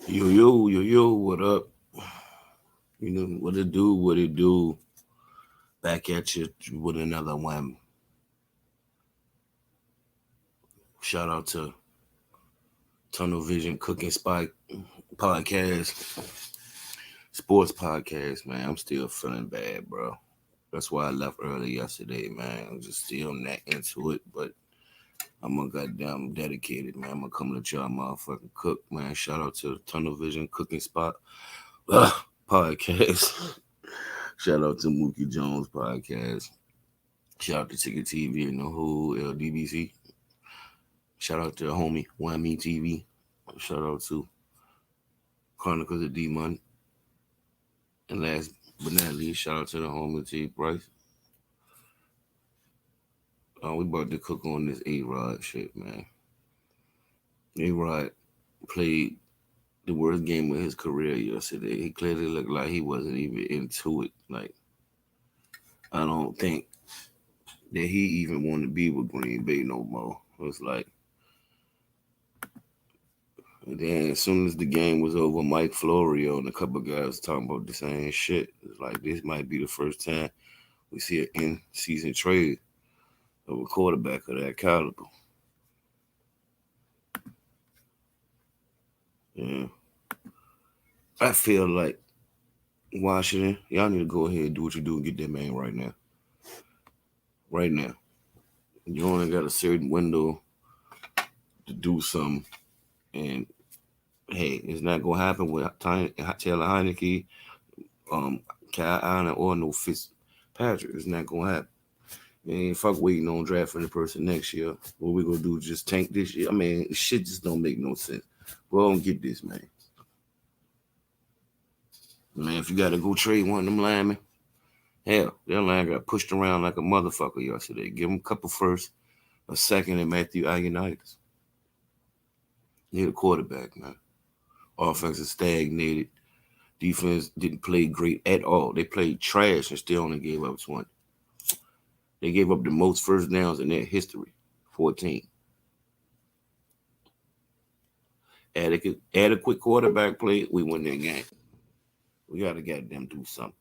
Yo, what up? You know what it do. Back at you with another one. Shout out to Tunnel Vision Cooking Spike Podcast, Sports Podcast, man. I'm still feeling bad, bro. That's why I left early yesterday, man. I'm just still not into it, but I'm a goddamn dedicated, man. I'm gonna come let y'all motherfucking cook, man. Shout out to Tunnel Vision Cooking Spot Podcast. Shout out to Mookie Jones Podcast. Shout out to Ticket TV and the whole LDBC. Shout out to the homie Whammy TV. Shout out to Chronicles of D Money. And last but not least, shout out to the homie T Bryce. We about to cook on this AROD shit, man. AROD played the worst game of his career yesterday. He clearly looked like he wasn't even into it. Like, I don't think that he even wanted to be with Green Bay no more. It was like, and then as soon as the game was over, Mike Florio and a couple of guys talking about the same shit. It's like this might be the first time we see an in-season trade of a quarterback of that caliber. Yeah, I feel like Washington, y'all need to go ahead and do what you do and get that man right now. Right now, you only got a certain window to do something, and hey, it's not gonna happen with Taylor Heineke, um, Kyle Allen, or no Fitzpatrick. It's not gonna happen. Man, fuck waiting on drafting the person next year. What we gonna do? Just tank this year? I mean, shit just don't make no sense. We don't get this, man. Man, if you gotta go trade one of them linemen, hell, that line got pushed around like a motherfucker yesterday. Give him a couple first, a second, and Matthew Ionitis. Need a quarterback, man. Offense is stagnated. Defense didn't play great at all. They played trash and still only gave up 20. They gave up the most first downs in their history, 14. Adequate quarterback play, we win that game. We gotta get them do something.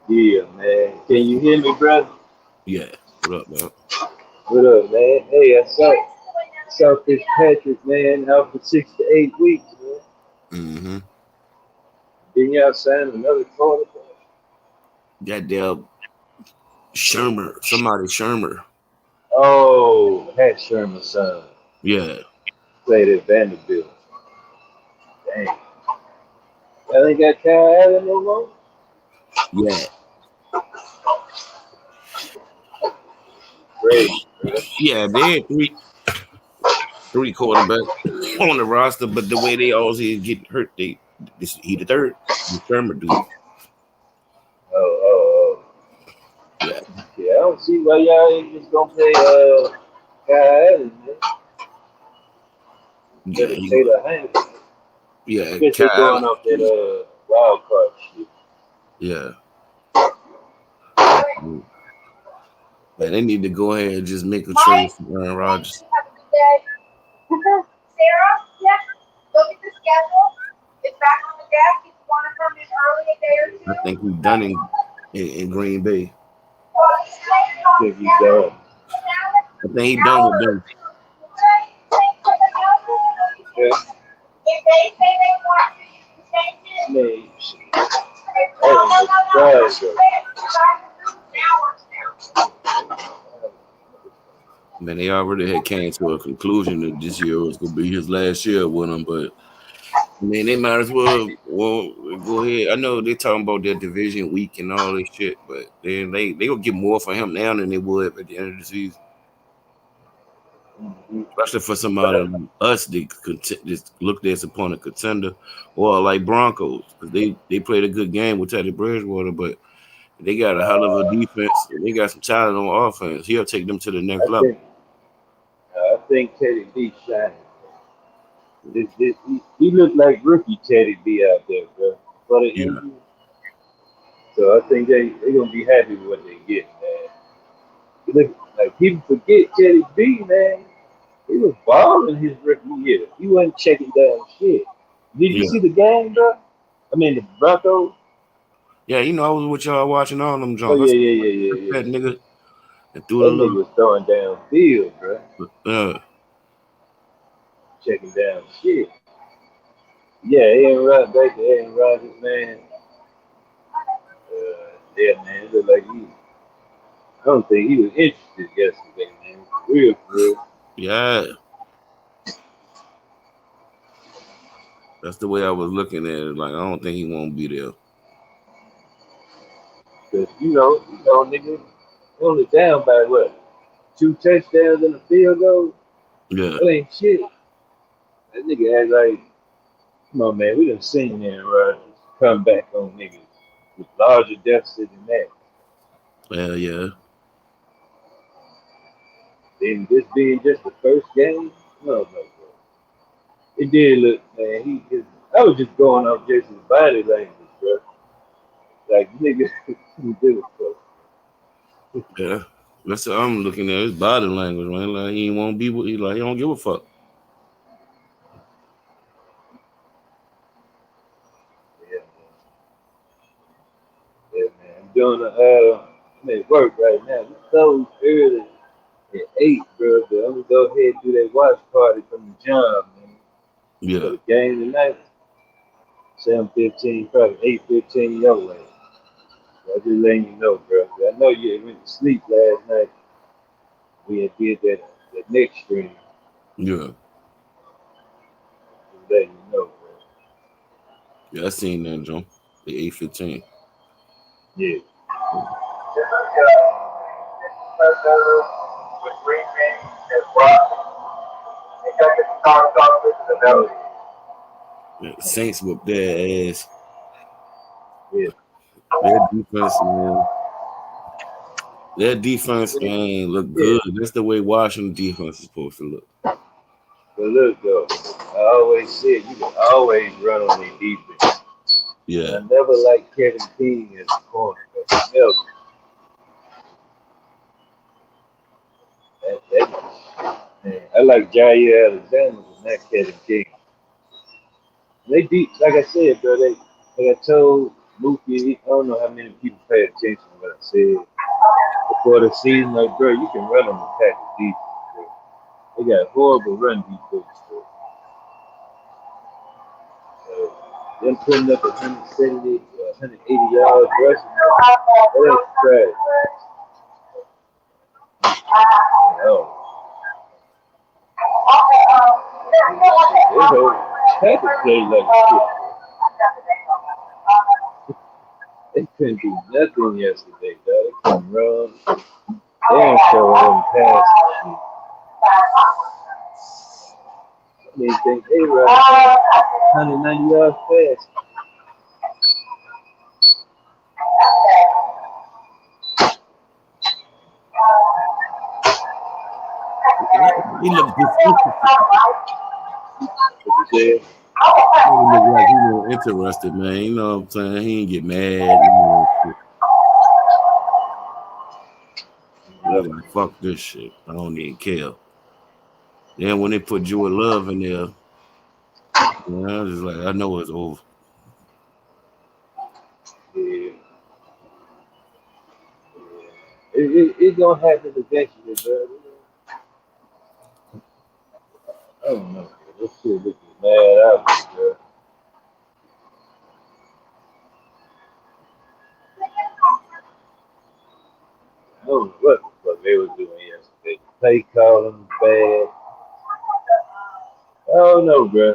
Yeah, man. Can you hear me, brother? Yeah. What up, man? What up, man? Hey, I saw Fitzpatrick, man, out for 6 to 8 weeks, man. Mm-hmm. Then y'all sign another quarterback. Goddamn Shermer. Somebody Shermer. Oh, had Sherman's son Yeah. played at Vanderbilt. Dang. Y'all ain't got Kyle Allen no more? Yeah. Great, bro. Yeah, they had three quarterbacks on the roster, but the way they always get hurt, he the third. The Shermer dude. Oh, Yeah. yeah. I don't see why y'all ain't just gonna play Kyle Allen, man. Yeah. Better Taylor Heineken. Yeah. Guess they Kyle. going off that wild card shit. Yeah. Man, they need to go ahead and just make a trade for Aaron Rodgers. Sarah, yeah, look at the schedule. It's back on the desk. If you want to come in early a day or I two. think he's done in Green Bay. I think he's done. I think he's done with them. Yeah. If they say they want to, you can change it. Man, oh, Man, they already had came to a conclusion that this year was gonna be his last year with him, but I mean they might as well go ahead. I know they're talking about their division week and all this shit, but then they will get more for him now than they would at the end of the season. Especially for somebody like us, they just looked at upon a contender, or like Broncos, because they played a good game with Teddy Bridgewater, but they got a hell of a defense and they got some talent on offense. He'll take them to the next I level. think I think Teddy B shining. He looked like rookie Teddy B out there, bro. For the Yeah, injury. So I think they gonna be happy with what they get, man. You look like people forget Teddy B, man. He was balling his rookie year. He wasn't checking down shit. Did you Yeah. see the game, bro? I mean, the Broncos. Yeah, you know, I was with y'all watching all them Oh Johns. I yeah, said, yeah, yeah, yeah, that yeah. nigga and threw That a nigga little was throwing down field, bro. uh Checking down shit. Yeah, Aaron Rodgers, man. Yeah, man. It looked like I don't think he was interested yesterday, man. For real, for real. yeah. That's the way I was looking at it. Like I don't think he won't be there. Cause nigga, only down by what? 2 touchdowns in the field goal. Yeah. That ain't shit. That nigga act like, come on, man. We done seen Aaron Rodgers come back on niggas with larger deficit than that. Yeah, yeah. Then this being just the first game, no, bro. It did look, man. I was just going off Jason's body language, bro. Like niggas, he did it for. Yeah. That's what I'm looking at his body language, man. Like he won't be he like he don't give a fuck. Yeah, man. Yeah, man. I'm at work right now. We closed early at 8, bro. But I'm gonna go ahead and do that watch party from the job, man. For Yeah. the game tonight, 7:15, probably 8:15 your way. So I just letting you know, bro. I know you went to sleep last night. We had did that next stream. Yeah. Just letting you know, bro. Yeah, I seen that, John. The 8:15. Yeah. With green beans and broccoli. And got the stars off with the melody. Yeah, the Saints whooped their ass. Yeah. Their defense, man. Their defense ain't look Yeah. good. That's the way Washington defense is supposed to look. But look though, I always said you can always run on their defense. And Yeah. I never liked Kevin King as a corner. Never. Man, I like Jair Alexander, but not Kevin King. They deep, like I said, bro. Like I told Mookie, I don't know how many people pay attention to what I said before the season. Like, bro, you can run on the Packers defense, bro. They got horrible run defense, bro. So, them putting up 170, 180 yards rushing, that's trash. No. They don't Packers play like shit. They couldn't do nothing yesterday, dog. They couldn't run. They ain't showing them pass. I mean, they run 190 yards fast. He looked defensive. What you said? He looked like he was interested, man. You know what I'm saying? He ain't get mad. You know, he was like, fuck this shit. I don't even care. Then when they put Jewel Love in there, I was just like, I know it's over. Yeah. It gonna happen eventually, bro. I don't know. This shit looking mad out, bro. I don't know what the fuck they was doing yesterday. Play calling bad. I don't know, bro.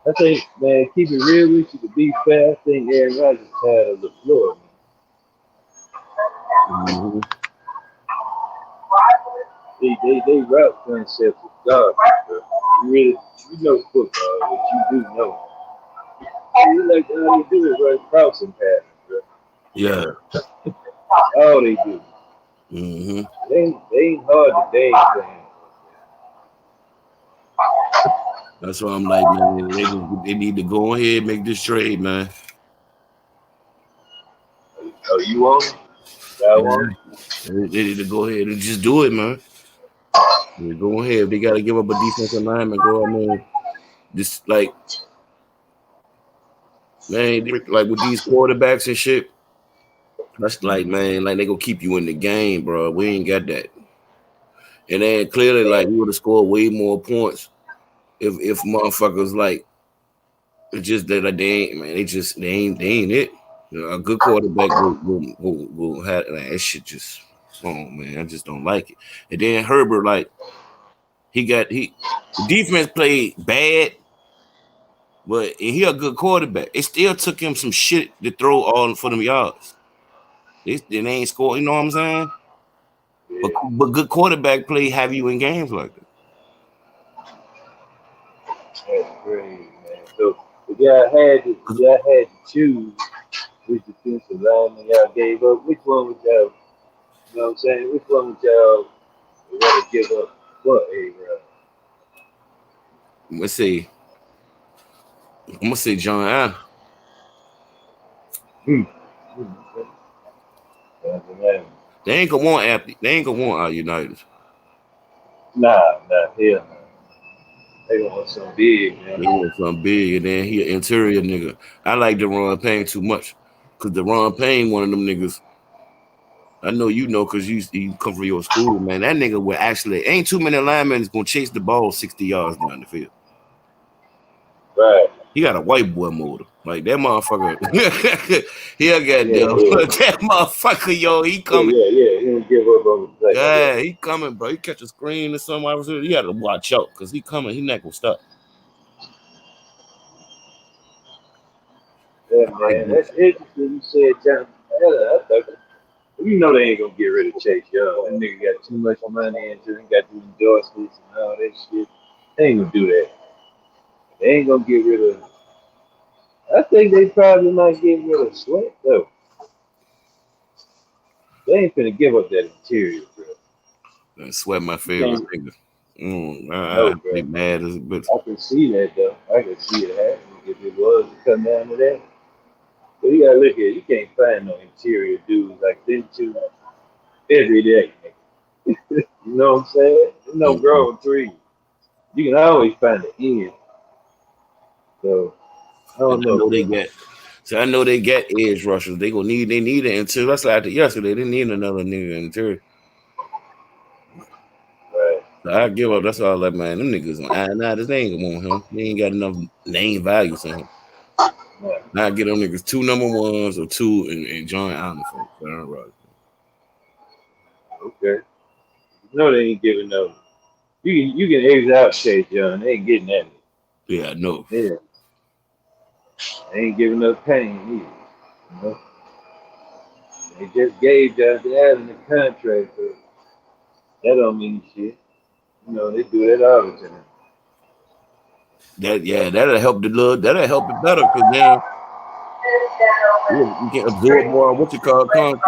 I think, man, keep it real with you. To be fair, I think Aaron Rodgers tired of the floor, man. Mm-hmm. They route concepts is garbage, bro. You know football, what you do know. You like all they do is run crossing patterns, bro. Yeah. All they do. Mm-hmm. They ain't hard to game plan. That's why I'm like, man, they need to go ahead and make this trade, man. Oh, you want it? Y'all Yeah. want They need to go ahead and just do it, man. Yeah, go ahead. If they got to give up a defensive lineman, go. I mean, just like Man, like with these quarterbacks and shit, that's like, man, like they gonna keep you in the game, bro. We ain't got that. And then clearly, like we would have scored way more points if motherfuckers like it's just that like, they ain't, man. They ain't it. You know, a good quarterback will have like, that shit. Just oh man, I just don't like it. And then Herbert, like the defense played bad, but he a good quarterback. It still took him some shit to throw all for them yards. They ain't score. You know what I'm saying? Yeah, But good quarterback play have you in games like that. that's crazy, man. So if y'all had to choose which defensive lineman y'all gave up, which one would y'all, you know what I'm saying? Which one would y'all rather give up for A-Rod? Let's see. I'm gonna say John Allen. Hmm. Hmm. That's the man. They ain't gonna want Apple. They ain't gonna want our United. Nah, hell no. They gonna want some big, man. They want something big, and then he an interior nigga. I like Deron Payne too much, cause Deron Payne one of them niggas. I know you know, cause you come from your school, man. That nigga would actually ain't too many linemen gonna chase the ball 60 yards down the field. Right. He got a white boy motor. Like that motherfucker. He'll get Yeah, them. yeah. That motherfucker, yo, he Yeah, coming. yeah, yeah. He don't give up on the play. Yeah. Yeah, he coming, bro. He catch a screen or something. He had to watch out because he coming. He not gonna stop. Yeah, I like man. this. That's interesting. You said John. I thought, you know they ain't gonna get rid of Chase Young. That nigga got too much money into him, got these endorsements and all that shit. They ain't gonna do that. They ain't gonna get rid of. I think they probably might get rid of Sweat though. They ain't finna give up that interior, bro. Sweat my You favorite can't. nigga. No, I bro. be mad as a bitch. I can see that though. I can see it happening if it was to come down to that. But you gotta look at it. You can't find no interior dudes like them two every day. You know what I'm saying? There's no Mm-mm. growing trees. You can always find the end. So I And don't I know, know they bro. got. So I know they got edge rushers. They need it until that's like yesterday. They need another nigga in the interior. Right. So I give up. That's all that man. Them niggas nah, this ain't gonna want him. They ain't got enough name values in him. Right. Now I get them niggas two number ones or two and John Allen for Aaron Rodgers. Okay. No, they ain't giving no. You can exit out Chase Young. They ain't getting that. Yeah, I know. Yeah. They ain't giving up pain either. You know? They just gave Johnson Allen the contract, so that don't mean shit. You know, they do that all the time. That'll help it better because then you can absorb more of what you call content.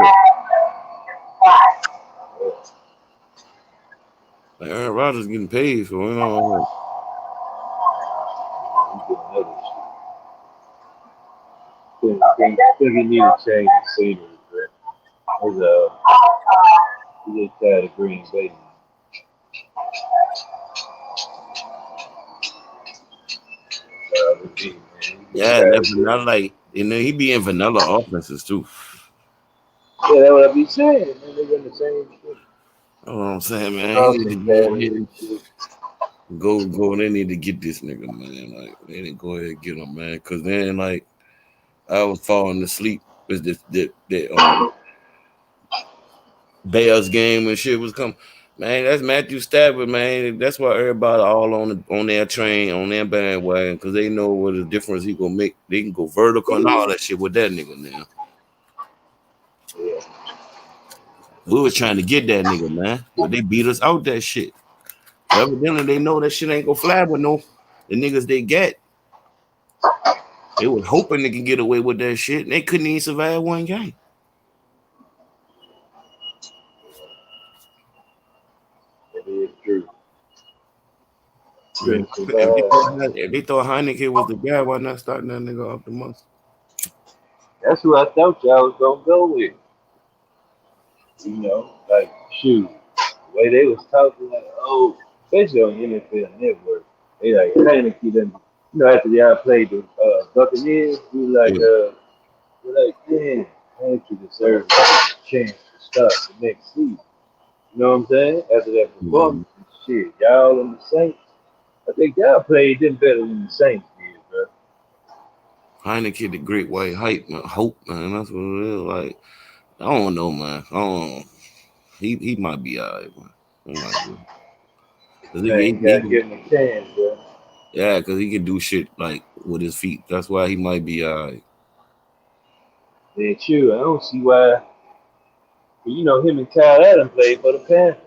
Like Aaron Rodgers getting paid for You get another shit. Think he need to change the scenery, bro. His, he just tired of Green Bay. He just yeah, and tired that of Green. vanilla like he be in vanilla offenses too. Yeah, that's what I be saying. Man, they run the same shit. That's what I'm saying, man. He need to Constant go patterns ahead and shit. go. They need to get this nigga, man. Like they didn't go ahead and get him, man. Cause then like I was falling asleep as that Bears game and shit was coming. Man, that's Matthew Stafford, man. That's why everybody all on their train, on their bandwagon, because they know what the difference he gonna make. They can go vertical and all that shit with that nigga now. Yeah, We was trying to get that nigga, man, but they beat us out that shit. So evidently they know that shit ain't gonna fly with no the niggas they get. They was hoping they can get away with that shit, and they couldn't even survive one game. that is true. Man, Couldn't survive. if they thought Heineken was the guy, why not starting that nigga off the month? That's who I thought y'all was gonna go with. You know, like shoot, the way they was talking, like especially on NFL Network, they like Heineke done. You know, after y'all played the Buccaneers, we're like, man, Heineke deserves a chance to start the next season. You know what I'm saying? After that Mhm. performance, shit, y'all and the Saints. I think y'all played them better than the Saints did, bro. Heineken, the great white hype, man. Hope, man. That's what it is. Like, I don't know, man. I don't. He might be alright, man. He might be. Cause Man, you gotta give him a chance, bro. yeah, cause he can do shit like with his feet. That's why he might be alright. Then true, I don't see why. You know, him and Kyle Allen played for the Panthers.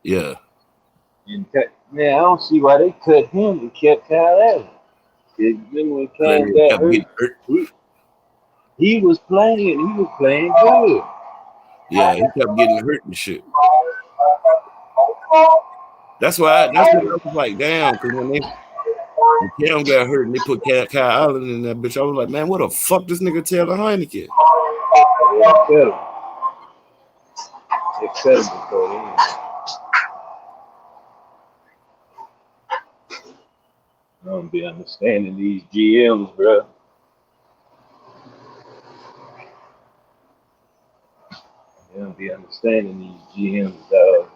Yeah, Man, I don't see why they cut him and kept Kyle Allen. 'Cause remember when cause Cam he got kept hurt? getting hurt. He, he was playing. He was playing good. Yeah, he kept getting hurt and shit. That's why. That's what I was like, damn. Cause when Cam got hurt and they put Kyle Allen in that bitch, I was like, man, what the fuck this nigga Taylor Heineken? They cut him. They cut him before then. I don't be understanding these GMs, bro. They don't be understanding these GMs, dog.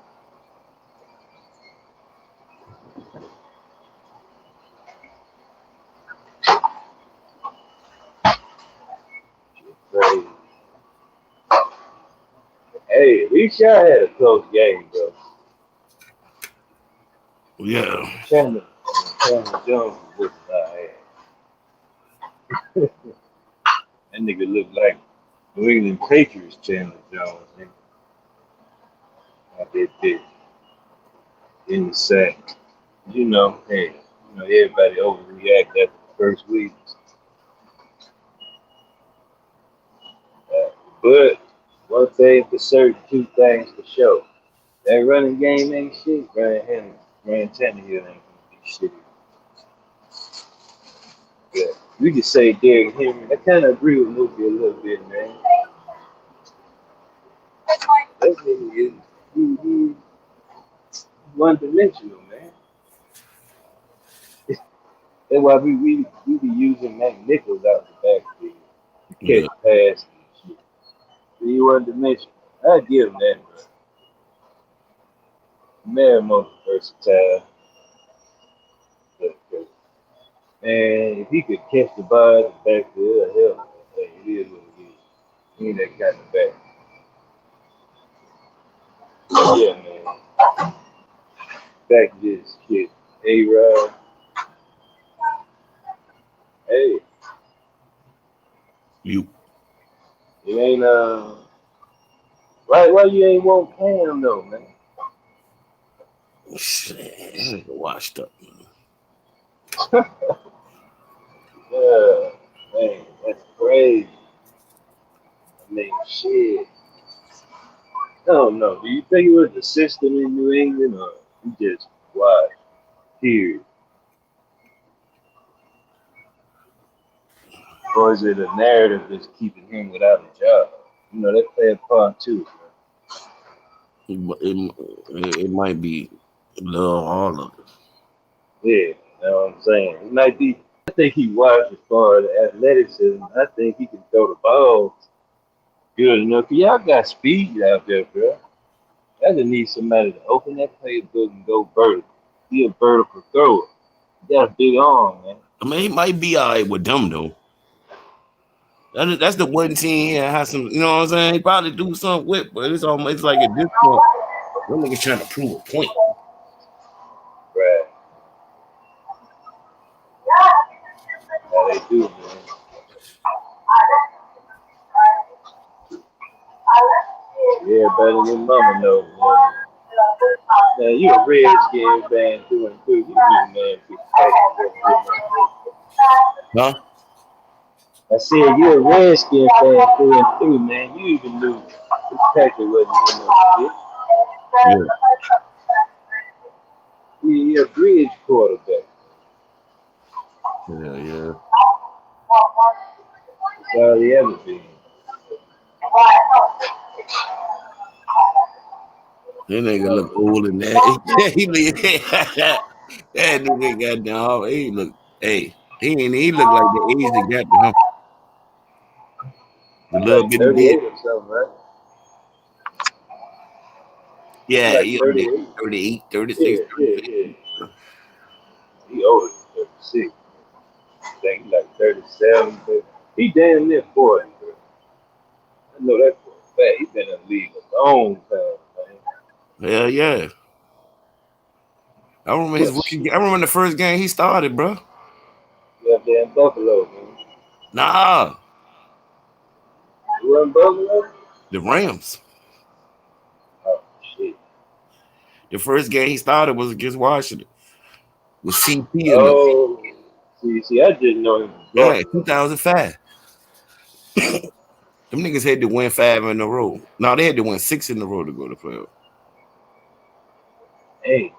Crazy. Hey, at least y'all had a close game, bro. Yeah, Chandler Jones was not had. That nigga looked like New England Patriots Chandler Jones, nigga. Out there bitch in the sack. You know, hey, everybody overreact after the first week. But one thing for certain, two things for sure. That running game ain't shit. Ryan Tannehill ain't gonna be shit. Yeah. You could say Derrick Henry. I kind of agree with Mookie a little bit, man. That nigga is he one dimensional, man. That's why we be using Mac Nichols out the backfield to yeah. catch passes and shit. He one dimensional. I give him that, bro. Man, most versatile. But, man, if he could catch the ball at the backfield, hell, hey, it is what it is. He ain't that kind of back. Yeah, man. Back to this shit. AROD. Hey, You it ain't why you ain't want Cam though, man? shit, that nigga washed up. Yeah, man, that's crazy. I mean, shit. I don't know. Do you think it was the system in New England or you just watch? Period. Or is it a narrative that's keeping him without a job? You know, that play a part too. It might be love all of it. Yeah, you know what I'm saying? It might be. I think he watched as far as athleticism. I think he can throw the ball good enough. Y'all got speed out there, bro. I just need somebody to open that playbook and go vertical. Be a vertical thrower. You got a big arm, man. I mean, he might be all right with them though. That's the one team that has some, you know what I'm saying? He probably do something with, but it's like at this point, that nigga trying to prove a point. Right. How they do, man. Yeah, better than mama know, man. Man, you a Redskin fan through and through. You get man Huh? I said you're a Redskin fan through and through, man. You even knew Patrick wasn't in no Yeah. shit. You're a bridge quarterback. Yeah, yeah. That's all he ever been. That nigga look old in that. He look, that nigga got down. He look, hey, He looked like the age that got to him. The He's little like bit he did. 38 or something, right? He's Yeah, like he on there 38. 38, 36, Yeah, yeah, 36. yeah. He older than 36. I think he's like 37. But he damn near 40, bro. I know that for a fact. He's been in the league a long time, man. Hell yeah. I remember his But rookie. shit, I remember the first game he started, bro. yeah, damn Buffalo, man. Nah, You run Buffalo? the Rams. Oh, shit. The first game he started was against Washington with CP and them. Oh, see, I didn't know him from Yeah, Buffalo. 2005. Them niggas had to win 5 in a row. No, they had to win 6 in a row to go to playoff. Hey,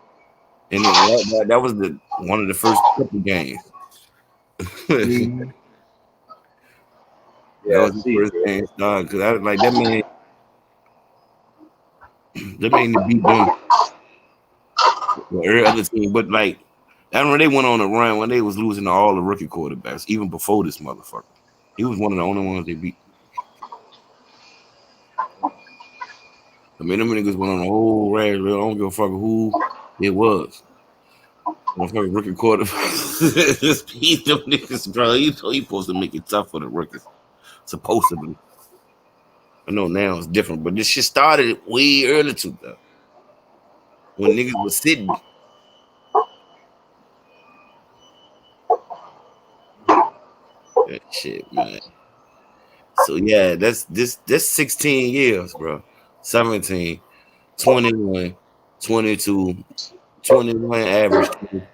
And then that was the one of the first couple games. That mm-hmm. Yeah, I was the see, first bro. game started because I was like that man. That man beat them every other team, but like I remember they went on a run when they was losing to all the rookie quarterbacks, even before this motherfucker. He was one of the only ones they beat. I mean, them niggas went on a whole rag. I don't give a fuck who it was. Motherfucking rookie quarterback. Just beat them niggas, bro. He supposed to make it tough for the rookies. Supposedly. I know now it's different, but this shit started way early too, though. When niggas was sitting. That shit, man. So yeah, that's 16 years, bro. 17, 21, 22, 21 average,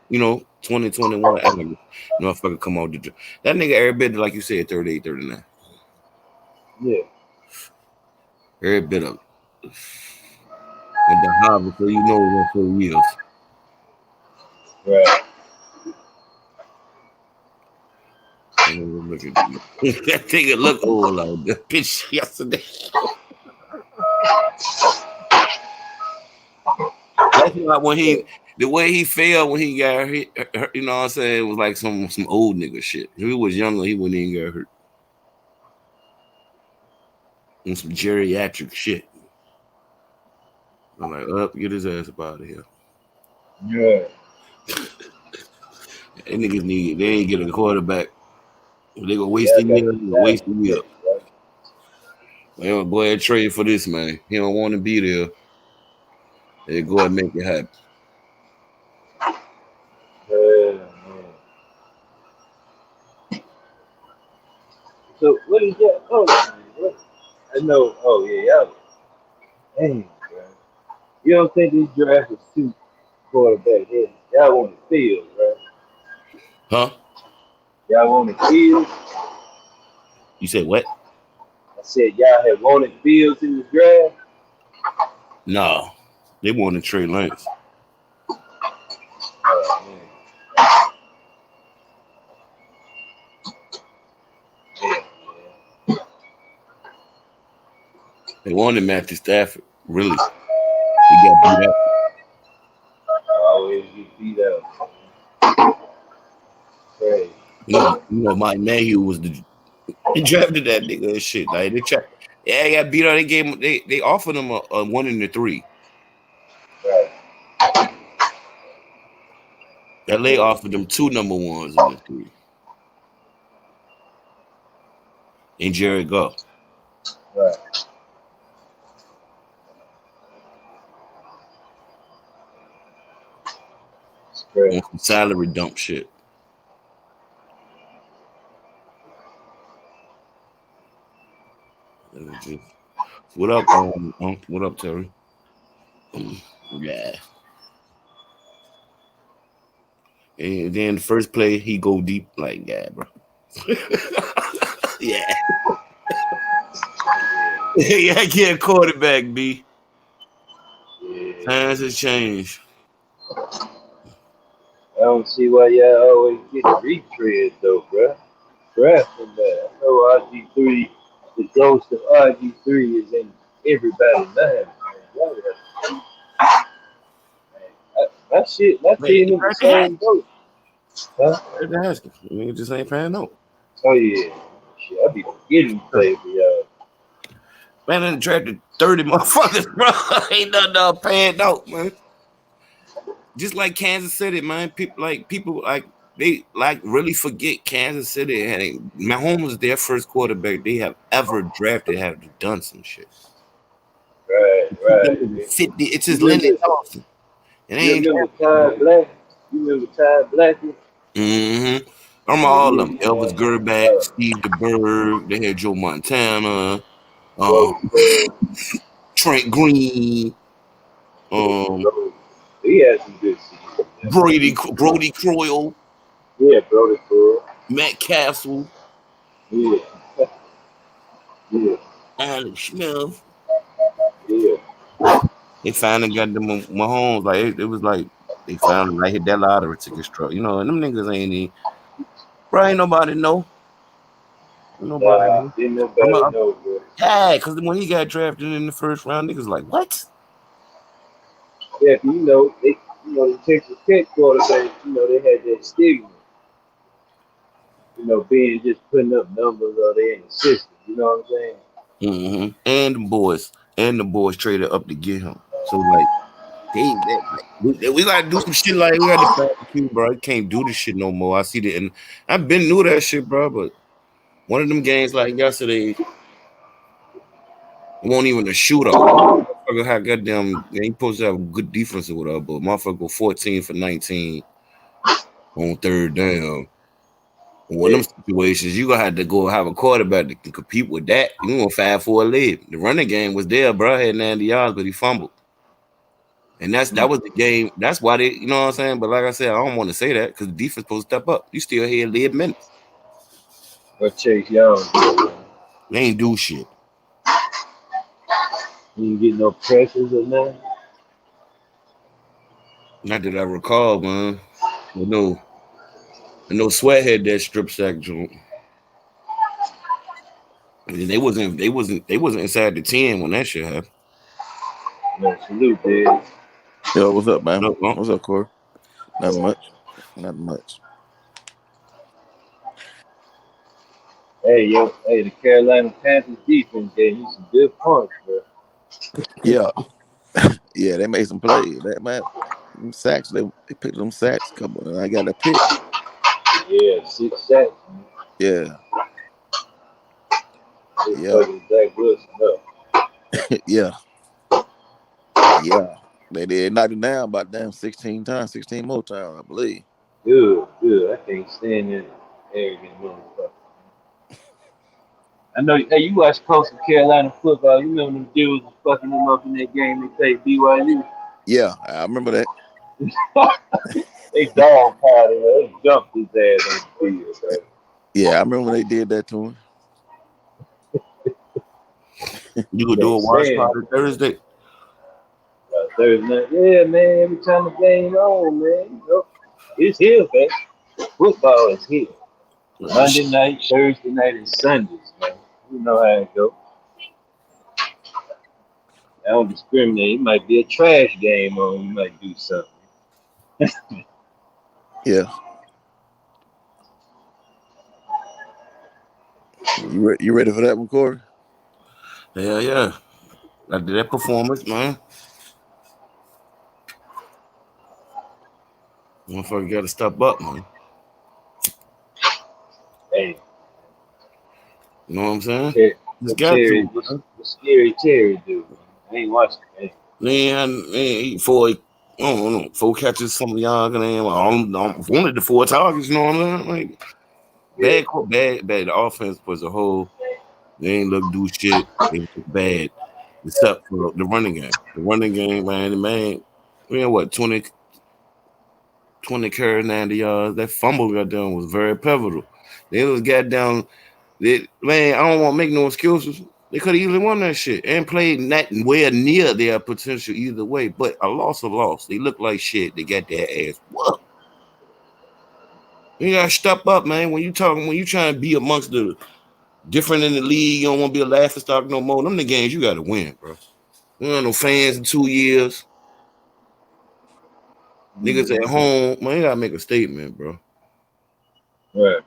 20, 21 average. Motherfucker come out the that nigga every bit like you said, 38, 39. Yeah, Every bit of it. And the Harvard, so you know it went 4 years. right. And then look at that nigga look old like the bitch yesterday. That's why when the way he fell when he got hit, you know what I'm saying, it was like some old nigga shit. If he was younger, he wouldn't even get hurt. And some geriatric shit. I'm like, up, get his ass up out of here. Yeah, They niggas they ain't get a quarterback. If they gonna waste yeah, a I got year, the they gonna waste Giants a year. next, right? They don't go ahead and trade for this man. He don't want to be there. They go ahead and make it happen. Yeah, man. So what is that? Oh, what? I know. Oh yeah, y'all. Dang, bro. You don't think these drafts are too quarterback heavy? Y'all want the field, right? Huh? Y'all want the field? You said what? I said y'all have wanted fields in the draft. No. They wanted Trey Lance. Oh man, yeah, They wanted Matthew Stafford. Really. He got beat out. I always get beat up. Crazy. Mike Mayhew was he drafted that nigga and shit. Like yeah, he got beat out. They gave him they offered him a 1 in 3. Right. LA offered them 2 number 1s in the 3. And Jared Goff Right. It's on crazy. some salary dump shit. Just, what up, what up, Terry? Yeah. And then the first play, he go deep like that, bro. Yeah. Yeah, I get a quarterback, B. Yeah. Times has changed. I don't see why y'all always get retreads though, bruh. Drafting that. I know RG3, the ghost of RG3 is in everybody's mind. Man. Y'all got- man, my shit, my Wait, team he is the already had? same ghost. Huh? They're asking. Niggas just ain't paying no. Oh yeah. Shit, I be forgetting to play for y'all. Man, I drafted 30 motherfuckers, bro. Ain't nothing paying out, man. Just like Kansas City, man. People they like really forget Kansas City had Mahomes was their first quarterback they have ever drafted have done some shit. Right, Put them right. in 50. It's You just Lenny remember Dawson. It you ain't remember drafted. Ty Black? You remember Ty Black? Mm-hmm. I'm Yeah, all he of them. was Elvis Gerback, Steve DeBerg, they had Joe Montana, Brody um, Ford. Trent Green, um, Brody. He had some good seasons. Brody Croyle, Yeah, Brody Ford. Matt Castle, Yeah, yeah, Alex Smith. yeah. They finally got them Mahomes. Like it was like they finally like hit that lottery ticket struck. You know, and them niggas ain't even, bro. Ain't nobody know. Ain't nobody Nah, know. didn't nobody know, bro. Yeah, because when he got drafted in the first round, niggas like what? Yeah, the Texas Tech quarterbacks, they had that stigma, being just putting up numbers or they in the system. You know what I'm saying? And the boys traded up to get him. So like we gotta do some shit like we got to barbecue, bro. I can't do this shit no more. I see the and I've been knew that shit, bro. But one of them games like yesterday, it won't even a shootout. Motherfucker had goddamn. He supposed to have a good defense or whatever, but motherfucker go 14 for 19 on third down. One of Yeah. them situations, you gonna have to go have a quarterback that can compete with that. You gonna 5 for a lead. The running game was there, bro. Had 90 yards, but he fumbled. And that was the game. That's why they, you know what I'm saying. But like I said, I don't want to say that because the defense supposed to step up. You still here lead minutes. Or Chase Young. They ain't do shit. You ain't get no pressures or nothing. Not that I recall, man. But no, I know Sweat had that strip sack joint. And they wasn't inside the 10 when that shit happened. No, salute, dude. Yo, what's up, man? No, no. What's up, Corey? Not much. Not much. Hey, the Carolina Panthers defense gave me some good points, bro. Yeah, yeah, they made some plays. That man, them sacks. They picked them sacks. Couple, and I got a pick. Yeah, 6 sacks. Man. Yeah, They yeah, fucking Zach Wilson up. yeah, yeah. They did knock it down about damn 16 times, 16 more times, I believe. Good, good. I can't stand that arrogant motherfucker. I know. Hey, you watch close to Carolina football. You remember them dudes was fucking them up in that game they played BYU. Yeah, I remember that. They dog piled him. They jumped his ass on the field, bro. Yeah, I remember when they did that to him. You could do Can't a watch stand party Thursday. Thursday night. Yeah, man. Every time the game on, man, it's here, man. Football is here. Monday night, Thursday night, and Sundays, man. You know how it go. I don't discriminate. It might be a trash game on. You might do something. Yeah, you ready for that one, Corey? Hell yeah. I did that performance, man. Motherfucker got to step up, man. Hey, You know what I'm saying? Terry, Just what got Terry, to, man. what scary Terry do? I ain't watching the game. Man, four, I don't know, 4 catches, some of y'all gonna name only the 4 targets, you know what I'm saying? Like Yeah. bad. The offense as a whole, they ain't look do shit. They was just bad, except for the running game. The running game, man, we had what 20 carries, 90 yards. That fumble got done was very pivotal. They was got down. Man, I don't want to make no excuses. They could have easily won that shit and played not well near their potential either way. But a loss. They look like shit. They got their ass whooped. You gotta step up, man. When you trying to be amongst the different in the league, you don't want to be a laughing stock no more. Them the games you gotta win, bro. We don't have no fans in 2 years. Niggas at Mm-hmm. home, man, you gotta make a statement, bro. Right.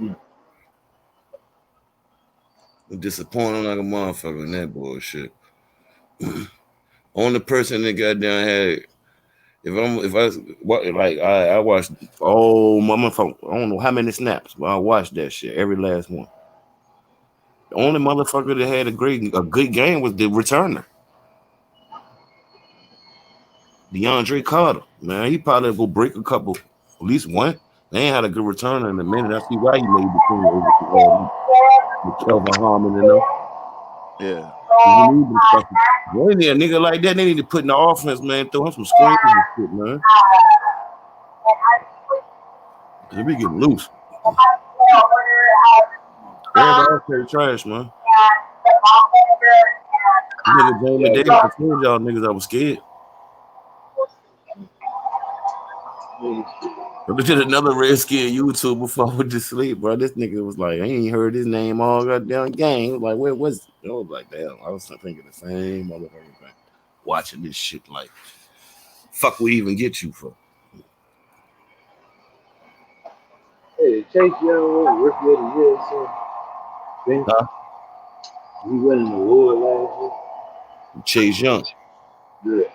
Mm. Disappointing like a motherfucker in that bullshit. Only person that goddamn had if I like I watched I don't know how many snaps, but I watched that shit every last one. The only motherfucker that had a good game was the returner, DeAndre Carter. Man, he probably go break a couple, at least one. They ain't had a good returner in a minute. I see why he made the team over with Kelvin Harmon and them. Yeah. You need them fucking. They need a nigga like that. They need to put in the offense, man. Throw him some screens and shit, man. Cause we getting loose. Everybody else play trash, man. Nigga Jamie Yeah, Davis, I told y'all niggas I was scared. I did another Redskin YouTube before I went to sleep, bro. This nigga was like, I ain't heard his name all goddamn game. He was like, where was he? I was like, damn, I was thinking the same motherfucking thing. Watching this shit like, fuck we even get you for? Hey, Chase Young won Rookie of the Year. So think Huh? he won an award last Chase Young. year. Yeah,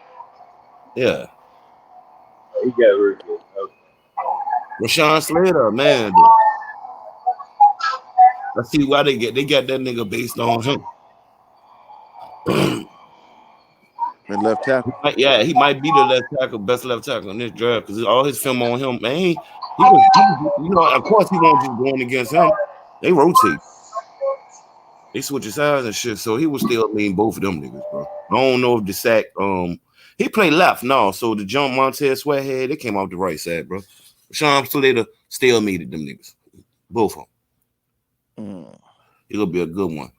Yeah. he got Rookie. Okay. Rashawn Slater, man. Though. I see why they got that nigga based on him. And left tackle. Yeah, he might be the best left tackle in this draft because all his film on him, man. You know, of course he won't just going against him. They rotate, they switch his sides and shit. So he was still mean both of them niggas, bro. I don't know if the sack, he played left, no. So the jump Montez Sweathead, they came off the right side, bro. Sean Slater still meted them niggas, both of them. Mm. It'll be a good one.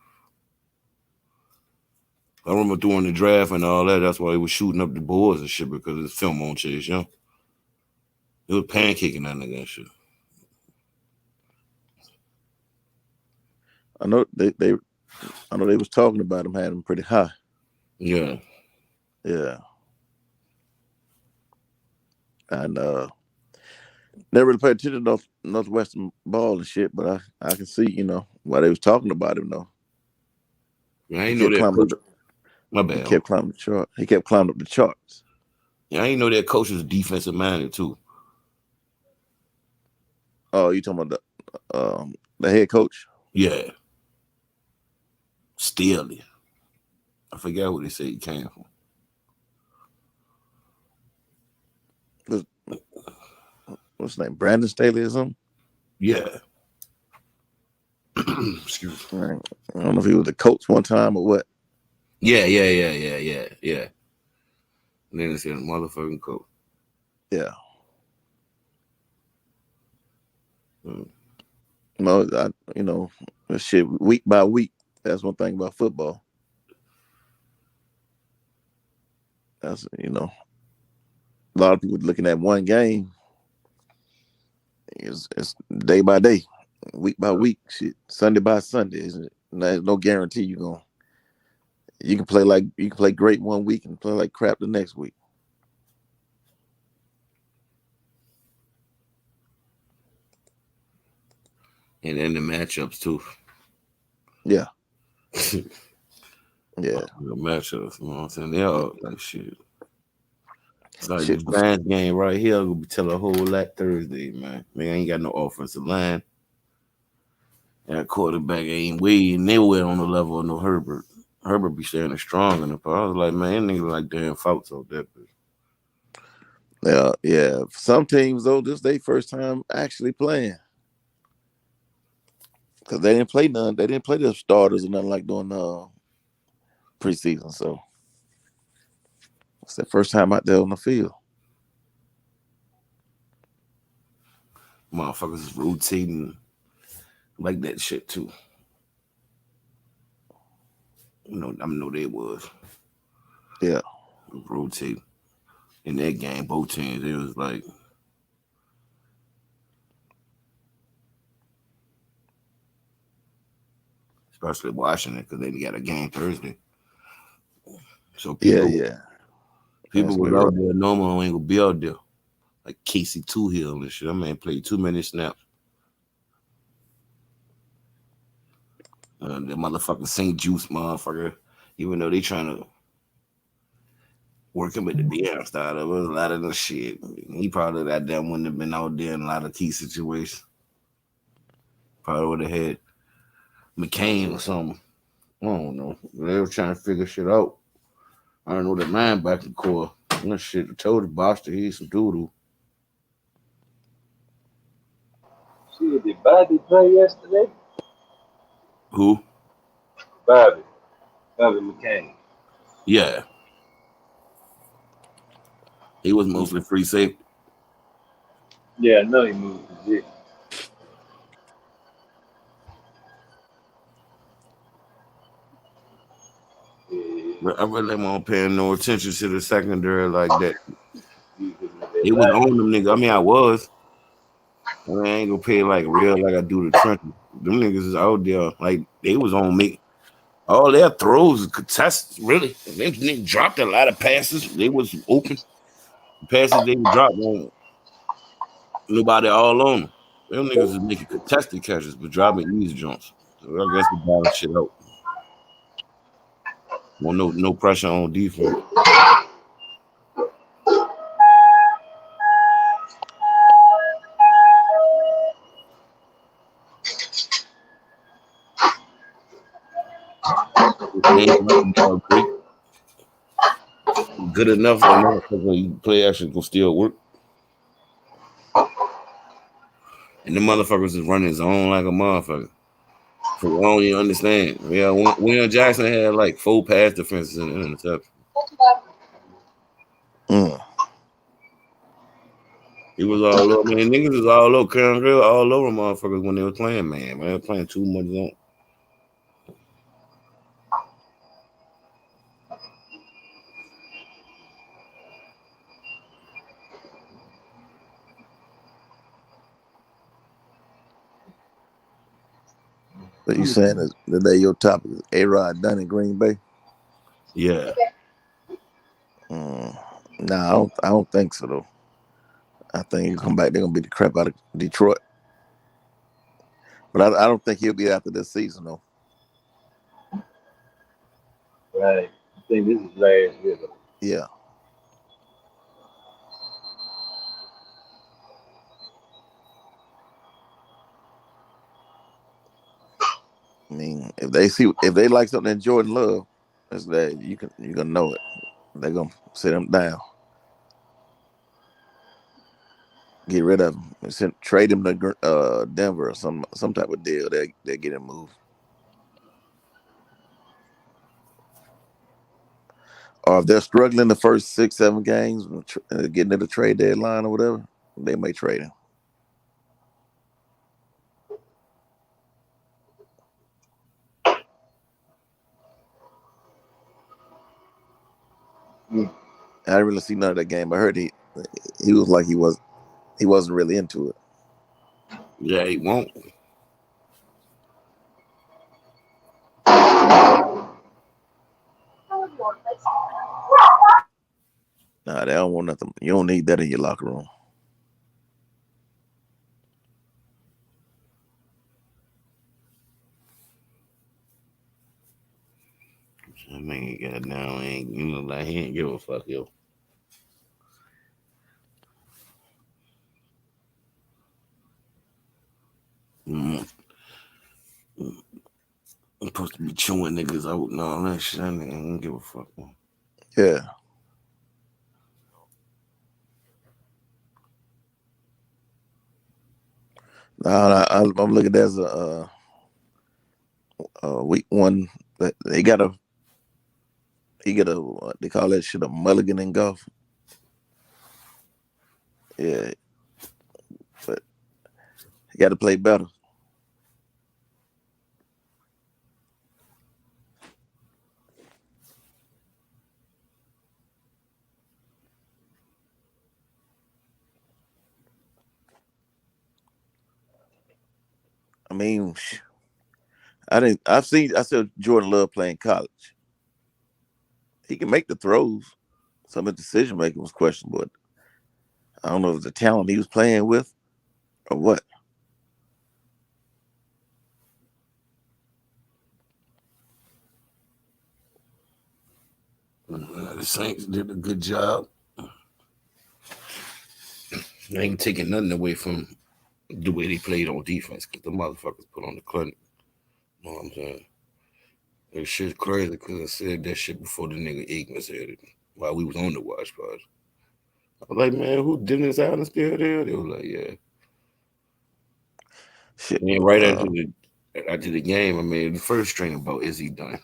I remember during the draft and all that. That's why he was shooting up the boards and shit because his film on Chase Young. It was pancaking that nigga and shit. I know they was talking about him, had him pretty high. Yeah. Yeah. And never really paid attention to Northwestern ball and shit, but I can see, why they was talking about him though. Yeah, I He ain't know kept that climbing coach. up My he bad. kept climbing the chart. He kept climbing up the charts. Yeah, I ain't know that coach was defensive minded too. Oh, you talking about the head coach? Yeah. Staley. I forgot who they say he came from. What's his name? Brandon Staley or something? Yeah. Excuse me. Right. I don't know if he was the coach one time or what. Yeah. And then they said motherfucking coach. Yeah. Mm. No, shit week by week. That's one thing about football. That's a lot of people looking at one game. It's day by day, week by week, shit, Sunday by Sunday. Isn't it? There's no guarantee you can play great one week and play like crap the next week. And then the matchups too. Yeah, The yeah. matchups, you know what I'm saying? They all like shit. It's like the Shit. Giants game right here will be telling a whole lot Thursday, man. Man, ain't got no offensive line. And quarterback ain't way nowhere on the level of no Herbert. Herbert be standing strong in the part. I was like, man, that nigga like damn Fouts out there. Yeah. Some teams though, this they first time actually playing because they didn't play none. They didn't play the starters or nothing like during preseason. So it's their first time out there on the field. Motherfuckers is rotating like that shit too. I know they was Yeah, rotating in that game. Both teams, it was like, especially Washington because they got a game Thursday. So yeah, people, yeah. People That's was me right. out there normal ain't gonna be out there. Like Casey Two Hill and shit. That man played too many snaps. The motherfucking St. Juice motherfucker. Even though they trying to work him at the DM style, there was a lot of the shit. He probably that damn wouldn't have been out there in a lot of key situations. Probably would have had McCain or something. I don't know. They were trying to figure shit out. I don't know the linebacker core. That shit. I told you, Boston, he's some doodoo. Shit, did Bobby play yesterday? Who? Bobby. Bobby McCain. Yeah, he was mostly free safety. Yeah, I know he moved position. Yeah, But I really wasn't paying no attention to the secondary like that. he was looking at that It was on line. them niggas. I mean, I was. I mean, I ain't gonna pay like real like I do the trenches. Them niggas is out there like they was on me. All their throws is contested, really. They niggas dropped a lot of passes. They was open. The passes they would drop on nobody all on them. Them niggas is making contested catches, but dropping easy jumps. So I guess we balance shit out. Well, no pressure on defense. They ain't running down great, good enough. That motherfucker you play action can still work. And the motherfuckers is running zone like a motherfucker. So I don't even understand. Yeah, William Jackson had like 4 pass defenses in the interception. Mm. He was all over. Man, niggas was all over. Karen Grill all over motherfuckers when they were playing, man. They were playing too much zone. So you saying that they your topic is AROD done in Green Bay? Yeah. Mm. Nah, I don't think so though. I think he'll come back. They're gonna beat the crap out of Detroit. But I don't think he'll be after this season though. Right. I think this is last year. Yeah. I mean, if they like something in Jordan Love, that's that you gonna know it. They're gonna sit him down, get rid of him, and trade him to Denver or some type of deal. They get him moved. Or if they're struggling the first 6 7 games, getting to the trade deadline or whatever, they may trade him. Mm. I didn't really see none of that game. I heard he was like he wasn't really into it. Yeah, he won't. Nah, they don't want nothing. You don't need that in your locker room. I mean, goddamn, ain't like he ain't give a fuck, yo. Mm, I'm supposed to be chewing niggas out and all that shit. I don't give a fuck. Man. Yeah. Nah, I'm looking at it as a week one. That he got a they call that shit a mulligan in golf. Yeah, but he got to play better. I mean, I didn't. I saw Jordan Love playing college. He can make the throws. some of the decision making was questionable. But I don't know if it's the talent he was playing with or what. The Saints did a good job. They ain't taking nothing away from the way they played on defense because the motherfuckers put on the clinic. You know what I'm saying? That shit's crazy because I said that shit before the nigga Aikman said it while we was on the watch party. I was like, man, who Dennis Allen still there? They was like, yeah. Shit. And then right after the game, I mean, the first string about is he done?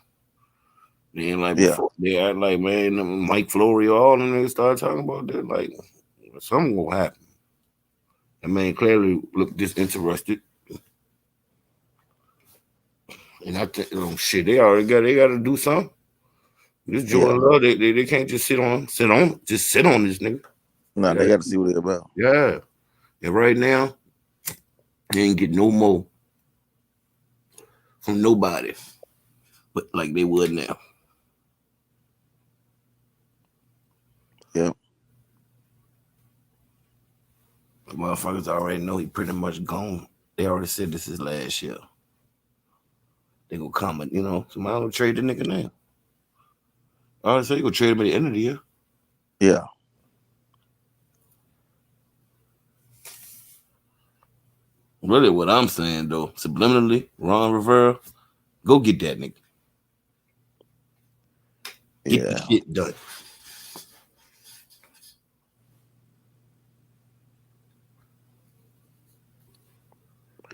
Then like Yeah. before, they act like man, Mike Florio, all them niggas started talking about that. Like something gonna happen. The man clearly looked disinterested, and I think, shit, they got to do something. This Yeah. Jordan Love, they can't just sit on this nigga. Nah, they Yeah, got to see what they're about. yeah. And right now, they ain't get no more from nobody, but like they would now. Yeah. The motherfuckers already know he pretty much gone. They already said this is last year. They gonna come and somebody gonna trade the nigga now. I already said you gonna trade him at the end of the year. Yeah. Really, what I'm saying though, subliminally, Ron Rivera, go get that nigga. Get the Yeah. shit done.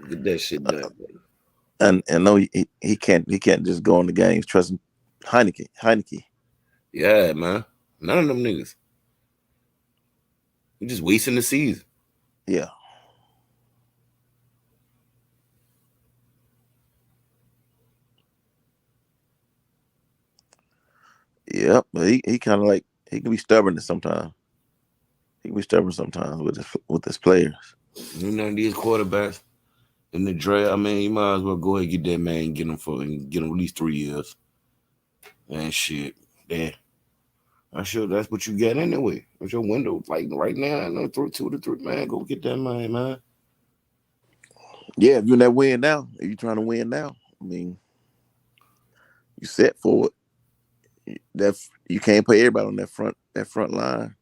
Get that shit done, baby. And no, he can't just go on the games trusting Heineke. Yeah, man. None of them niggas. You just wasting the season. Yeah. Yeah. But he kind of like he can be stubborn sometimes. He can be stubborn sometimes with his players. None of these quarterbacks in the draft. I mean, you might as well go ahead and get that man and get him at least 3 years. And shit. Yeah. I'm sure that's what you get anyway. What's your window? Like right now, I know through 2 to 3, man. Go get that man. Yeah, if you're in that win now, if you're trying to win now, I mean, you set for it. That you can't pay everybody on that front line.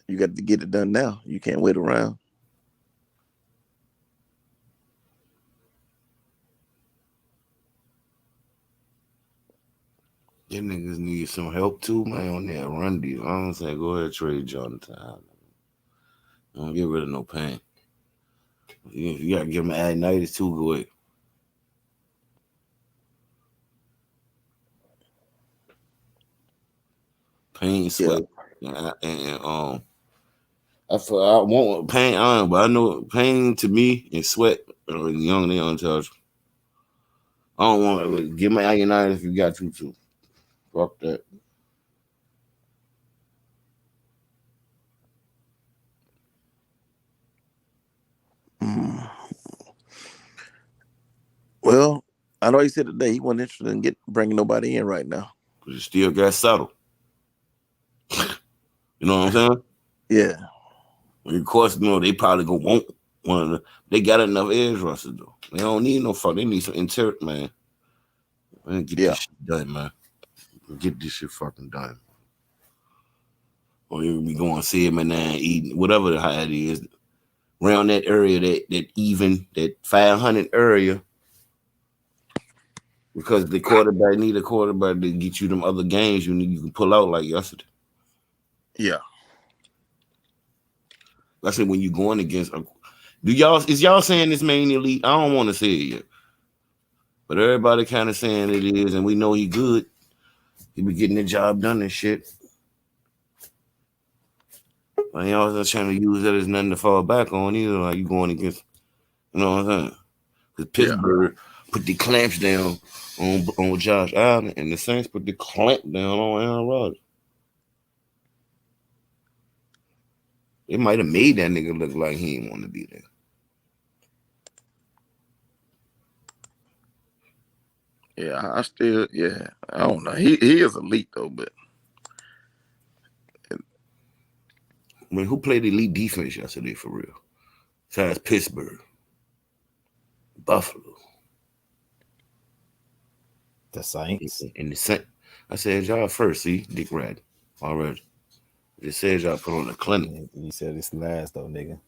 You got to get it done now. You can't wait around. Them niggas need some help too, man, on that run deal. I'm saying go ahead trade Jonathan. Don't get rid of no pain. You gotta give him Agnitis too, go ahead. Pain, Yeah, sweat, and I want pain iron, but I know pain to me and sweat young they untouchable. I don't want to give my Agnitis if you got to too. Fuck that. mm. Well, I know he said today he wasn't interested in bringing nobody in right now. Cause you still got settled. You know what I'm saying? Yeah, Of course, they probably gonna want one of the. They got enough edge rushers though. They don't need no fuck. They need some interior, man. Man, get yeah, this shit done, man. Get this shit fucking done. Or you be going see him and then eating whatever the high it is around that area, that 500 area, because the quarterback need a quarterback to get you them other games you can pull out like yesterday. yeah, That's it when you going against. Is y'all saying this man elite? I don't want to say it yet, but everybody kind of saying it is, and we know he good. He be getting the job done and shit. But he always trying to use that as nothing to fall back on either. Like you going against, you know what I'm saying? Because yeah, Pittsburgh put the clamps down on Josh Allen, and the Saints put the clamp down on Aaron Rodgers. They might have made that nigga look like he didn't want to be there. yeah. I don't know. He is elite though, but mean, who played elite defense yesterday for real? Besides Pittsburgh, Buffalo, The Saints. and the Saints. I said y'all first. See, Dick Rat already. It says y'all put on the clinic. You said it's last though, nigga.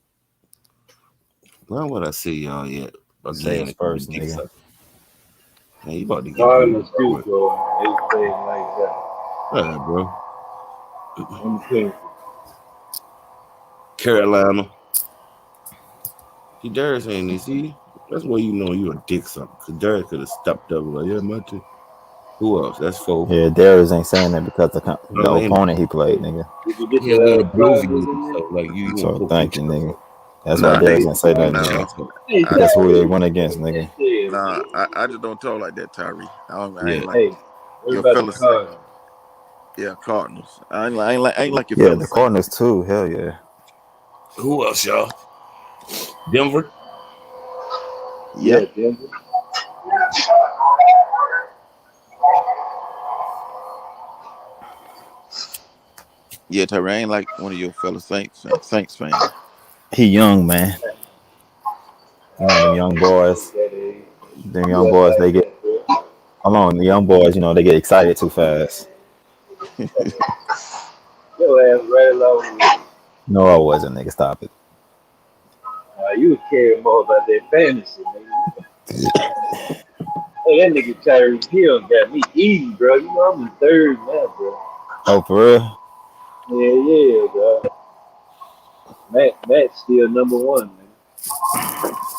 Well, what I see y'all yet Say again? us first, Dick nigga. suck. Man, you about to get Cardinals booed, too, bro. They play like that. All right, bro. I'm kidding. Carolina. See, Darius ain't there. See, that's why you know you a dick sucker. Cause Darius could have stepped up like, yeah, my team. Who else? That's four. Yeah, Darius ain't saying that because the No, ain't. opponent he played, nigga. Did you get He the had one of Cardinals Blovia's and in there? stuff. Like you want So to poke thank each you, other. nigga. That's why Nah, Darius didn't say nothing, Nah, nigga. that's what. Hey, I Guess just who they Tyree, went against, nigga? yeah, nah, man. I just don't talk like that, Tyree. I Yeah. ain't like Hey, what your about the fellas. Cardinals? Yeah, Cardinals. I ain't like your Yeah, the fellas saying. Cardinals too. Hell yeah. Who else, y'all? Denver. Yeah, Yeah, Denver. yeah, Tyree. I ain't like one of your fellas Saints fan. He young, man. You know them young boys. That age. Them You young act boys, like they get that, bro. along. The young boys, they get excited too fast. Your ass right along with me. No, I wasn't, nigga. Stop it. You would care more about that fantasy, nigga. Hey, that nigga Tyree Hill got me eating, bro. You know I'm in third now, bro. Oh, for real? Yeah, bro. Matt's still number one, man.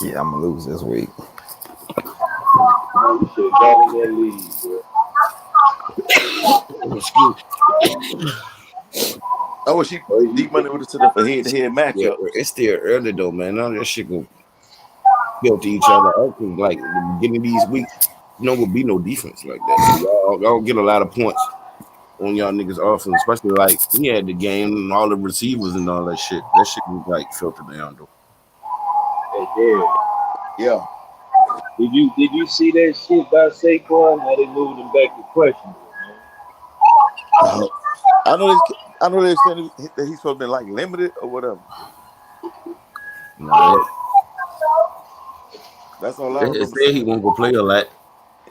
Yeah, I'm gonna lose this week. Man, you should have got in that league, bro. Oh, excuse me. I wish he Or you D Money would have set up a head-to-head Yeah, matchups. it's still early though, man. None of that shit go build to each other. I think like the beginning of these weeks, will be no defense like that. So y'all get a lot of points on y'all niggas offense, especially like he had the game and all the receivers and all that shit. That shit was like filtered down though. hey, Derek, Yeah, did you see that shit by Saquon? How they moved him back to questionable, man? uh, I know they I know they're saying that he's supposed to be like limited or whatever. Nah, That's all I it remember said he seeing. won't go play a lot.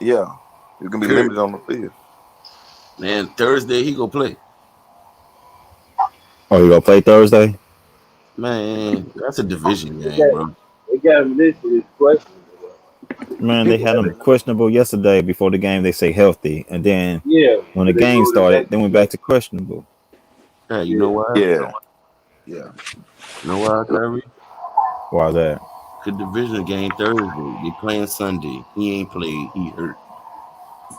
Yeah, he's gonna be Period. limited on the field. Man, Thursday he go play. Oh, you gonna play Thursday? Man, that's a division They game, got, bro. they got him listed as questionable, though. Man, they People, had him questionable yesterday before the game. They say healthy, and then Yeah, when the but they game moved him back started, they to went back to questionable. questionable. hey, you know Yeah. why? Yeah, yeah. You know why, Kyrie? Why that? Good division game Thursday. They playing Sunday. He ain't played. He hurt.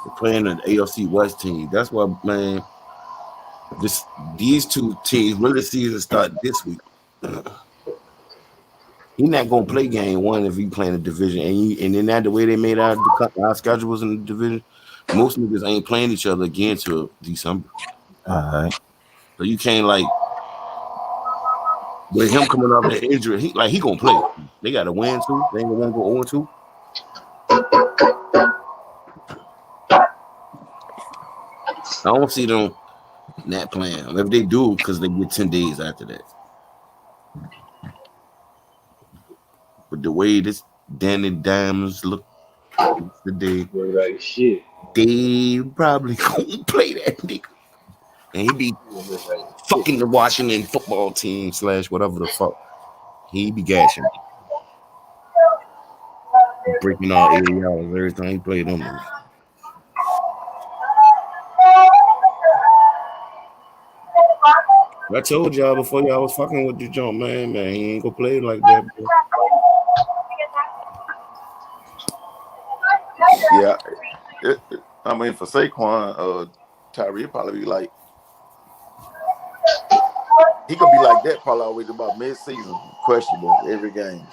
They're playing an AFC West team. That's why, man. These two teams really season start this week. He not gonna play game one if he playing a division, and then that the way they made our schedules in the division. Most niggas ain't playing each other again till December, All right. so you can't like with him coming off that injury. He gonna play. They got to win too. They ain't gonna go 0-2. I don't see them not playing. If they do, because they get 10 days after that. But the way this Danny Diamonds look today, Look like shit. they probably gonna play that nigga. And he be He look like shit. fucking the Washington football team / whatever the fuck. He be gashing. Breaking all 80 hours every time he played them niggas. I told y'all before y'all was fucking with the jump, man. Man, he ain't gonna play like that, bro. Yeah, I mean, for Saquon, Tyree probably be like he gonna be like that probably always about mid-season, questionable every game.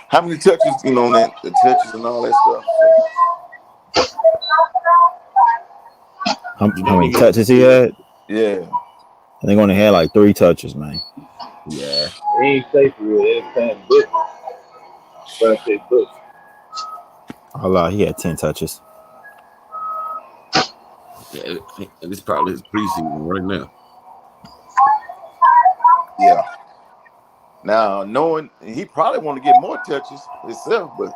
How many touches, on that the touches and all that stuff? So You How know many they get touches he had? yeah, I think only had like 3 touches, man. yeah. He ain't play for real every time, but I say but. A lot. He had 10 touches. Yeah, it's probably his preseason right now. Yeah. Now, knowing he probably want to get more touches himself, but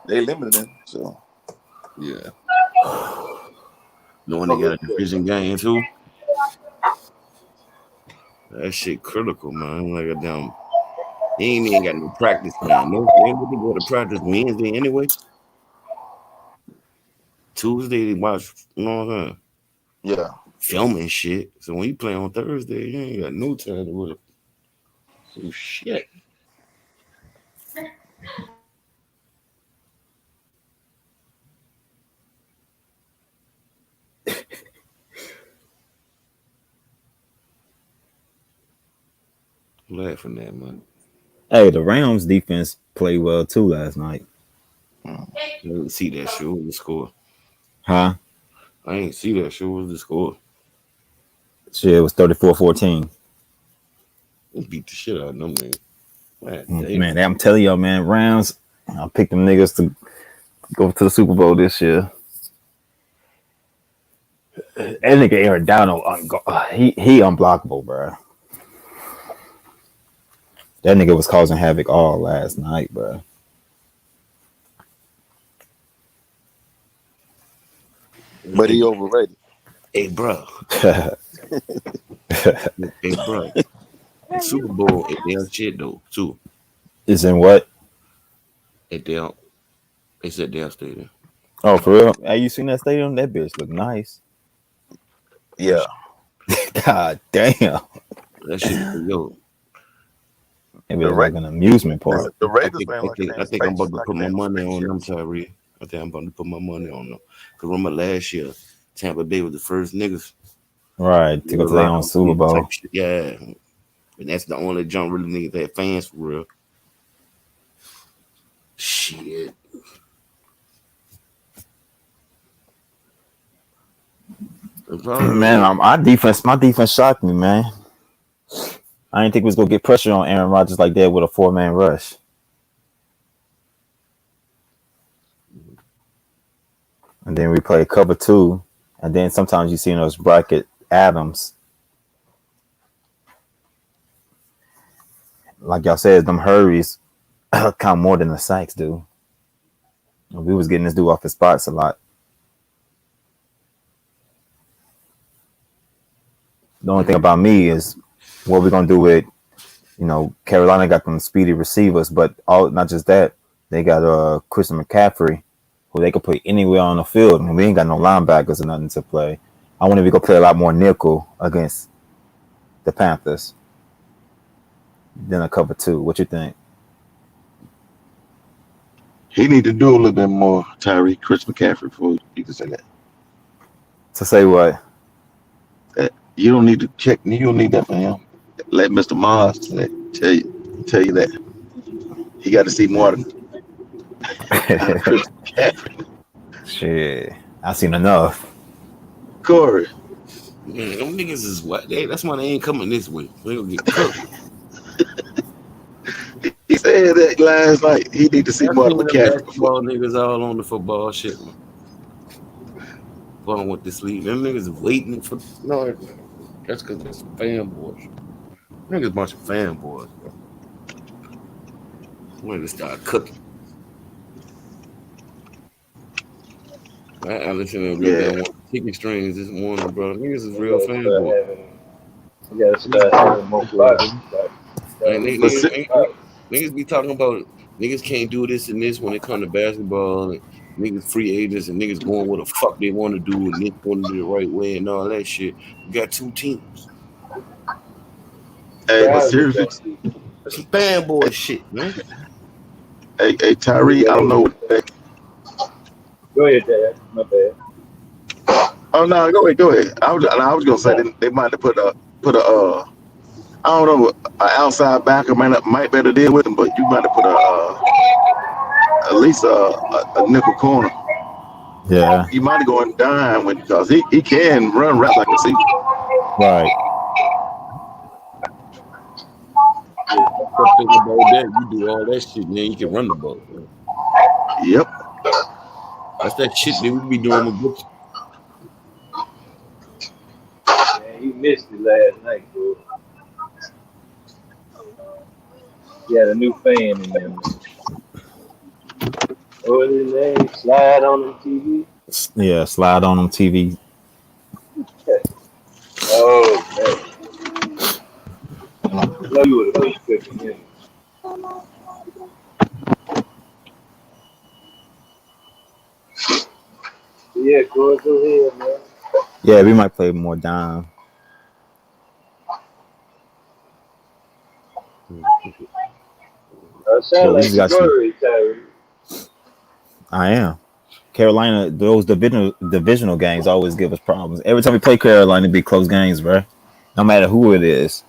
they limited him. So Yeah. Knowing they got a division game too. That shit critical, man. Like a damn. He ain't even got no practice time. No, they ain't really go to practice Wednesday anyway. Tuesday they watch. You know what I'm saying? yeah. Filming shit. So when you play on Thursday, you ain't got no time to really. So shit. Laughing at man. Hey, the Rams defense played well too last night. Mm. I didn't see that shit. What was the score? Huh? I ain't see that shit. What was the score? Shit, it was 34-14. They beat the shit out of them niggas. God damn. Man, I'm telling y'all, man, Rams, I picked them niggas to go to the Super Bowl this year. That nigga Aaron Donald, he unblockable, bro. That nigga was causing havoc all last night, bro. But Hey, he overrated. hey, bro. Hey, bro. The Super Bowl at their shit though too. Is in what? At their, it's at their stadium. Oh, for real? Hey, you seen that stadium? That bitch look nice. That Yeah. shit, God damn. that shit yo. It The was Ra- like an amusement I park. the think, I Raiders think, playing I like a think, I damn think I'm space, about to like put a my damn money on spaceship. them, Tyree. I think I'm about to put my money on them. Cause remember last year, Tampa Bay was the first niggas Right, to get go to their own around Super type Bowl. shit. Yeah, and that's the only jump really niggas that fans for real. Shit, it probably Man, my defense shocked me, man. I didn't think we was gonna get pressure on Aaron Rodgers like that with a 4-man rush. And then we play cover two. And then sometimes you see in those bracket Adams. Like y'all said, them hurries count more than the sacks do. And we was getting this dude off his spots a lot. The only thing about me is what we're gonna do with, Carolina got them speedy receivers, but all not just that, they got Christian McCaffrey, who they could play anywhere on the field. And we ain't got no linebackers or nothing to play. I wonder if we could play a lot more nickel against the Panthers than a cover two. What you think? He need to do a little bit more, Tyree, Chris McCaffrey, before you can say that. To say what? You don't need to check. You don't need that for him. Let Mr. Mars tell you that he got to see more than Chris McCaffrey. Shit, I seen enough. Corey, man, them niggas is what? That's why they ain't coming this way. They gonna get cooked. he said that last night. He need to see I more than seen them McCaffrey before. basketball niggas all on the football shit, man. Going with this league. Them niggas waiting for no. That's because that's some fanboys. Niggas bunch of fanboys, bro. When to start cooking. I listened to the Yeah. goddamn chicken strings this morning, bro. Niggas is We real gotta start fanboy. having, we gotta start having more spots. And We But need spots. niggas be talking about niggas can't do this and this when it comes to basketball and niggas free agents and niggas going what the fuck they want to do and niggas want to do the right way and all that shit. We got two teams. hey, but Crowds just seriously, don't see. That's some fanboy shit, man. hey Tyree, I don't know. Go ahead, Dad. My bad. Oh no, go ahead. I was gonna say they might have put a I don't know, an outside backer might better deal with him, but you might have put at least a nickel corner. Yeah, You might have gone dime with because he can run right like a receiver. right. First thing about that, you do all that shit, man. You can run the ball. Man. Yep. That's that shit that we be doing with books. Man, you missed it last night, bro. He had a new fan in there, man. What is his name? Slide on the TV. Yeah, slide on them TV. Oh man, no, you would have been cooking him. Yeah, go ahead, man. Yeah, we might play more down. Sound But we like just you got some. worried, Tyree. I am. Carolina, those divisional games always give us problems. Every time we play Carolina, be close games, bro. No matter who it is.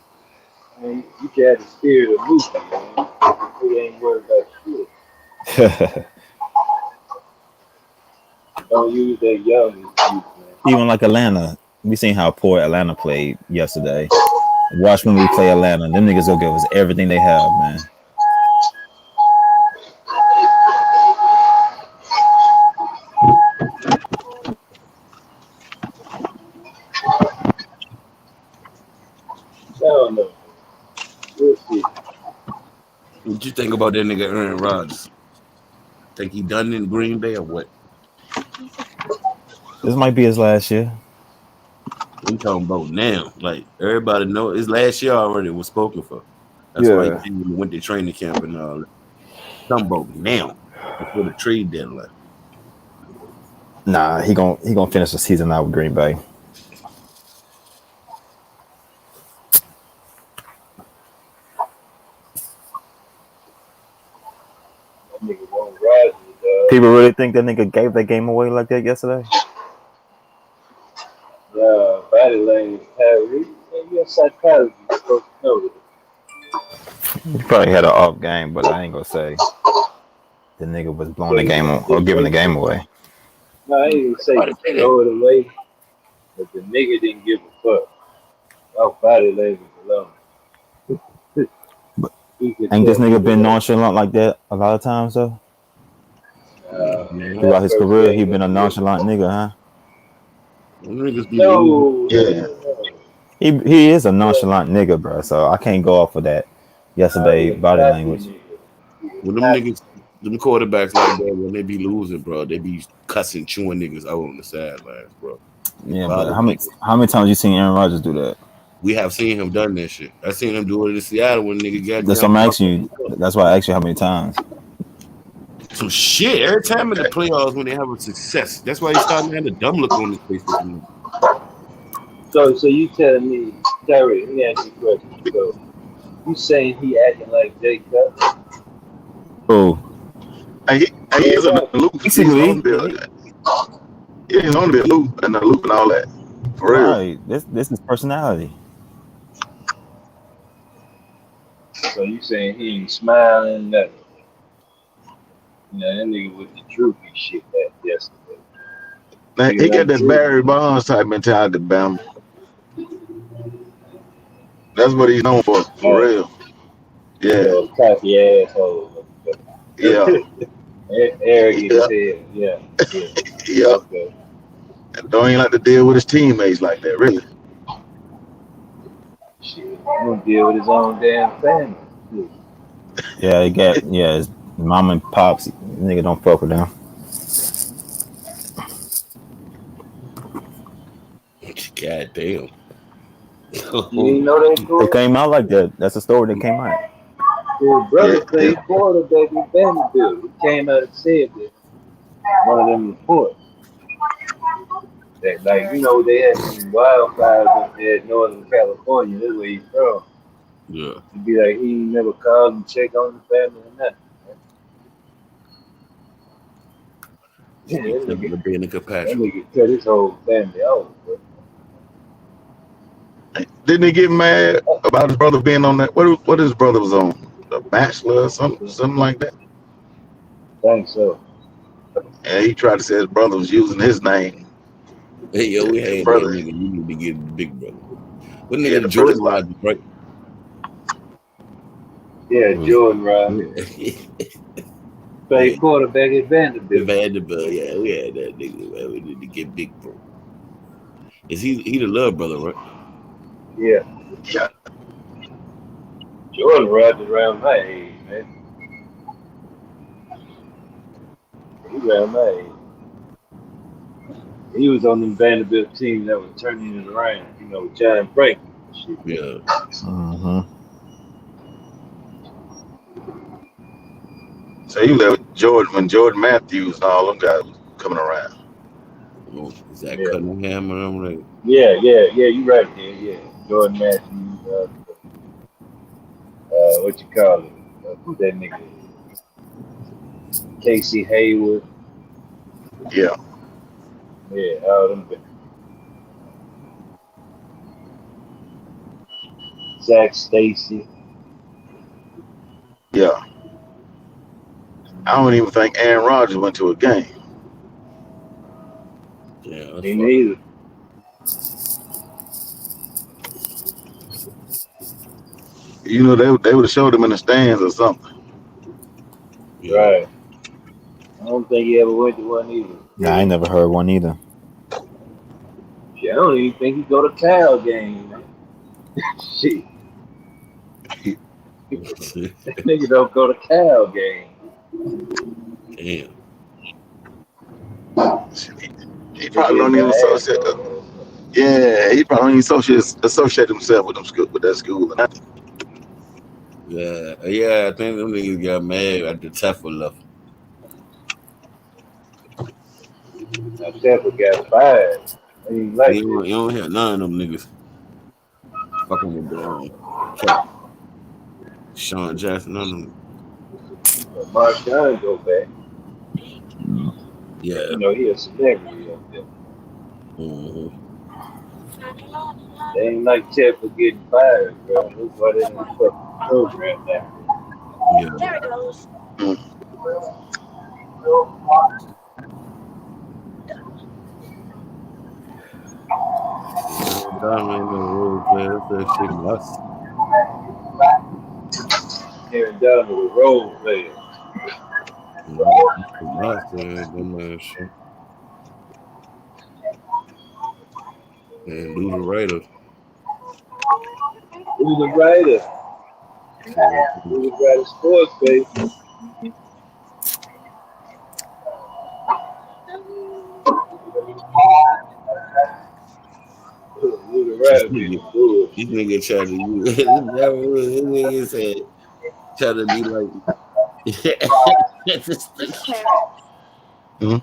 I mean, you got the spirit of Lucy, man. He ain't worried about shit. Don't use that young excuse, man. Even like Atlanta, we seen how poor Atlanta played yesterday. Watch when we play Atlanta. Them niggas will give us everything they have, man. I don't know. We'll see. What you think about that nigga Aaron Rodgers? Think he done in Green Bay or what? This might be his last year. I'm talking about now. Like everybody know it's last year already was spoken for. That's why he Yeah. came and went to training camp and all that. Talking about now before the trade deadline. Nah, he gonna finish the season out with Green Bay. That nigga won't rise, dog. People really think that nigga gave that game away like that yesterday? Body language, Tyree. Man, you're a psychologist. You're supposed to know that. He probably had an off game, but I ain't gonna say the nigga was blowing So the you game or just giving the wait. game away. No, I ain't even say Everybody say that. throw it away, but the nigga didn't give a fuck. Our body language alone. But He could ain't this tell nigga me been that. nonchalant like that a lot of times though? Man, That Throughout his first career, he game been a of the year. nonchalant nigga, huh? them niggas be losing. No, no, Yeah. no, no. He is a Yeah, nonchalant nigga, bro. So I can't go off of that he yesterday a body cocky language. nigga. He When a them cocky. niggas, them quarterbacks like that, when they be losing, bro, they be cussing, chewing niggas out on the sidelines, bro. It Yeah, but bothers me. how many times you seen Aaron Rodgers do that? We have seen him done that shit. I seen him do it in Seattle when nigga got That's what down I'm fucked asking up. you. That's why I asked you how many times. Some shit every time in the playoffs when they have a success. That's why he's starting to have a dumb look on his face with them. So you telling me, Terry? Let me ask you a question. So you saying he acting like Jay Cutler? Oh, And he Yeah, is a right. loop. He's on basically, the yeah, he's on the loop and the loop and all that. For real. right. This is personality. So you saying he ain't smiling? Nothing. You know, that nigga with the droopy shit that yesterday. Man, he Nigga got not that droopy. Barry Bonds type mentality, Bam. That's what he's known for Oh, real. Yeah, so a cocky asshole. yeah, Arrogant as yeah, hell. Yeah, yeah. yeah. Okay. And don't even like to deal with his teammates like that, really. Shit. He gonna deal with his own damn family. Shit. Yeah, his mom and pops. Nigga don't fuck with them. God damn. You ain't know that, It Corey? came out like that. That's a story that came out. His Yeah, brother yeah. played quarterback in Vanderbilt. He came out and said that one of them reports. That, like, you know, they had some wildfires up there in Northern California. That's where he's from. Yeah. He'd be like, he ain't never called and check on the family or nothing. Yeah, He took the being a that compassion. nigga cut his whole family off, bro. Didn't he get mad about his brother being on that? What his brother was on? The Bachelor or something like that. Thanks so. And he tried to say his brother was using his name. Hey, yo, we His had that brother, nigga. You need to get the big brother. What yeah, nigga, the brother Jordan spot. Rogers, right? Yeah, It was, Jordan Rice. yeah. Yeah. Played quarterback at Vanderbilt. Vanderbilt, yeah, we had that nigga, man. We need to get big, bro. Is he the love brother, right? Yeah. Yeah, Jordan Rice is around my age. man. He around my age. He was on them Vanderbilt team that was turning it around, with John Franklin and shit. Yeah. Mm-hmm. So he was there with Jordan when Jordan Matthews and all them guys was coming around. Oh, is that Yeah. Cunningham or them? Like, Yeah, you right there, yeah. Jordan Matthews, what you call it? Who that nigga is? Casey Hayward. Yeah, Yeah, all them. Zach Stacy. yeah. I don't even think Aaron Rodgers went to a game. yeah, that's Me fucked. neither. They would have showed him in the stands or something. Yeah. Right. I don't think he ever went to one either. Nah, I ain't never heard one either. Shit, I don't even think he go to Cal game, man. Shit. That nigga don't go to Cal game. Damn. He Nigga probably is don't an even associate. asshole. Yeah, he probably don't even associate himself with them school with that school. And Yeah, I think them niggas got mad at the Teffer left. Now Shepard got fired. I didn't like You that. don't hear none of them niggas fucking with Cap. Sean Jackson, none of them. But Marshawn go back. Yeah. He a celebrity up there. Mm-hmm. They ain't like Shepard getting fired, bro. That's why they don't fucking program now. Yeah. mm, Aaron Donald ain't no role player. That's that shit nuts. Aaron Donald was a role player. Nuts, dumb ass shit. And do the writer. Who's the writer? So, Who's the writer sports, baby? Who's the this writer be nigga, some this bullshit. nigga tried to use this nigga said try to be like this nigga, mm.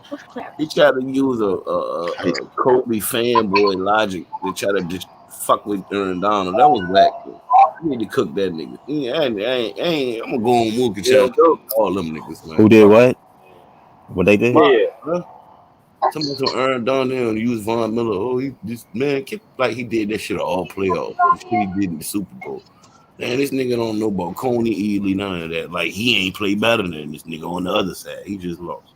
he tried to use a Kobe fanboy logic to try to just fuck with Aaron Donald. That was whack. Bro. You need to cook that nigga. I'm gonna go on Mookie Yeah, Challenge. dope. All them niggas, man. Who did Fuck. what? What they did? Fuck, Yeah. bro. Somebody some Aaron Donald and use Von Miller. Oh, he this man keep like he did that shit all playoffs. The shit he did in the Super Bowl. Man, this nigga don't know about Coney Ely, none of that. Like he ain't play better than this nigga on the other side. He just lost.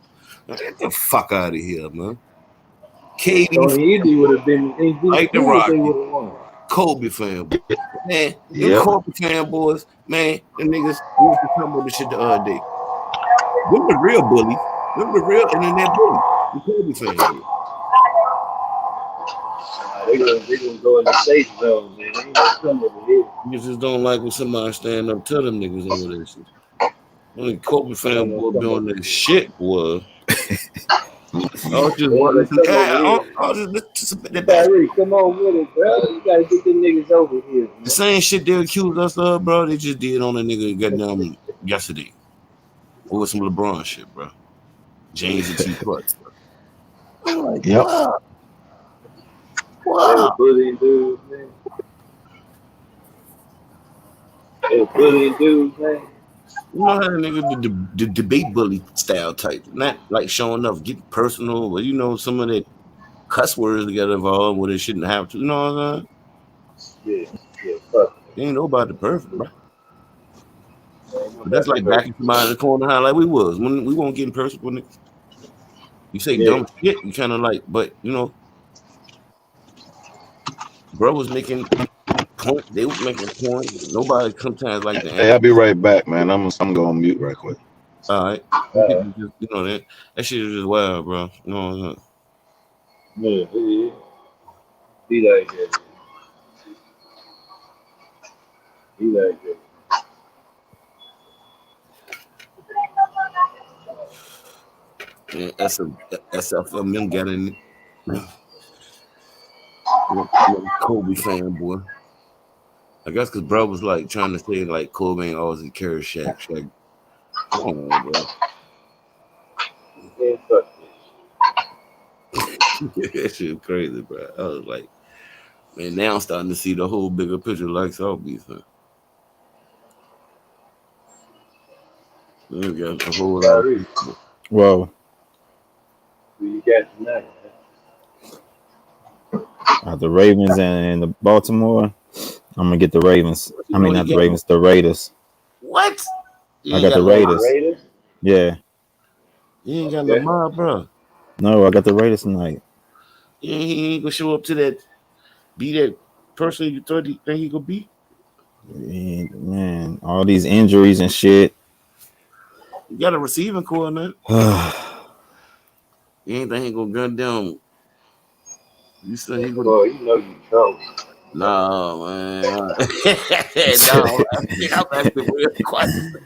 Man, get the fuck out of here, man. KD Tony Easy would have been like the MVP if they Rockets. would have won. Kobe fan. Man, them Yep. Kobe fanboys, man, them niggas, we was talking about this shit the other day. Them the real bullies. Them the real internet bullies. The Kobe fanboys. They gonna go in the safe zone, man. They ain't gonna come over here. Niggas just don't like when somebody stand up to them niggas over there shit. Only Kobe They ain't gonna fanboy be come on over that here. shit, boy. I was just They ain't gonna listen. come over here. I was just listen to the best. Kyrie, come on with it, bro. You gotta get them niggas over here, The man. same shit they accused us of, bro. They just did on a nigga goddamn yesterday. Over some LeBron shit, bro. James and T plus, bro. I'm like, Yep. wow, They were wow. bullying dudes, man. They were bullying dudes, man. You know how the nigga the debate bully style type, not like showing up, getting personal, but you know some of that cuss words to get involved where they shouldn't have to. You know what I'm saying? Yeah, fuck Ain't nobody perfect, bro. them. Ain't But that's nobody like backing perfect. somebody in the corner, how like we was when we won't get in person with niggas. You say Yeah. dumb shit, you kind of like, but you know, bro was making point. They was making a point. Nobody sometimes like to Hey, answer. I'll be right back, man. I'm going on mute right quick. All right, some people just you know that shit is just wild, bro. You know what I'm saying? Yeah. Be like that. Be like that. And SFM got in Kobe fanboy. I guess because bro was like trying to say like Kobe ain't always in carry Shaq. Shaq, come on, bro. Yeah, fuck That shit crazy, bro. I was like, man, now I'm starting to see the whole bigger picture like South Beach, huh? We got a whole this. lot of Sorry. people. Well, Who you got tonight, the Ravens and the Baltimore, I'm gonna get the Ravens. You I know mean, he not the got Ravens, the Raiders. what? You I ain't got got the man? Oh, the Lamar. Raiders. Raiders? Yeah. You ain't got Okay. Lamar, bro. No, I got the Raiders tonight. He ain't gonna show up to that. Be that person you thought he think he gonna be. Man, all these injuries and shit. You got a receiving core now. Yeah, You ain't think he gonna gun down. You said he gonna. Boy, you know you trouble. Nah, man. No, I'm asking real questions.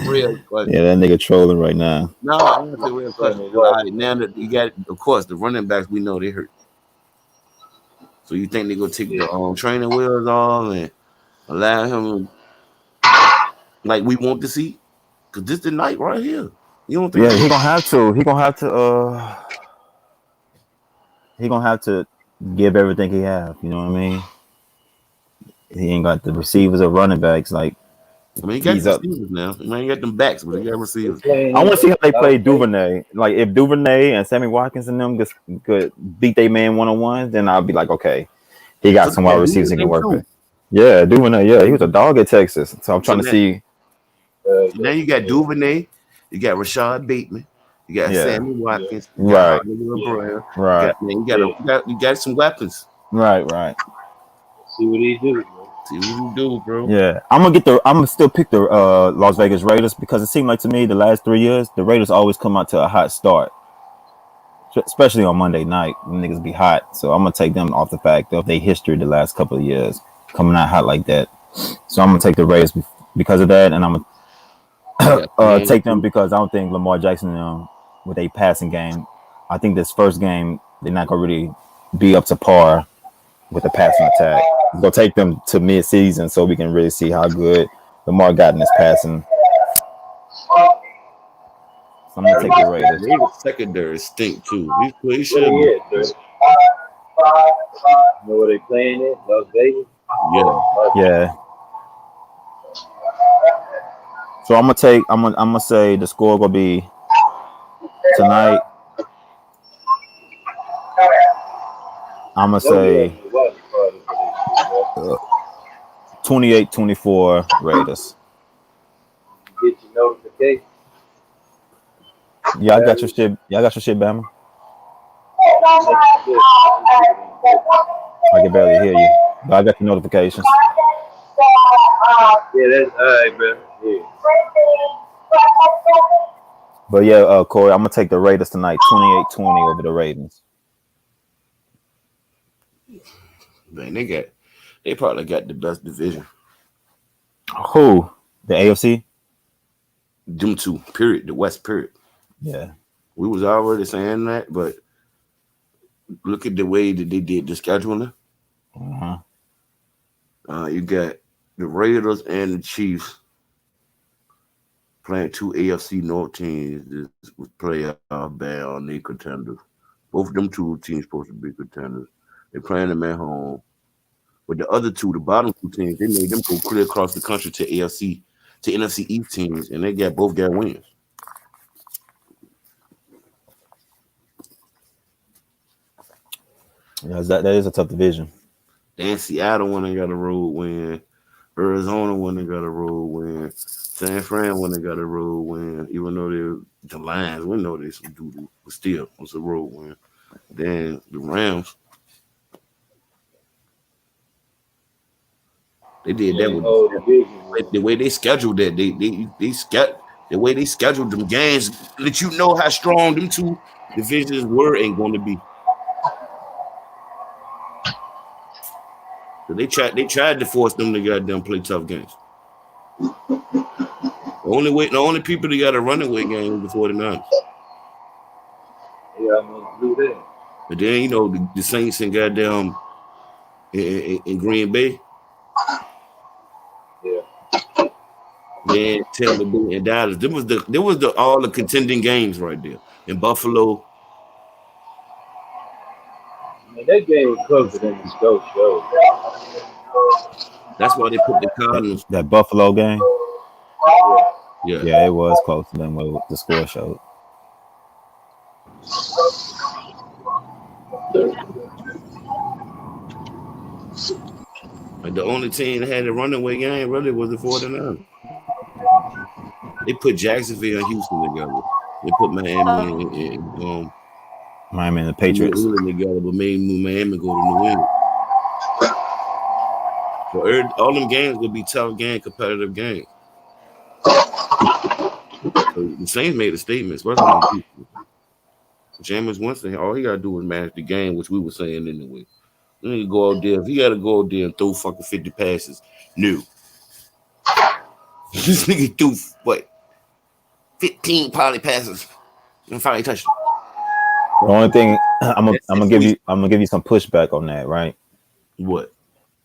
Real question. that nigga trolling right now. No, I'm asking real Turn question. it All up. right, now that you got, of course, the running backs we know they hurt. So you think they gonna take Yeah. the training wheels off and allow him like we want to see? Cause this the night right here. You don't think Yeah, so? he gonna have to. He gonna have to. He gonna have to give everything he have. You know what I mean? He ain't got the receivers or running backs. Like I mean, he got he's the up. receivers now. I mean, he got them backs, but he got They receivers. playing I in want to see how they Las play Vegas. Duvernay. Like if Duvernay and Sammy Watkins and them just could beat they man 1-on-1, then I'll be like, okay, he got So some they wide got receivers he can Duvernay work too. with. Yeah, Duvernay. Yeah, he was a dog at Texas. So I'm So trying to now, see. so now you got Yeah, Duvernay, you got Rashad Bateman, you got Yeah, Sammy yeah, Watkins, you got right, Hollywood yeah, Brown, you right, got man, yeah. you got some weapons. right. See what he do, man. See what you do, bro. Yeah, I'm gonna still pick the Las Vegas Raiders because it seemed like to me the last 3 years the Raiders always come out to a hot start, especially on Monday night. Them niggas be hot, so I'm gonna take them off the fact of their history the last couple of years coming out hot like that. So I'm gonna take the Raiders because of that, and I'm You gonna got Sam take them too. because I don't think Lamar Jackson with a passing game. I think this first game they're not gonna really be up to par with the passing attack. It's gonna take them to mid-season so we can really see how good Lamar got in his passing. So I'm gonna take the Raiders. Raiders secondary stink too. He Where should be. they at, sir? You know where they playing at? Las Vegas? Yeah. Yeah. So I'm gonna say the score gonna be tonight. I'm gonna No, we say having a watch party for this shit, 28-24 Raiders. man. Get your notification. Yeah, I got your Batteries. shit. Yeah, I got your shit, Bama. Next to I can barely hear you, but I got the notifications. Yeah, that's all right, bro. Yeah. But yeah, Corey, I'm gonna take the Raiders tonight, 28-20 over the Ravens. Man, they probably got the best division. Who? The AFC? Them two, period. The West, period. Yeah. We was already saying that, but look at the way that they did the scheduling. Uh-huh. You got the Raiders and the Chiefs playing two AFC North teams that would play out bad on their contenders. Both of them two teams supposed to be contenders. They're playing them at home. But the other two, the bottom two teams, they made them go clear across the country to AFC, to NFC East teams, and they both got wins. Yeah, that is a tough division. And Seattle won and got a road win. Arizona won and got a road win. San Fran won and got a road win. Even though the Lions, we know they some doo doo, but still it was a road win. Then the Rams, they did that Yeah, with whole division, man. the way they scheduled that. The way they scheduled them games let you know how strong them two divisions were and going to be. So they tried to force them to goddamn play tough games. The only people that got a running away game was the 49ers. Yeah, I'm gonna do that. But then the Saints and goddamn in Green Bay, Yeah. then Tampa Bay and Dallas. There was the all the contending games right there. In Buffalo, I mean, that game was closer than this go show. that's why they put the That Cardinals. that Buffalo game, Yeah, yeah, it was closer than what the score showed. like the only team that had a runaway game really was the 49ers. They put Jacksonville and Houston together. They put Miami and Miami and the New Patriots. England together, but made Miami go to New England. So all them games gonna be tough game, competitive game. So the Saints made a statement, especially on defense. Jameis Winston, all he gotta do is manage the game, which we were saying anyway. He need to go out there. If he gotta go out there and throw fucking 50 passes, new. This nigga threw what 15 poly passes and finally touched him. The only thing That's I'm it gonna for give you. you some pushback on that, right? What?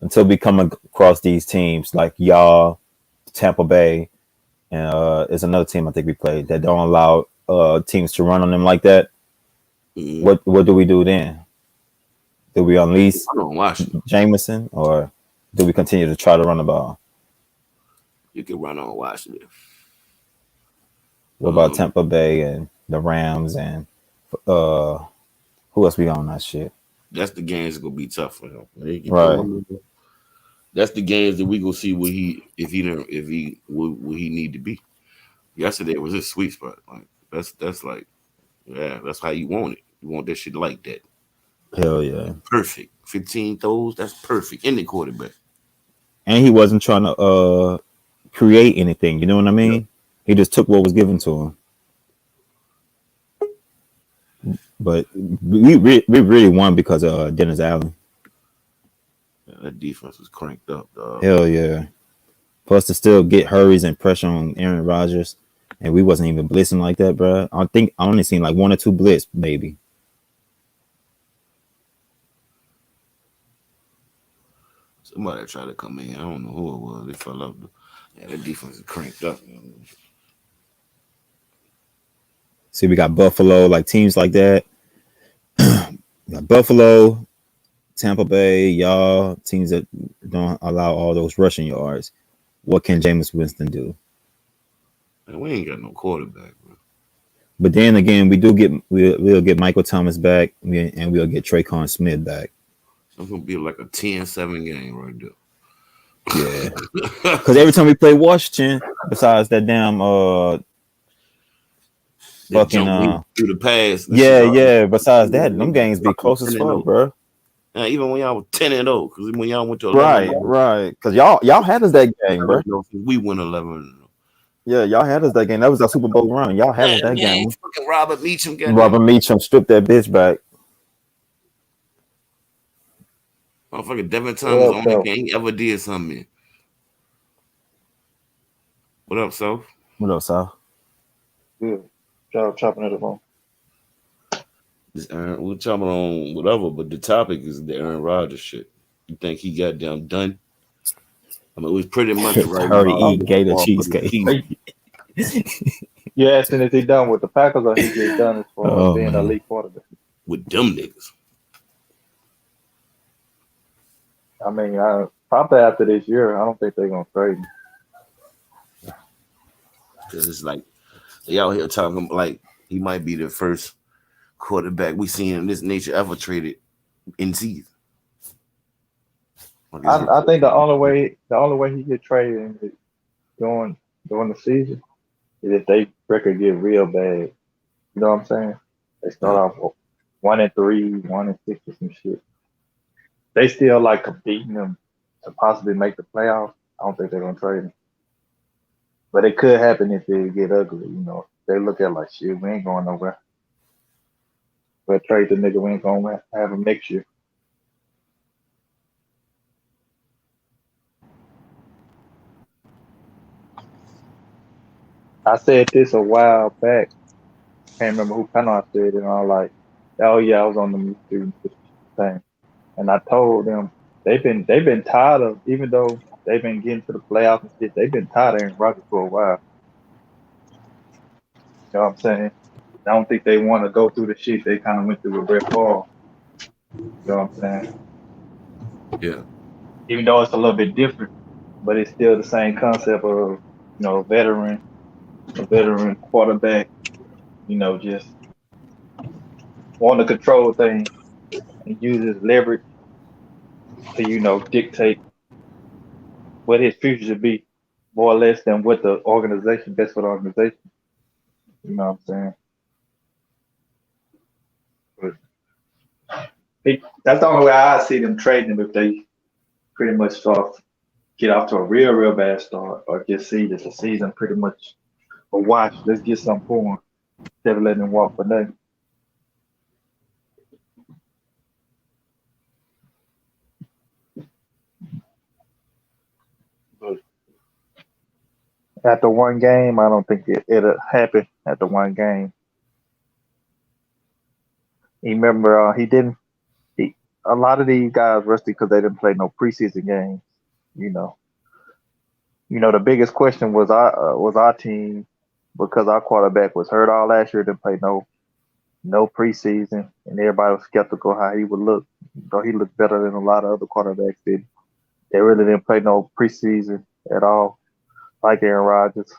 Until we come across these teams like y'all, Tampa Bay, and there's another team I think we played that don't allow teams to run on them like that. Mm-hmm. What do we do then? Do we unleash I don't watch it. Jameson or do we continue to try to run the ball? You can run on Washington. What about Tampa Bay and the Rams and uh, who else we got on that shit? That's the games that gonna be tough for him. Right. That's the games that we gonna see what he need to be. Yesterday was his sweet spot. Like that's like that's how you want it. You want that shit like that. Hell yeah. Perfect. 15 throws. That's perfect. Any quarterback. And he wasn't trying to create anything. You know what I Yeah. mean? He just took what was given to him. But we really won because of Dennis Allen. That defense was cranked up, dog. Hell yeah. Plus to still get hurries and pressure on Aaron Rodgers. And we wasn't even blitzing like that, bro. I think I only seen like 1 or 2 blitz, maybe. Somebody tried to come in. I don't know who it was. They fell up. Yeah, that defense is cranked up. See, we got Buffalo, like teams like that. We got Buffalo, Tampa Bay, y'all, teams that don't allow all those rushing yards. What can Jameis Winston do? Man, we ain't got no quarterback, bro. But then again, we'll get Michael Thomas back and we'll get Traquan Smith back. It's gonna be like a 10-7 game right there. Yeah. Because every time we play Washington, besides that damn fucking through the pass. yeah. Besides that, them games be close as fuck, bro. Even when y'all was 10-0, because when y'all went to 11, right. Because y'all had us that game, bro. We won 11. Yeah, y'all had us that game. That was our Super Bowl run. Y'all had us that game. Fucking Robert Meacham stripped that bitch back. Motherfucking Devin Thomas on the game he ever did something. What up, Sal? What up, Sal? Good. Y'all chopping it up on. We're chopping on whatever, but the topic is the Aaron Rodgers shit. You think he got damn done? I mean, it was pretty much right. Already eat gator cheesecake. You asking if he done with the Packers or he just done as far as being an elite quarterback? With them niggas. I mean, probably after this year, I don't think they're gonna trade him. Because it's like they out here talking like he might be the first quarterback we seen in this nature ever traded in season. I think the only way he get traded during the season is if they record get real bad. You know what I'm saying? They start off 1-3, 1-6 or some shit. They still like competing them to possibly make the playoffs. I don't think they're gonna trade him. But it could happen if they get ugly, you know. They look at like shit, we ain't going nowhere. But trade the nigga, we ain't gonna have a mixture. I said this a while back. Can't remember who panel I said it on. Like, Oh yeah, I was on the student thing, and I told them they've been tired of, even though they've been getting to the playoffs and shit, they've been tired of Aaron Rodgers for a while. You know what I'm saying? I don't think they want to go through the shit they kind of went through with Brett Favre. You know what I'm saying? Yeah, Even though it's a little bit different, but it's still the same concept of a veteran quarterback. Just want to control things and use his leverage to dictate what his future should be, more or less than what the organization best for the organization. You know what I'm saying? But that's the only way I see them trading him, if they pretty much get off to a real, real bad start, or just see that the season pretty much a wash. Let's get something for him instead of letting him walk for nothing. But after one game, I don't think it'll happen after one game. You remember, he didn't. He, a lot of these guys rusty because they didn't play no preseason games. You know, the biggest question was our team, because our quarterback was hurt all last year, didn't play no preseason, and everybody was skeptical how he would look. Though he looked better than a lot of other quarterbacks did. They really didn't play no preseason at all, like Aaron Rodgers.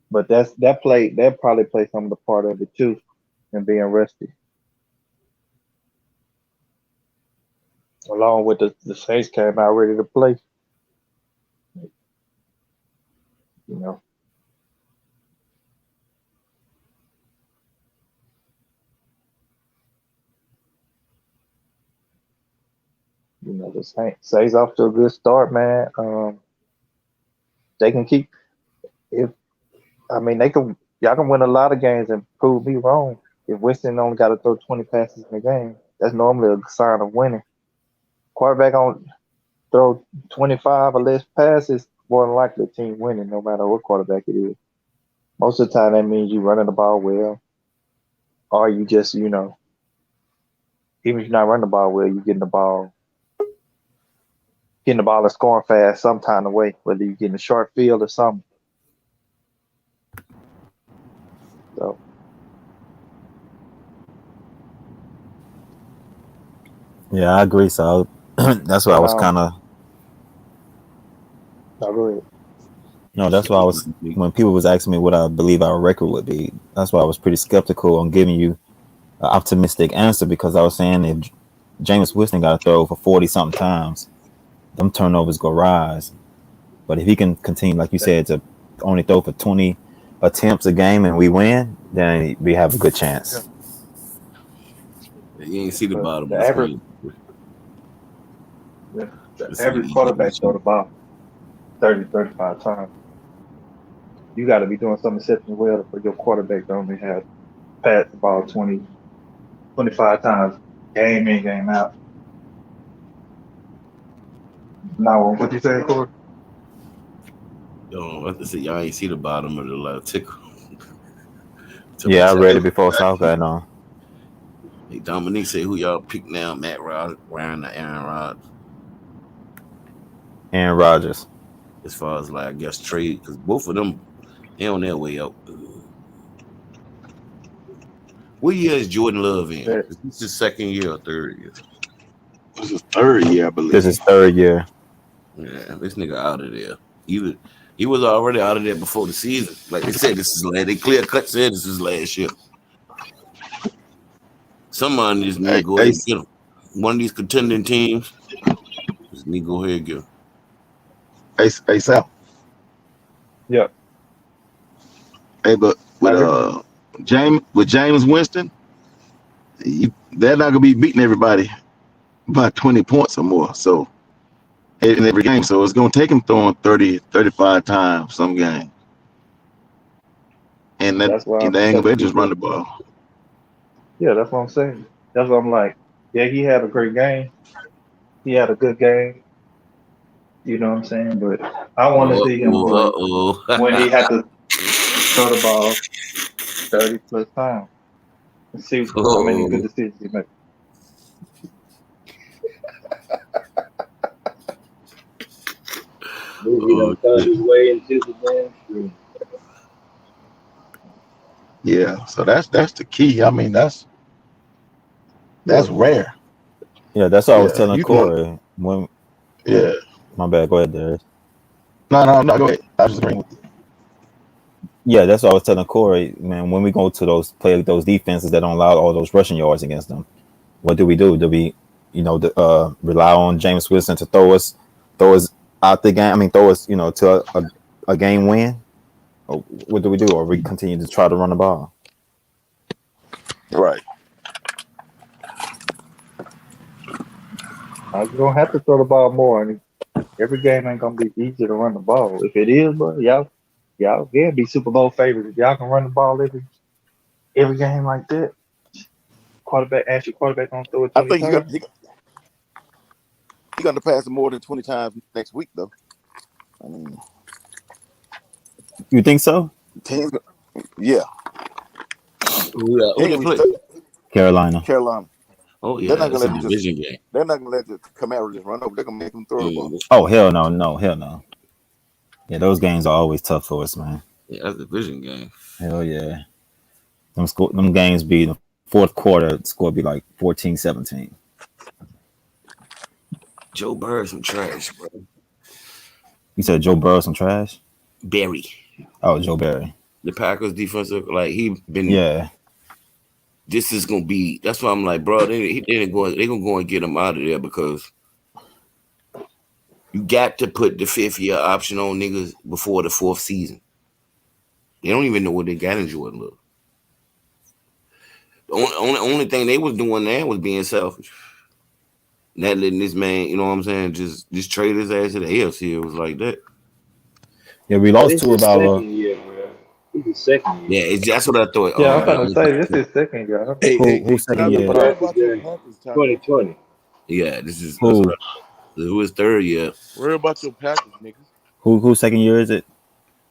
But that probably played some of the part of it too, and being rusty, along with the Saints came out ready to play. You know, the Saints off to a good start, man. They can keep if I mean they can y'all can win a lot of games and prove me wrong. If Winston only got to throw 20 passes in a game, that's normally a sign of winning. Quarterback on throw 25 or less passes, more than likely the team winning, no matter what quarterback it is. Most of the time, that means you running the ball well, or you just, even if you're not running the ball well, you getting the ball and scoring fast some kind of way, whether you get in the short field or something. So, Yeah, I agree. So that's why I but was kind of no, go ahead. no. That's why I was when people was asking me what I believe our record would be. That's why I was pretty skeptical on giving you an optimistic answer, because I was saying if Jameis Winston got to throw for 40 something times, them turnovers go rise. But if he can continue, like you said, to only throw for 20 attempts a game and we win, then we have a good Yeah. chance. you ain't see the But bottom the of the average, screen. the Let's see the average easy quarterback throw machine. the ball 30, 35 times. You got to be doing something exceptionally well for your quarterback to only have passed the ball 20, 25 times, game in, game out. Now, what you say, Corey? Yo, what to say? Y'all ain't see the bottom of the tickle. Yeah, I read it Tell before South got on. Hey, Dominique say who y'all pick now, Matt Rod, Ryan, or Aaron Rod, Aaron Rodgers. as far as like I guess trade, because both of them they on their way up. What year is Jordan Love in? That, Is this his second year or third year? This is third year, I This is believe. third year. Yeah, this nigga out of there. Either he was already out of there before the season. Like they said, this is last. They clear cut said this is last year. Somebody just need to Hey, go hey, ahead and get him. One of these contending teams just need to go ahead and get him. hey, Sal. yeah, Hey, but I with agree. James Winston, they're not gonna be beating everybody by 20 points or more. So in every game, so it's gonna take him throwing 30, 35 times some game, and that That's why and I'm they ain't telling gonna be just run people. the ball. Yeah, that's what I'm saying. That's what I'm like. Yeah, he had a great game. He had a good game. You know what I'm saying? But I want to see him play when he Uh-oh. had to throw the ball 30 plus times. and see how many good Oh, decisions he makes. Movie oh done found shit. his way into the damn screen. Yeah, so that's the key. I mean, that's Yeah, rare. Yeah, that's what I was Yeah, telling you can. Corey when. Yeah, My bad. Go ahead, Darius. no. Go ahead. I was just agreeing with you. Yeah, that's what I was telling Corey, man. When we go to play those defenses that don't allow all those rushing yards against them, what do we do? Do we, rely on James Wilson to throw us out the game? I mean, throw us, to a game win. Or what do we do? Or we continue to try to run the ball? Right. you're gonna have to throw the ball more, and every game ain't gonna be easy to run the ball. If it is, bro, y'all can be Super Bowl favorites if y'all can run the ball every game like that. Quarterback gonna throw it I 20 think times. he got to pass it more than 20 times next week, though. I mean, You think so? teams, yeah, Who he ain't they gonna be play? stuck. Carolina. Carolina. Oh They're yeah, not gonna that's a let him just. division game. They're not gonna let the Camaro just run over. They're gonna make him throw the ball. Mm, Oh hell no, no hell no. Yeah, those games are always tough for us, man. yeah, that's a division game. Hell yeah. Them games be in the fourth quarter. Score be like 14-17. Joe Burrow's some trash, bro. You said Joe Burrow some trash? Barry, Oh, Joe Barry. the Packers defensive, like he been. Yeah. This is gonna be. That's why I'm like, bro. They gonna go and get him out of there because you got to put the 5th year option on niggas before the 4th season. They don't even know what they got in Jordan Love. The only thing they was doing there was being selfish. Not letting this man, you know what I'm saying, just trade his ass to the AFC. It was like that. Yeah, we Oh, lost this two of is our second year, bro. This is second year. Yeah, that's what I thought. Yeah, I'm trying to say this is second year. who second He He year. Worry probably drafted about your during Packers, Tyree. 2020. Yeah, this is that's what Who I, it was 3rd year. Worry about your Packers, niggas. who second year is it?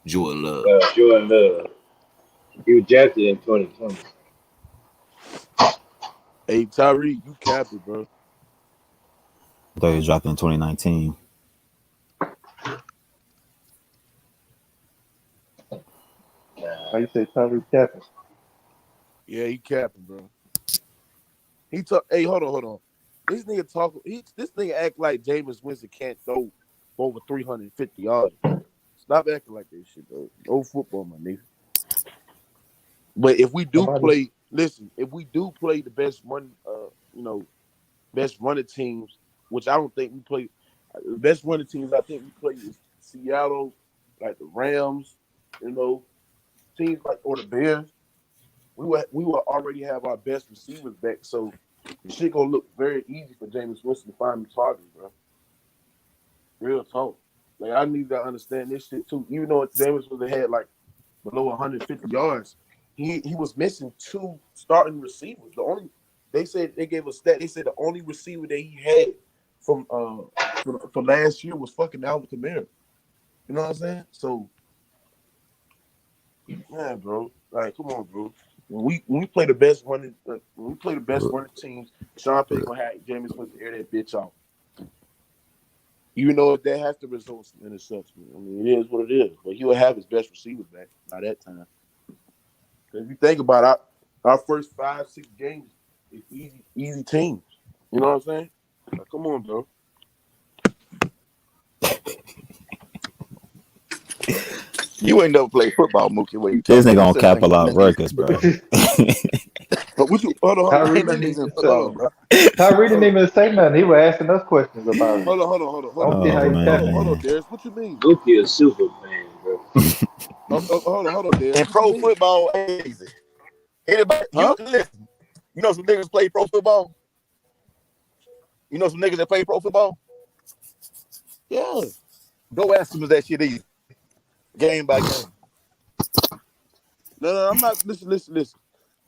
Jordan Love. Jordan Love. He was drafted in 2020. Hey, Tyree, you capping, bro. I thought he was drafted in 2019. How you say Tyreek Captain? Yeah, he capping, bro. He talk. Hey, hold on. This nigga talk. This nigga act like Jameis Winston can't throw for over 350 yards, bro. Stop acting like that shit, bro. No football, my nigga. But if we do Nobody. play, listen, if we do play the best running teams, which I don't think we play. The best running teams I think we play is Seattle, like the Rams, teams like or the Bears. We will already have our best receivers back, so the shit gonna look very easy for Jameis Winston to find me targets, bro. Real talk. Like I need to understand this shit too. Even though Jameis Winston had like below 150 yards, he was missing 2 starting receivers. They said they gave a stat. They said the only receiver that he had from from last year was fucking Alvin Kamara. You know what I'm saying? So yeah, bro. Like, come on, bro. When we play the best running teams, Sean Payton gonna have Jameis Winston air that bitch out. Even though if that has to result in interception. I mean, it is what it is. But he'll have his best receivers back by that time. If you think about our first 5, 6 games, it's easy teams. You know what I'm saying? Like, come on, bro. You ain't never played football, Mookie. What you This talking nigga about? You on said cap a lot of anything. records, bro. But what you hold on. Tyreek Ain't didn't nothing even hold on, bro. Tyreek didn't Hold on. even say nothing. He was asking us questions about it. I don't see how Oh you capping. Hold on, man. Darius. What you mean? Luki a super fan, bro. Hold on, Darius. In What you pro mean? football, ain't easy. Anybody, Huh? you listen. You know some niggas play pro football. You know some niggas that play pro football. Yeah. Go ask them if that shit easy, game by game. No, I'm not. Listen.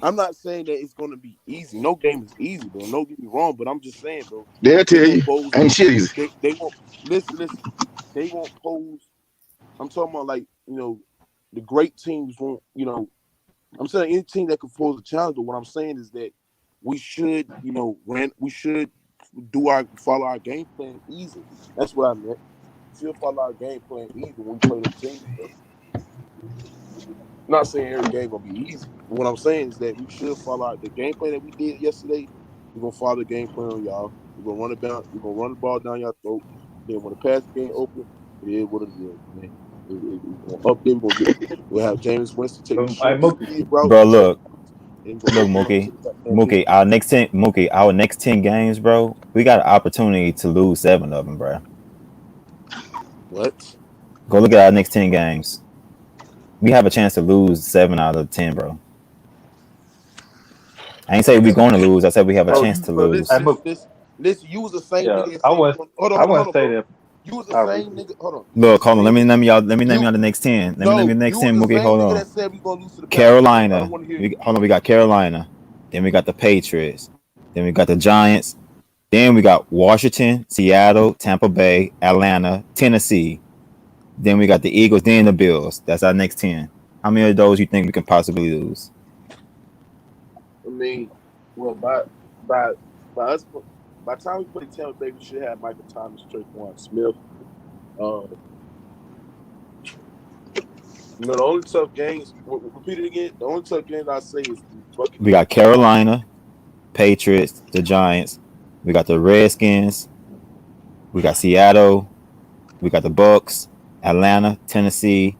I'm not saying that it's gonna be easy. No game is easy, bro. Don't get me wrong, but I'm just saying, bro, They'll they tell you. won't pose. Ain't shit easy. They Won't listen. They won't pose. I'm talking about like the great teams won't I'm saying any team that can pose a challenge. But what I'm saying is that we should, we should follow our game plan easy. That's what I meant. We should follow our game plan easy when we play them teams, bro. I'm not saying every game gonna be easy. But what I'm saying is that we should follow the game plan that we did yesterday. We're gonna follow the game plan on y'all. We're gonna run it down. We're gonna run the ball down y'all throat. Then when the pass game open, it is what it is, man. We're gonna up them. We'll have James Winston take the Hey, short Mookie, speed route Bro, to touch, look, and we're look, gonna up them up to Mookie, the goddamn field. Our next 10 games, bro. We got an opportunity to lose 7 of them, bro. What? Go look at our next 10 games. We have a chance to lose 7 out of 10, bro. I ain't say we're going to lose. I said we have a Bro, chance to hey, lose. Mookie. listen. You was the same Yeah, nigga that said, I hold wouldn't on, say bro. that. You was the Probably. same nigga. Hold on. You was Look, the hold on. same nigga. Let me name You y'all the next 10. Let me name no, you the next you 10, was the Mookie. same Hold nigga on. that said we gonna lose to the Packers. I don't Carolina. want to hear you. Hold on. We got Carolina. Then we got the Patriots. Then we got the Giants. Then we got Washington, Seattle, Tampa Bay, Atlanta, Tennessee. Then we got the Eagles. Then the Bills. That's our next 10. How many of those you think we can possibly lose? I mean, well, by by us by the time we play Tampa Bay, we should have Michael Thomas, Traquan Smith. Uh, the only tough games. Repeat it again. The only tough games I say is the We Buccaneers. got Carolina, Patriots, the Giants. We got the Redskins. We got Seattle. We got the Bucks, Atlanta, Tennessee,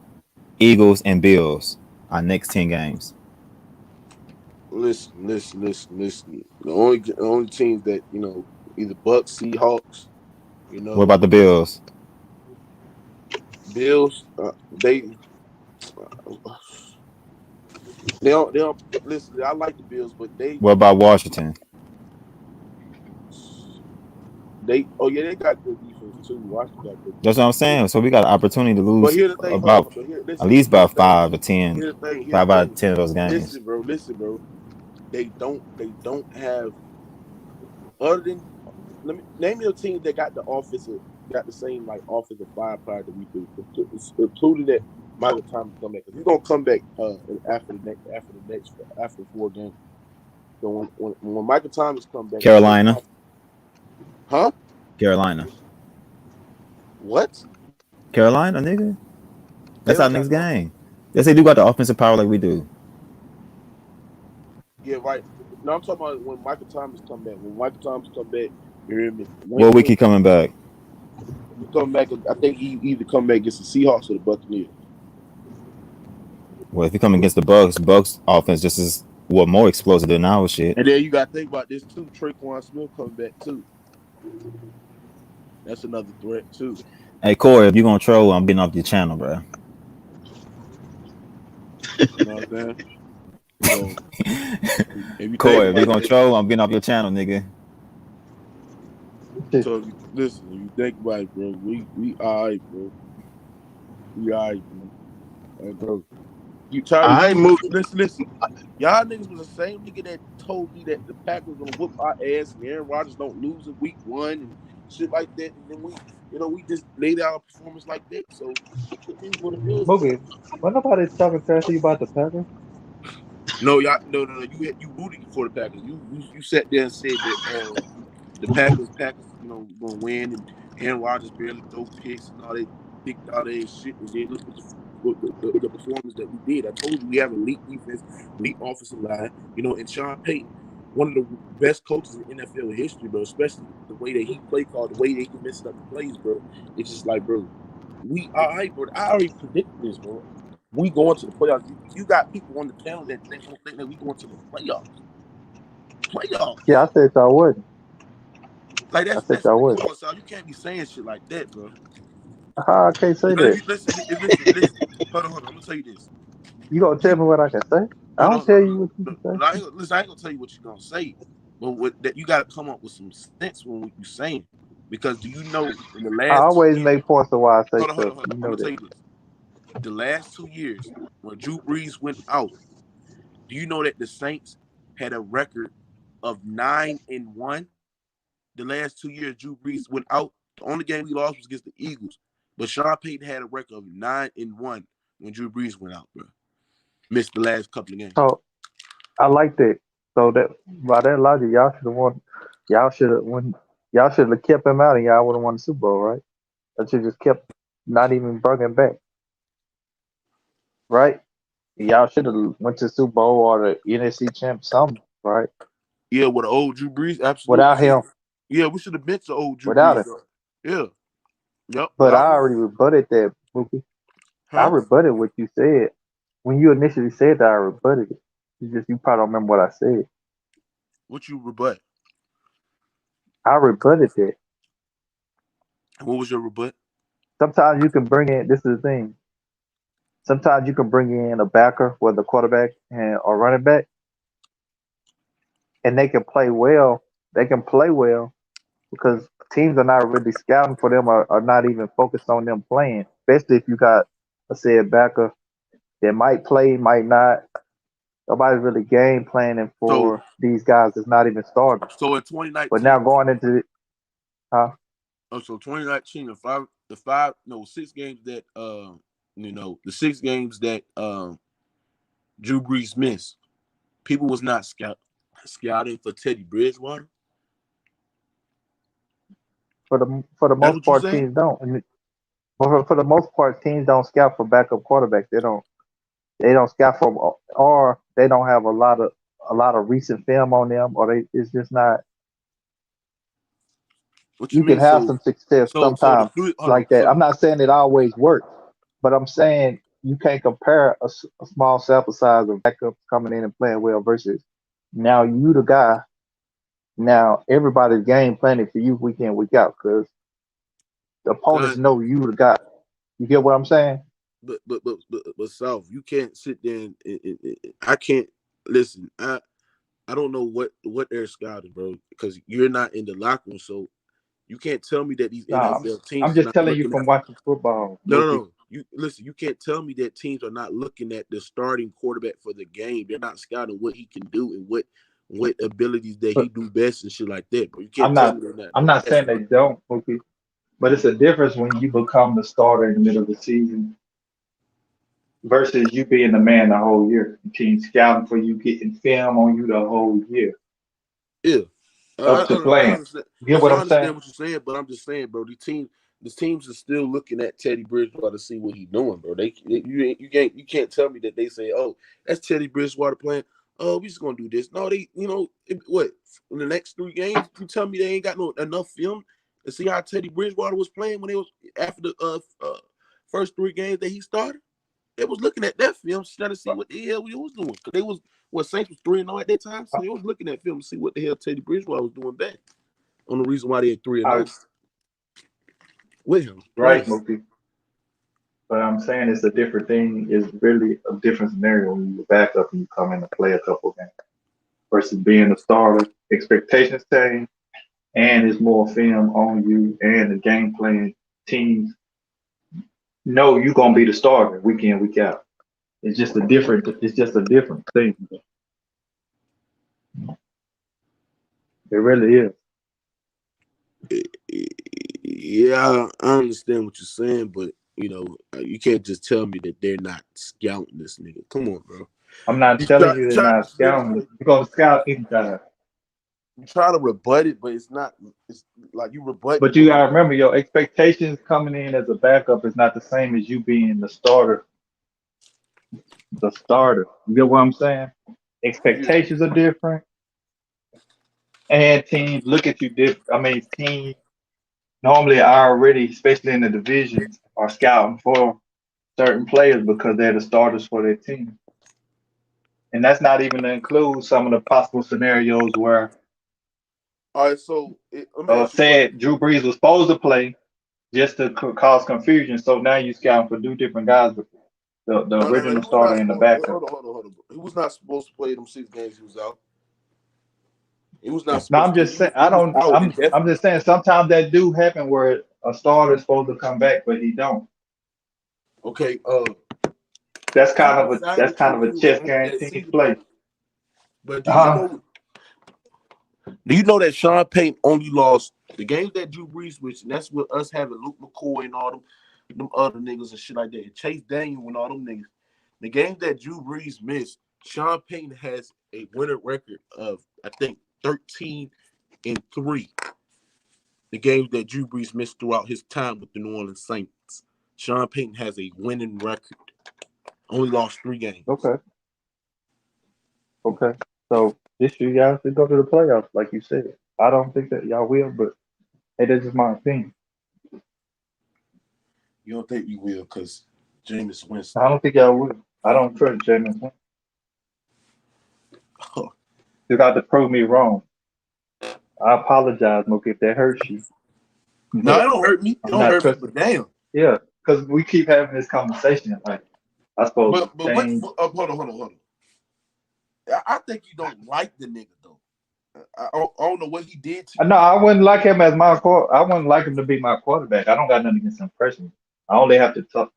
Eagles, and Bills. Our next 10 games. Listen. The only teams that either Bucks, Seahawks, you What know, about the Bills? Bills. They don't listen. I like the Bills, but What about Washington? they oh yeah, they got good defense too. Washington got good That's what I'm defense too. saying. So we got an opportunity to But lose here's the thing. Hold on. about But here, at listen. least Here's about the thing. 5 or 10, Here's the thing. Here's 5 the out of thing. 10 of those games. Listen, bro. Listen, bro. They don't have other than let me name your team that got the same like offensive firepower that we do. Including that Michael Thomas come back because he's gonna come back after the 4 games. So when Michael Thomas come back, I think Carolina. huh? Carolina. What? Carolina, nigga. They That's our don't next got no. game. Yes, they do got the offensive power like we do. Yeah, right. No, I'm talking about when Michael Thomas come back. When Michael Thomas come back, you hear me? What week he coming back? He come back. I think he either come back against the Seahawks or the Buccaneers. Well, if he come against the Bucks offense just as more explosive than our shit. And then you got to think about this too. Traquan Smith coming back too. That's another threat too. Hey Corey, if you gonna troll, I'm getting off your channel, bro. You know what I'm saying? So if you think Corey, if you about gonna that, troll, I'm getting off your channel, nigga. so listen, if you think about it, bro, we all right, bro. We all right, bro. Hey, bro. You Tyler, I you move. listen. Y'all niggas was the same nigga that told me that the Packers gonna whoop our ass and Aaron Rodgers don't lose in week 1 and shit like that. And then we just laid out a performance like that. So it is what it is, bro. Mookie, when nobody talking trash to you about the Packers? No, y'all, no. You rooted for the Packers. You sat there and said that the Packers, gonna win, and Aaron Rodgers barely throw picks and all that big dog ass shit. And then look the performance that we did. I told you we have elite defense, elite offensive line. And Sean Payton, one of the best coaches in NFL history, bro. Especially the way that he play called, the way that he messing up the plays, bro. It's just like, bro, we all right, bro. I already predicted this, bro. We going to the playoffs. You got people on the panel that don't think that we going to the playoffs. Playoffs. Yeah, I said y'all wouldn't. Like I that's said that's y'all come wouldn't. on, Sal. You can't be saying shit like that, bro. How I can't say If that? you listen. Hold on. I'm gonna tell you this. You gonna tell You me what I can say? I no don't no no tell no you what you no. can say. no listen, I ain't gonna tell you what you're gonna say, but that you got to come up with some sense when what you saying. Because do you know in the I last 2 always years? make points of why I say Hold stuff. on. You I'm know gonna tell that. you this. The last 2 years when Drew Brees went out, do you know that the Saints had a record of 9-1? The last 2 years Drew Brees went out. The only game we lost was against the Eagles. But Sean Payton had a record of 9-1 when Drew Brees went out, bro. missed the last couple of games. So I like that. So that by that logic, y'all should have won. Y'all should have won. Y'all should have kept him out, and y'all would have won the Super Bowl, right? That should just kept not even brought him back, right? Y'all should have went to the Super Bowl or the NFC champ, something, right? Yeah, with the old Drew Brees, Without absolutely. him, Yeah, we should have benched the old Drew without Brees. him. Yeah. Yep. But I Without him. already rebutted that, Mookie. I Huh? rebutted what you said when you initially said that. I rebutted it. You probably don't remember what I said. What you rebut? I rebutted that. What was your rebut? Sometimes you can bring in. This is the thing. Sometimes you can bring in a backer, whether quarterback and or running back, and they can play well. They can play well because teams are not really scouting for them or are not even focused on them playing. Especially if you got a said backer that might play, might not. Nobody's really game planning So for these guys that's not even starting. so in But now 2019, going into so 2019, the 6 games that the 6 games that Drew Brees missed, people was not scouting for Teddy Bridgewater. for the That's most what you part, saying? teams don't. And for the most part, teams don't scout for backup quarterbacks. They don't scout for or they don't have a lot of recent film on them, or it's just not. What you You can mean? have So some success so the sometimes three hold on. like that. I'm not saying it always works, but I'm saying you can't compare a small sample size of backups coming in and playing well versus now you the guy. Now everybody's game planning for you week in week out because the opponents God, know you the guy. You get what I'm saying? but South, you can't sit there I can't listen. I don't know what they're scouting, bro, because you're not in the locker room, so you can't tell me that these No, NFL I'm teams are just not telling you looking at. from watching football, No, no, Mookie. no. You listen. You can't tell me that teams are not looking at the starting quarterback for the game. They're not scouting what he can do and what abilities that he But do best and shit like that, bro. You I'm can't tell me not they're not I'm doing not that saying shit. they don't, Mookie. But it's a difference when you become the starter in the middle of the season versus you being the man the whole year. The team scouting for you, getting film on you the whole year Yeah, up to I playing. understand. You get Listen, what I I'm saying? understand what you're saying, but I'm just saying, bro. The teams are still looking at Teddy Bridgewater to see what he's doing, bro. You can't tell me that they say, oh, that's Teddy Bridgewater playing. Oh, we just gonna do this. No, what in the next 3 games? You tell me they ain't got no enough film to see how Teddy Bridgewater was playing when they was after the first 3 games that he started. They was looking at that film trying to see what the hell we was doing. Cause they was Saints was 3-0 at that time, so they was looking at film to see what the hell Teddy Bridgewater was doing back. On the reason why they had 3-0 I, with him right, playing. Mookie. But I'm saying it's a different thing. It's really a different scenario when you back up and you come in to play a couple games versus being a starter. Expectations change, and it's more film on you, and the game playing teams know you're gonna be the starter week in week out. It's just a different. It's just a different thing. It really is. Yeah, I understand what you're saying, but you can't just tell me that they're not scouting this nigga. Come on, bro. I'm not You telling try, you they're try not listen, scouting. You're gonna scout anytime. you try to rebut it, but it's not. It's like you rebutting, But you but gotta remember your expectations coming in as a backup is not the same as you being the starter. The starter. You get what I'm saying? yeah. Expectations are different, and teams look at you different. I mean, teams normally are already, especially in the divisions, are scouting for certain players because they're the starters for their team. And that's not even to include some of the possible scenarios where All right, so let me ask you a question. said Drew Brees was supposed to play just to cause confusion. So now you scouting for two different guys, the No. He original was starter not and the supposed. backup. Hold on. He was not supposed to play them 6 games. He was out. He was not No, supposed I'm to. just saying. He I was don't. out I'm indefinitely. just saying. Sometimes that do happen where a starter is supposed to come back, but he don't. Okay. That's I'm kind of gonna a side that's with you kind if of a he would have chess went game that team season, play. but Uh, do you know that Sean Payton only lost the games that Drew Brees, which and that's with us having Luke McCoy and all them other niggas and shit like that, and Chase Daniel and all them niggas. The games that Drew Brees missed, Sean Payton has a winning record of, I think, 13-3. The games that Drew Brees missed throughout his time with the New Orleans Saints. Sean Payton has a winning record. Only lost 3 games. Okay. So this year y'all should go to the playoffs, like you said. I don't think that y'all will, but hey, that's just my opinion. You don't think you will because Jameis Winston. I don't think y'all will. I don't trust Jameis. You got to prove me wrong. I apologize, Mookie, if that hurts you. No, it don't hurt me. It I'm don't not hurt me, trusting. but damn. Yeah, because we keep having this conversation. Like, I suppose But what? change. Hold on. I think you don't like the nigga though. I don't know what he did to you. No, I wouldn't like him as my I wouldn't like him to be my quarterback. I don't got nothing against him personally. I only have to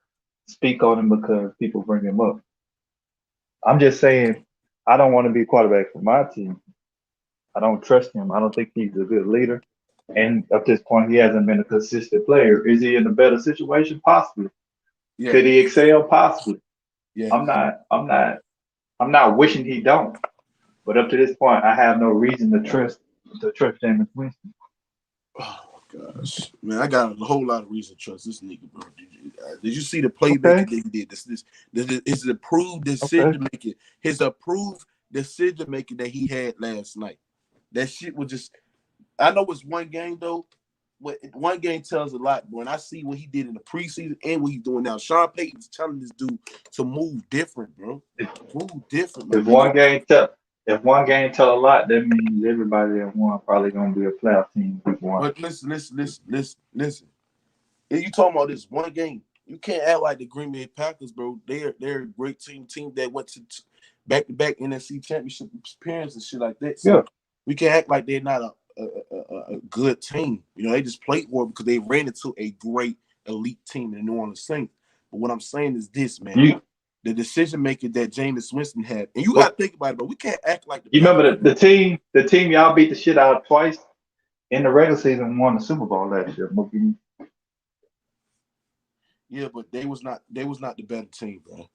speak on him because people bring him up. I'm just saying, I don't want to be quarterback for my team. I don't trust him. I don't think he's a good leader. And up to this point, he hasn't been a consistent player. Is he in a better situation? Possibly. Yeah. Could he excel? Possibly. Yeah. I'm not wishing he don't. But up to this point, I have no reason to trust Jameis Winston. Oh my gosh, man! I got a whole lot of reason to trust this nigga, bro. Did you see the playmaking Okay. that he did? This is approved Okay. decision making. His approved decision making that he had last night. That shit was just. I know it's one game though, but one game tells a lot. When I see what he did in the preseason and what he's doing now, Sean Payton's telling this dude to move different, bro. Move different. If one game tell a lot, that means everybody that won probably gonna be a playoff team. But listen. If you talking about this one game, you can't act like the Green Bay Packers, bro. They're a great team that went to back-to-back NFC championship appearances and shit like that. So Yeah. we can't act like they're not a good team. You know, they just played well because they ran into a great elite team in the New Orleans Saints. But what I'm saying is this, man. The decision making that Jameis Winston had, and you got to think about it, but we can't act like you remember the team y'all beat the shit out twice in the regular season and won the Super Bowl last year. Yeah, but they was not the better team, bro.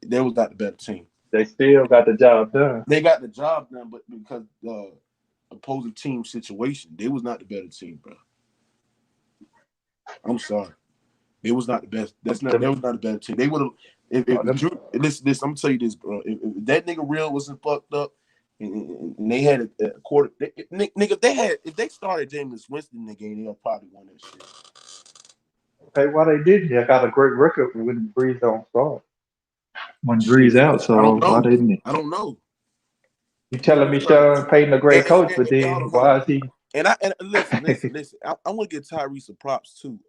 They was not the better team. They still got the job done. They got the job done, but because opposing team situation, they was not the better team, bro. I'm sorry. They was not the best. They was not the better team. They would have. Listen, I'm gonna tell you this, bro. If that nigga real wasn't fucked up, and they had a quarter, nigga, if they started Jameis Winston in the game, they'll probably win that shit. Okay, why they didn't? They got a great record when Breeze don't start. When Breeze out, so I don't know. why didn't he? I don't know. You telling me Sean Payton a great coach, but then why is he? And listen. I want to give Tyrese a props too.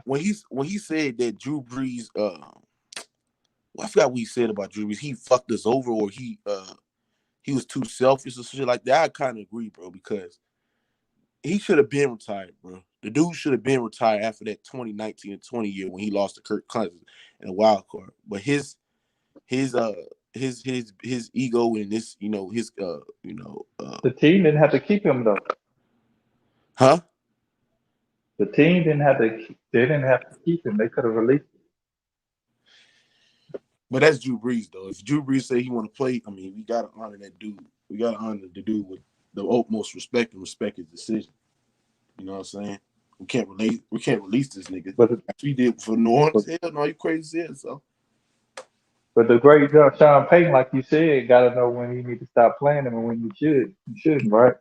When he said that Drew Brees, I forgot what he said about Drew Brees. He fucked us over, or he was too selfish or shit like that. I kind of agree, bro, because he should have been retired, bro. The dude should have been retired after that 2019 and 20 year when he lost to Kirk Cousins in a wild card. But his ego and this, the team didn't have to keep him though. Huh? The team didn't have to keep him. They could have released him. But that's Drew Brees though. If Drew Brees say he want to play, I mean, we gotta honor that dude. We gotta honor the dude with the utmost respect and respect his decision. You know what I'm saying? We can't release this nigga. But we did for New Orleans. Hell no, you crazy as hell. But the great Sean Payton, like you said, gotta know when you need to stop playing him and when you shouldn't, right?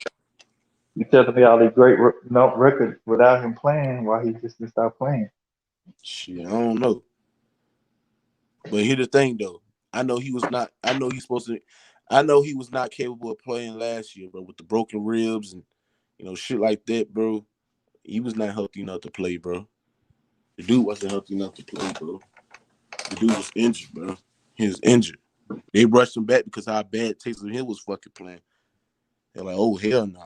You telling me all these great records without him playing, why he just didn't stop playing? Shit, I don't know. But here's the thing, though. I know he was not capable of playing last year, bro, with the broken ribs and shit like that, bro. He was not healthy enough to play, bro. The dude wasn't healthy enough to play, bro. The dude was injured, bro. He was injured. They rushed him back because how bad Taysom Hill was fucking playing. They're like, oh, hell nah.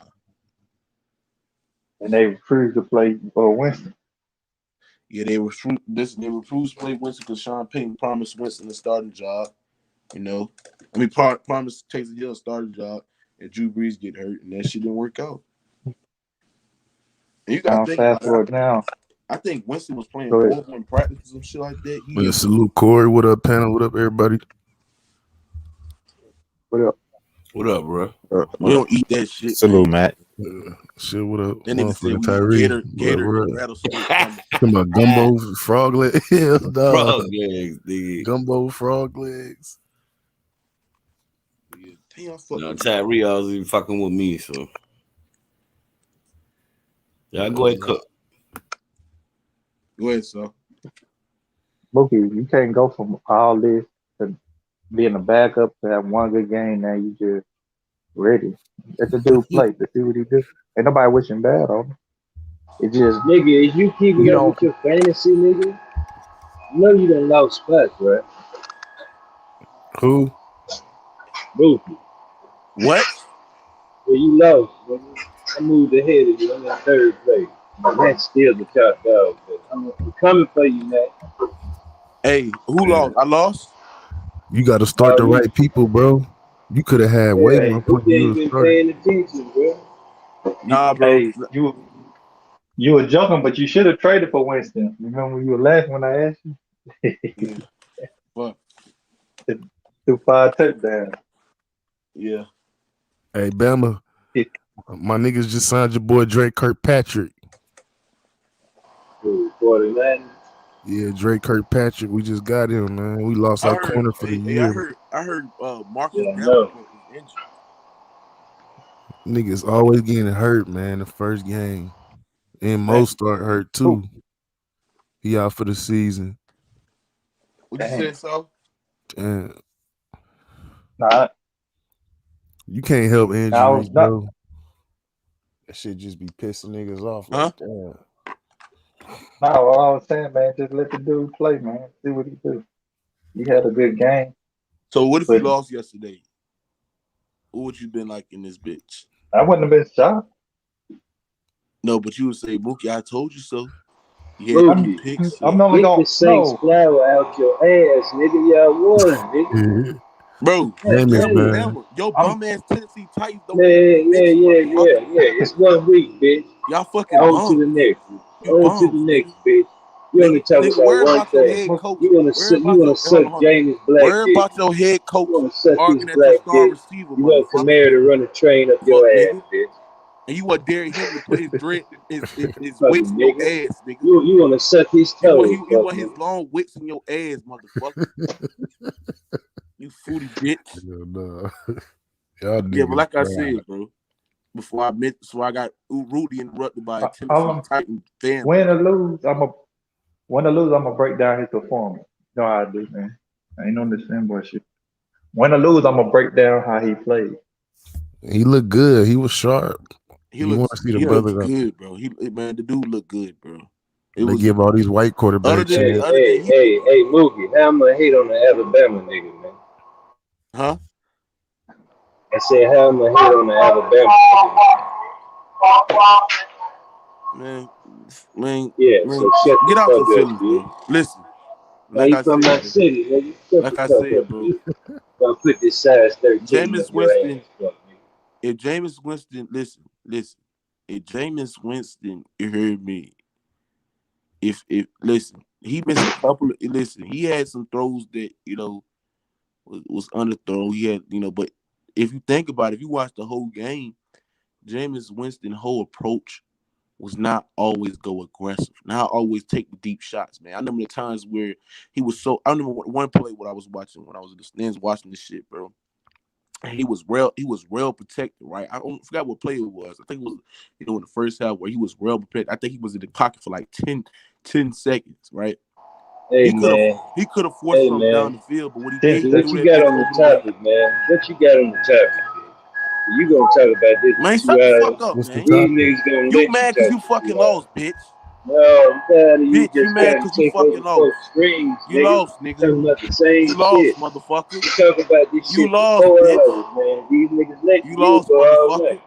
And they refused to play Winston. Yeah, they refused to play Winston because Sean Payton promised Winston a starting job. Promised Taysom Hill a starting job, and Drew Brees get hurt, and that shit didn't work out. And you got to think fast forward now. I think Winston was playing Go ahead. horrible in practice or some shit like that. He Man, just salute Corey. What up, panel? What up, everybody? What up? What up, bro? we don't eat that shit, Salute, man. Matt. Shit, what up? That nigga said Motherfucker we eat Tyree. gator What and up? rattlesnake stomach. Talking about gumbo, frog leg. Hell no. Frog legs, nigga. Gumbo, frog legs. Yeah, damn, I fucking No, Tyree always even fucking with me, so y'all go ahead and cook. Go ahead, son. Mookie, you can't go from all this to being a backup to have one good game. Now you just ready. Let the dude play to see what he do. Ain't nobody wishing bad on him. It just Nigga, if you keeping you up don't. with your fantasy, nigga, you know you done lost spots, right? Who? Mookie. What? Yeah, you lost, nigga. I moved ahead of you. I'm in third place. But that's still the top dog. But I'm coming for you, man. Hey, who lost? I lost. You got to start the You, right people, bro. You could have had way hey, more points. Mookie You ain't would have been started. paying attention, bro. Nah, bro. Hey, you were joking, but you should have traded for Winston. Remember when you were laughing when I asked you? Yeah. Fuck. Threw 5 touchdowns. Yeah. Hey, Bama, my niggas just signed your boy Drake Kirkpatrick. Dude, 49. Yeah, Drake Kirkpatrick. We just got him, man. We lost I our heard. corner for the Hey, I year. heard. Marcus Yeah, I know. Davenport was injured. Niggas always getting hurt, man. The first game. And Mo Man, start hurt Who? too. He out for the season. what you Damn. say, so? And Nah, you can't help I injuries, was not. bro. That shit just be pissing niggas off. Huh? Like, damn. No, all I was saying, man, just let the dude play, man. See what he do. He had a good game, So what if you but lost yesterday? What would you been like in this bitch? I wouldn't have been shocked. No, but you would say, Mookie, I told you so. You had 3 Mookie, picks. I'm Yeah. only get going the to Saints no. flower out your ass, nigga. Y'all won, nigga. Bro, God Jameis, damn. man. Bama, your I'm bum ass Tennessee Titans don't Man, even yeah, mention, yeah, yeah, motherfucker. yeah. It's 1 week, bitch. Y'all fucking On to the bums. next. You On to the bums, next, nigga. bitch. You only talk Nigga, about worry one about your thing. head coach. You wanna Worry suck, about your suck hold on. James Black Worry dick. about your head coach You wanna suck his arguing at your black star dick. receiver, You want motherfucker. Kamara to run a train up your Fuck, ass, nigga. bitch. And you want Derrick Henry to put his his wicks Fucking in your nigga. ass, nigga. You wanna suck his toes, You fuck want his nigga. long wicks in your ass, motherfucker. You footy bitch. Hell no. Y'all Yeah, but niggas like I fried. said, bro, so I got rudely interrupted by a all Tennessee Titan fan. win or lose, win or lose, I'm gonna break down his performance. You know how I do, man. I ain't on this fanboy shit. Win or lose, I'm gonna break down how he played. He looked good. He was sharp. You want to see the He looks brother go. good, bro. The dude looked good, bro. It They was give all these white other quarterbacks than Hey, shit. other than he hey, Mookie, how I'ma hate on the Alabama nigga, man? huh? I said, how I'ma hate on the Alabama nigga? Man, Yeah, so shut the get out fuck your up, feelings, bitch. bro. Listen, Now like you I from said, my bro. city, nigga. Shut the Like I fuck said, up, bro. bitch. Gonna put this size 13 up Jameis your ass, Winston. fuck nigga. If Jameis Winston, listen. If Jameis Winston, you heard me. If listen, he missed a couple of listen. He had some throws that was underthrown. He had but if you think about it, if you watch the whole game, Jameis Winston's whole approach was not always go aggressive, not always take the deep shots, man. I remember the times where he was so. I remember one play what I was watching when I was in the stands watching this shit, bro. And he was well protected, right? I forgot what play it was. I think it was in the first half where he was well protected. I think he was in the pocket for like 10 seconds, right? Hey, He could man. have forced Hey, something down man. the field, but what he 10 did, he What threw you that got bitch on the over the way. topic, man? What you got on the topic, bitch? You gonna talk about this Man, for 2 shut the fuck hours? up, What's the man. These topic? niggas gonna You let you mad because you talk for fucking 2 hours. lost, bitch. No, I'm tired of you Bitch, you just mad trying because to you take fucking over lost. folks' screens, You nigga. lost, nigga. Talking about the same You shit. lost, motherfucker. You talk about this You shit for lost, 4 bitch. hours, man. These niggas let You you lost, go all motherfucker. night.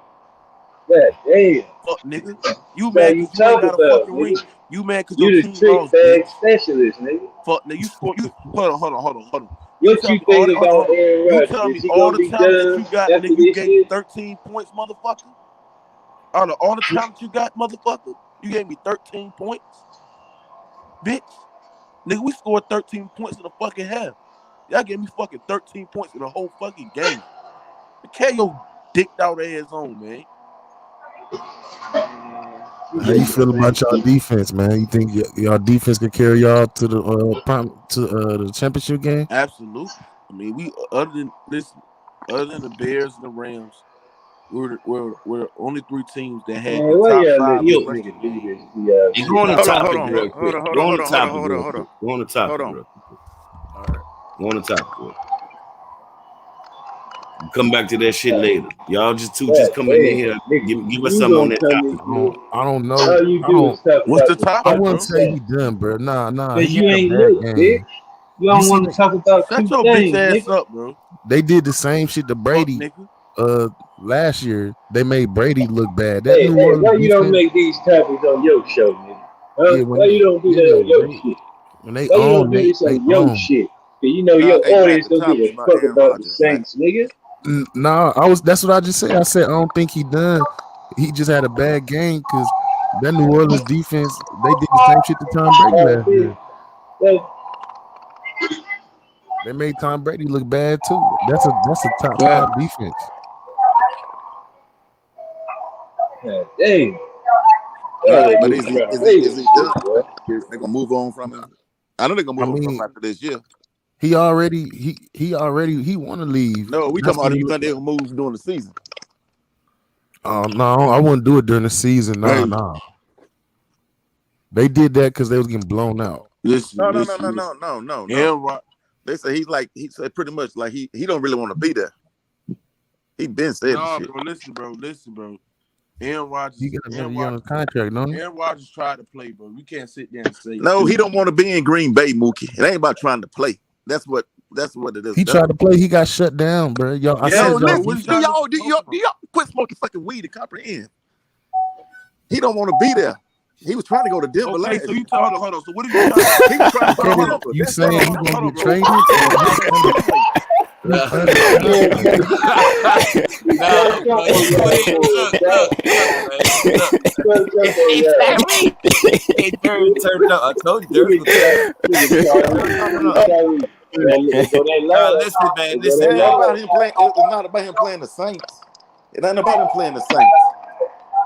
God damn. Fuck, nigga. You That's all mad you because you ain't talk got a about, fucking ring. nigga. You mad because your You the team trick lost, bag bitch. specialist, nigga. Fuck, nigga. You hold on. You What tell you me all think the about Aaron You Rodgers? tell Is me he all gonna the be talent that done you got, after nigga. You this gave me year? 13 points, motherfucker. All the talent you got, motherfucker. You gave me 13 points. bitch. Nigga, we scored 13 points in the fucking half. Y'all gave me fucking 13 points in the whole fucking game. Carry your dicked out ass on, man. How you feel about y'all defense, man? You think y'all defense can carry y'all to the championship game? Absolutely. I mean, we other than the Bears and the Rams, we're the only three teams that had Man, the why top y'all let 5 this Yo, nigga rushing do game. this to y'all hey, shit? go on the Hold on, topic real quick. Go on the topic real quick. Go on the topic real quick. All right. Go on the topic real quick. Come back to that shit later. Y'all just coming in Hey, here. nigga, Give us you something on gonna that come topic. in here, I don't all know. you do is talk What's the about the I topic, wouldn't bro? fucking say he thing. done, bro. Nah. Cause He you had a ain't bad look, bitch. game. You You don't see want to that talk about Shut two your bitch things, ass nigga. up, bro. they did the same shit to Fuck, Brady nigga. last year. They made Brady look bad. That Hey, New why Orleans you don't defense, make these topics on your show, nigga? Huh? yeah, Why you don't do that on your shit? when they Why you don't own, do this they on your own. shit? Cause you know Nah, your hey Matt, audience the don't give topic's a about fuck Aaron about the Rodgers, Matt. Saints, nigga. Nah, that's what I just said. I said I don't think he done. He just had a bad game because that New Orleans defense, they did the same shit to Tom Brady last year. That, They made Tom Brady look bad too. That's a top Matt, 5 defense. dang, y'all But let but me is he try is he favorite is he shit, done? boy. They gonna move on from him. I know they're gonna I move on from him mean, after this year. he already he want to leave. No, we That's talking what about he you look think they're like. gonna move during the season. No, I wouldn't do it during the season. Hey, Nah. They did that because they was getting blown out. no, listen, no, no, no, listen, no, listen. no, no, no. Aaron Rodgers. They say he said pretty much like he don't really want to be there. He been said the Nah, shit. bro. Aaron He Rodgers, got another year on his contract, don't he? Aaron Rodgers tried to play, bro. You can't sit there and say, No, he dude. don't want to be in Green Bay, Mookie. It ain't about trying to play. That's what it is. He tried to play. He got shut down, bro. Y'all, I No, said Yes, y'all bro. What listen. is Do defense. y'all y'all even do y'all talking do about? y'all quit smoking fucking weed to comprehend? He don't want to be there. He was trying to go to Denver Okay, so last you year. hold on. So what are you trying to? He was trying to go Hold to on, Okay, hold on. Denver. you That's saying all. he gonna Hold on, get bro. traded or Aaron Rodgers can't play. he's under contract? Better Nah, jump bro, on you your ain't ass, look, boy. man. Better jump on Hey, your ass. Tyree. Hey, Darius turned up. I told you, Darius Look was turn up. at Tyree. Turn Look up. at Tyree. They go that Nah, ladder. listen, man. They go Listen, that It ain't man. about ladder. him playing. It's not about him playing the Saints. It ain't about him playing the Saints.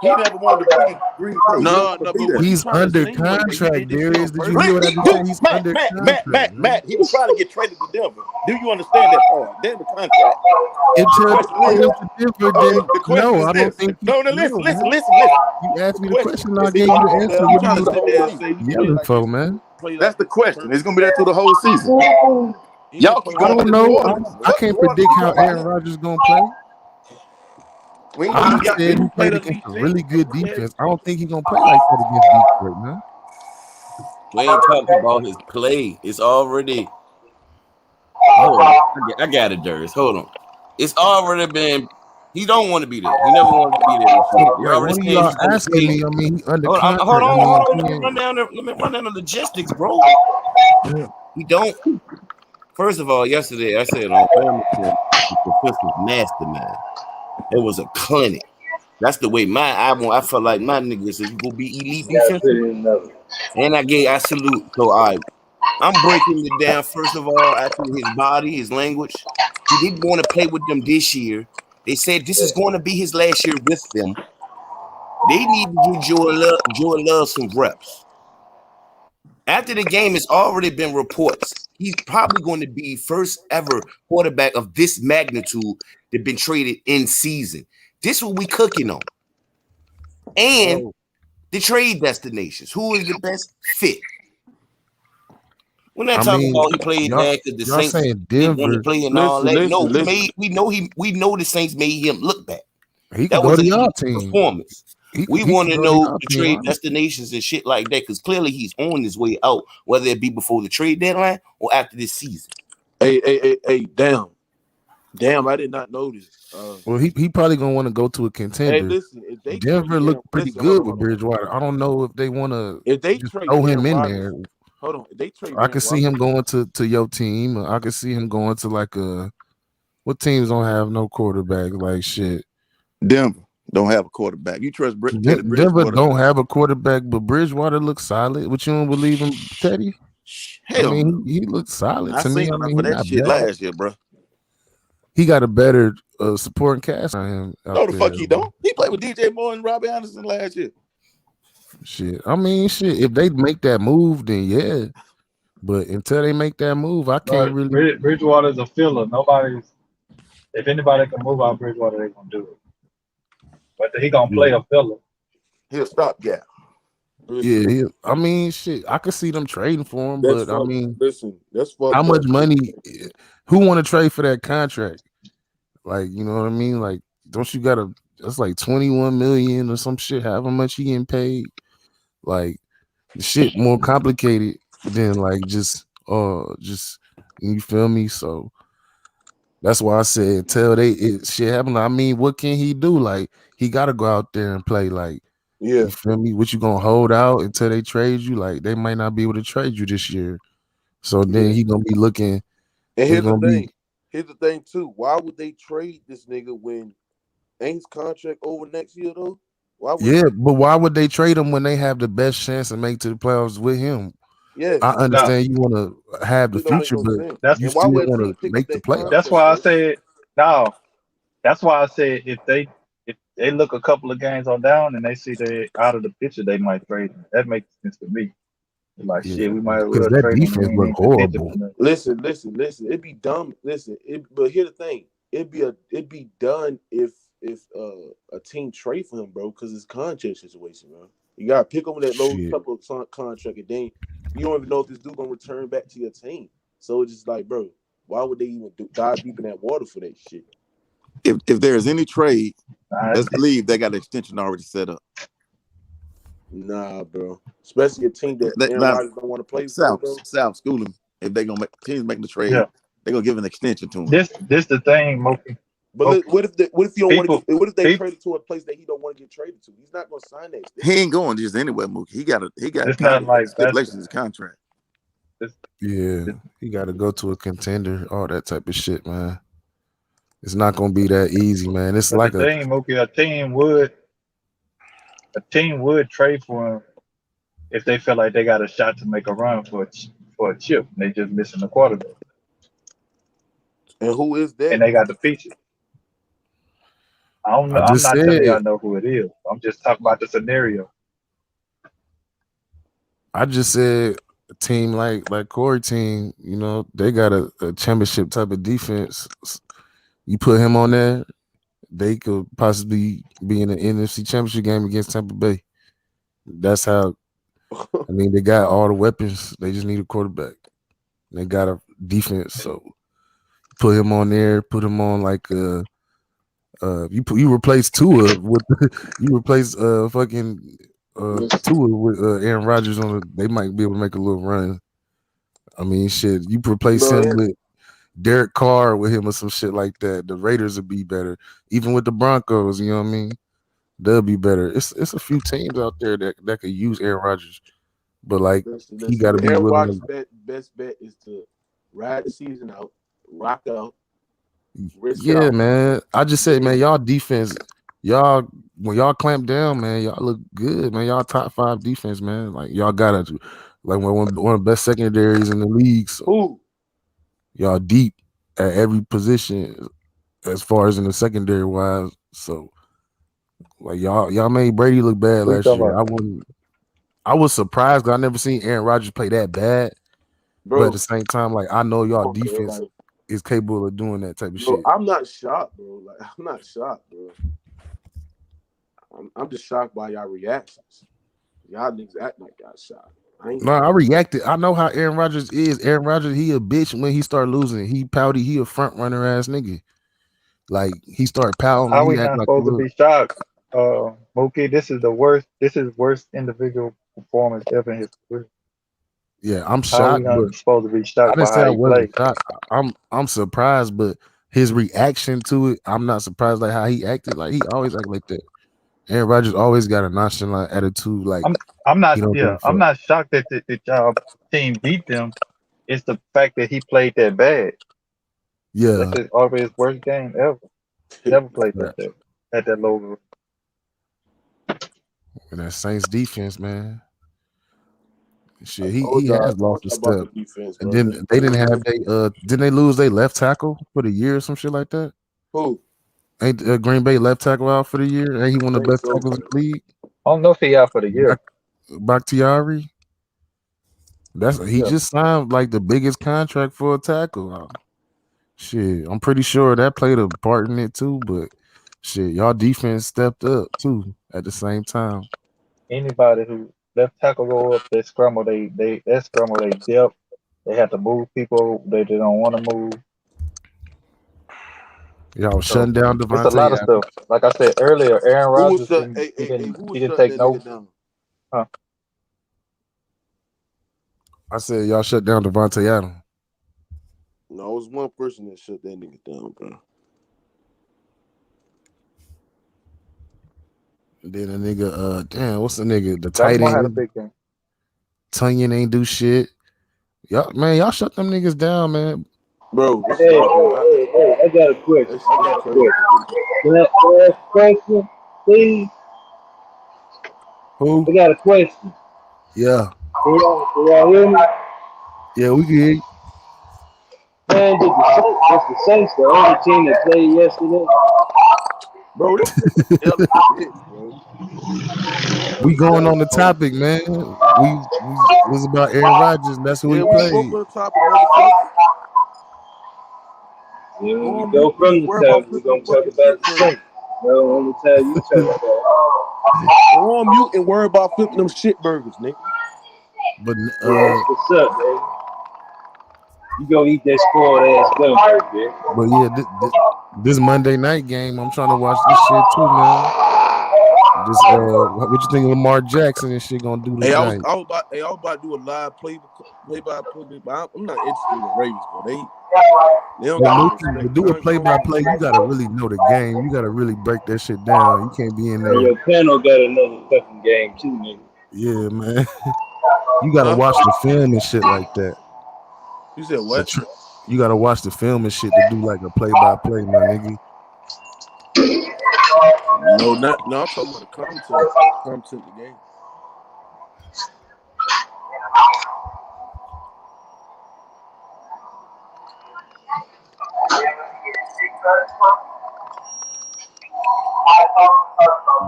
He never wanted to be in Green Bay. He don't No, want to no, be but what there. you He's trying to under insinuate that he did contract, this shit on Darius. Did you purpose? hear what I just said? He's Matt, under Matt, Matt, contract, Matt, man. Matt. He was trying to get traded to Denver. Do you understand that part? Denver contract. The Until question he is, goes to Denver, okay, then the question no, is I don't this. think he. No, no, No, listen, listen, man. listen, listen. You asked The me the question question, I is he gave gonna you the be answer. there You What are trying through to you the sit whole there and season? say he played yelling like for, this, man? play That's like the this on question. He's purpose? gonna be there through the whole season. He didn't Y'all play keep I like going don't back to this. New know. Orleans. I What can't New Orleans predict we how talking about Aaron now? Rodgers is gonna play. We ain't I gonna He do just got shit said yet. he he played played an against elite a team. really good Okay. defense. I don't think he's gonna play like that against Detroit, man. We ain't talking about his play. It's already. Hold on. I got it, Darius. Hold on. It's already been. He don't want to be there. He never wanted to be there this year. So, They like, already what are saying y'all he's going to asking play. me? I mean, he under Hold contract. I on, mean, hold on. he ain't. Let me run down the logistics, bro. Yeah. He don't. First of all, yesterday I said on Hamilton, the professor's mastermind. It was a clinic. That's the way I felt like my niggas is gonna be elite You gotta put defensive. in another. And I salute. So I'm breaking it down. First of all, actually his body, his language. He didn't want to play with them this year. They said this is going to be his last year with them. They need to give Joy Love some reps. After the game, it's already been reports. He's probably going to be first ever quarterback of this magnitude that been traded in season. This what we cooking on. And So, the trade destinations. Who is the best fit? We're not I talking mean, about he played y'all bad because the y'all Saints saying didn't want to Denver, play and all Listen, that. No, listen, listen. we know the Saints made him look bad. he could That go was to an y'all elite team. performance. We He want could to go to know y'all the team, trade honestly. destinations and shit like that because clearly he's on his way out, whether it be before the trade deadline or after this season. Hey, damn, I did not know this. Well, he probably gonna want to go to a Hey, contender. listen, if they trade Denver Aaron, looked pretty listen, hold on, good with hold on. Bridgewater. I don't know if they want to If they just trade throw Aaron him in Rodgers, there. hold on. If they trade I Aaron could see him Rodgers, going to your team. Or I could see him going to like what teams don't have no quarterback like shit. Denver. Don't have a quarterback. You trust Teddy Denver Bridgewater? don't have a quarterback, but Bridgewater looks solid. What you don't believe in Teddy? I Hell mean, no. he looks solid I to me. seen I enough mean, of he's that not shit bad. last year, bro. He got a better supporting cast on him out No, the fuck there. he don't. He played with DJ Moore and Robbie Anderson last year. Shit. I mean, shit. If they make that move, then yeah. But until they make that move, I can't But really. Bridgewater's a filler. If anybody can move out Bridgewater, they gonna do it. But he gonna Yeah, play a filler. He'll stop gap. Listen, I mean, shit. I could see them trading for him, that's but I fuck. mean, Listen, that's how fucked much up. money? Who want to trade for that contract? Like, you know what I mean? Like, don't you gotta? That's like 21 million or some shit. However much he getting paid. Like, the shit more complicated than like just you feel me. So that's why I said tell shit happen. I mean, what can he do? Like, he got to go out there and play. Like, Yeah, you feel me? What you gonna hold out until they trade you? Like, they might not be able to trade you this year. So then yeah. he gonna be looking. And It's here's the gonna be thing. Here's the thing too. Why would they trade this nigga when ain't his contract over next year though? Why would yeah. But why would they trade him when they have the best chance to make to the playoffs with him? yeah? I Now understand you want to have the It don't make future, no but sense. that's you And why still would a want team to pick up make the that that's playoffs. contract, why I bro? said now. That's why I said if they look a couple of games on down and they see they out of the picture, they might trade him. That makes sense to me. Like Yeah, shit, we might as because well that trade him. We defense ain't look in contention horrible. for nothing. Listen. It'd be dumb. But here's the thing. It'd be done if a team trade for him, bro, because it's contract situation, bro. You gotta pick up that low Shit. couple of contract, and then you don't even know if this dude gonna return back to your team. So it's just like, bro, why would they even dive deep in that water for that shit? If there's any trade, Nah, best believe they got an extension already set up. Nah, bro. Especially a team that Aaron Now, Rodgers don't want to play for, South bro. South schooling. If they gonna make teams making the trade, yeah. they're gonna give an extension to him. This the thing, Mookie. But Mookie. what if you don't want to People, get? What if they people. traded to a place that he don't want to get traded to? He's not gonna sign that He extension. ain't going just anywhere, Mookie. He got It's not like stipulations in basketball. his contract. It's, Yeah, it's, he got to go to a contender, all that type of shit, man. It's not gonna be that easy, man. It's but the like thing, Mookie, a team would trade for him if they feel like they got a shot to make a run for a chip. And they just missing the quarterback, And who is that? and they got the pieces. I don't know. I I'm just not telling said. y'all know who it is. I'm just talking about the scenario. I just said a team like Corey team. You know, they got a championship type of defense. You put him on there, they could possibly be in the NFC Championship game against Tampa Bay. That's how. I mean, they got all the weapons. They just need a quarterback. They got a defense, so put him on there. Put him on like you replace Tua with you replace fucking Tua with Aaron Rodgers on it. They might be able to make a little run. I mean, shit, you replace Bro, him with Derek Carr with him or some shit like that. The Raiders would be better. Even with the Broncos, you know what I mean? They'll be better. It's a few teams out there that could use Aaron Rodgers, but like he got to be Aaron willing Rodgers' to. best bet is to ride the season out, rock out, risk it Yeah, all. man. I just said, man, Then y'all defense, y'all when y'all clamp down, man, y'all look good, man. Y'all top 5 defense, man. Like y'all got to like one of the best secondaries in the league. So who? y'all deep at every position as far as in the secondary wise. So like y'all made Brady look bad What you last talking year. about? I was surprised because I never seen Aaron Rodgers play that bad. But at the Bro, same time, like I know y'all come on, bro. defense Like, is capable of doing that type of bro, shit. I'm not shocked, bro. Like, I'm not shocked, bro. I'm just shocked by y'all reactions. Y'all niggas act like y'all shocked. I ain't No, I reacted. I know how Aaron Rodgers is. Aaron Rodgers, he a bitch when he start losing. He pouty. He a front runner ass nigga. Like he start pouting when How he we act not like a supposed to little. be shocked? Mookie, this is the worst. This is worst individual performance ever in his career. Yeah, I'm How are we shocked, but not supposed to be I shocked didn't by say how I he wasn't played? shocked. I'm surprised, but his reaction to it, I'm not surprised. Like how he acted. Like he always act like that. Aaron Rodgers always got a nonchalant attitude. Like I'm I'm not he don't give a I'm fuck. not shocked that y'all team beat them. It's the fact that he played that bad. That's Yeah, his always his worst game ever. Never played right. that at that low. And that Saints defense, man. I Shit, he told y'all, has lost a about the step. defense, And bro. then they didn't have didn't they lose their left tackle for the year or some shit like that? Who? Ain't Green Bay left tackle out for the year? Ain't he one I of the think best so. tackles in the league? I don't know if he out for the year. Bakhtiari. He Yeah. just signed like the biggest contract for a tackle. Shit, I'm pretty sure that played a part in it too. But shit, y'all defense stepped up too at the same time. Anybody who left tackle go up, they scramble. They scramble. They depth. They have to move people. They don't want to move. Y'all So shutting down it's a Devontae lot of Adams. stuff. Like I said earlier, Aaron Who was Rodgers shut? didn't. Hey, He hey, hey, didn't. who He was didn't shutting take that no. nigga down? Huh? I said y'all shut down Devontae Adams. No, it was one person that shut that nigga down, bro. And then a nigga, damn, what's the nigga? The tight Baltimore had a end, big game. Tunyon ain't do shit. Y'all shut them niggas down, man. Bro, this is Hey, all, bro. I got a question. It's I got a crazy, question. bro. Can I ask a question, please? Who? I got a question. Yeah, Can y'all hear me? yeah, we can hear you. Man, the Saints the only team that played yesterday? Bro, this is hell of a bitch, bro. We going on the topic, man. We was about Aaron Rodgers, and that's who he Yeah, we spoke played. on the topic, motherfucker. Yeah, when Go we on go mute and from the worry about topic, we're flipping them gonna talk fucking about shit the burgers. Saints. No, only time you talk about. Go on mute and worry about flipping them shit burgers, nigga. But Yeah, that's what's up, baby. You gonna eat that spoiled ass gum, baby. yeah, this Monday night game, I'm trying to watch this shit too, man. This what you think Lamar Jackson and shit gonna do Hey, tonight? I was about to do a live play by play, but I'm not interested in the Ravens, bro. They don't But got no listen, to respect. do a I ain't play gonna by hold you. play, you gotta really know the game. You gotta really break that shit down. You can't be in And there. your panel got another fucking game too, nigga. Yeah, man. You gotta Huh? watch the film and shit like that. You said The what? you gotta watch the film and shit to do like a play by play, my nigga. No, I'm talking about the content of the game.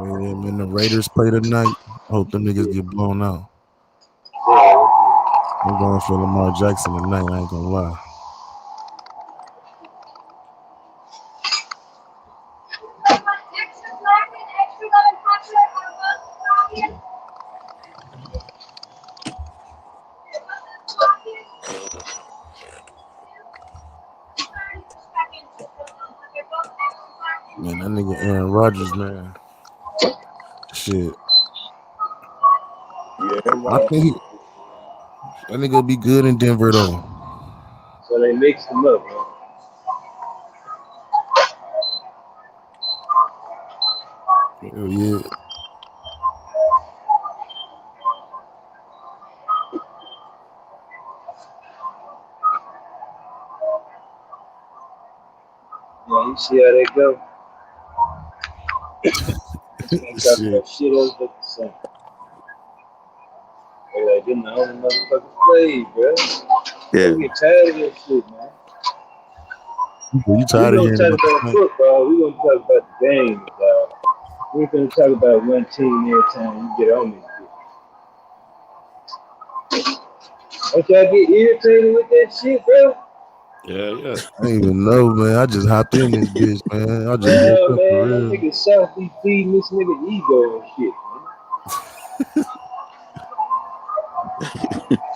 Man, the Raiders play tonight. I hope them niggas get blown out. I'm going for Lamar Jackson tonight. I ain't gonna lie. Man, that nigga Aaron Rodgers, man. Shit. Yeah, that I right. think that nigga will be good in Denver though. So they mixed them up, man. Hell yeah. Yeah, you see how they go. Ain't talking Shit. about shit else but the same. They like, them the only motherfuckers play, bro. Yeah. We get tired of this shit, man. You We tired of gonna hearing talk about the about Saints? football. We gonna talk about the games, dog. We ain't gonna talk about one team every time you get on this shit. Don't y'all get irritated with that shit, bro? Yeah. I ain't even know, man. I just hopped in this bitch, man. I just woke Man, up for that real. nigga South be feeding this nigga ego and shit,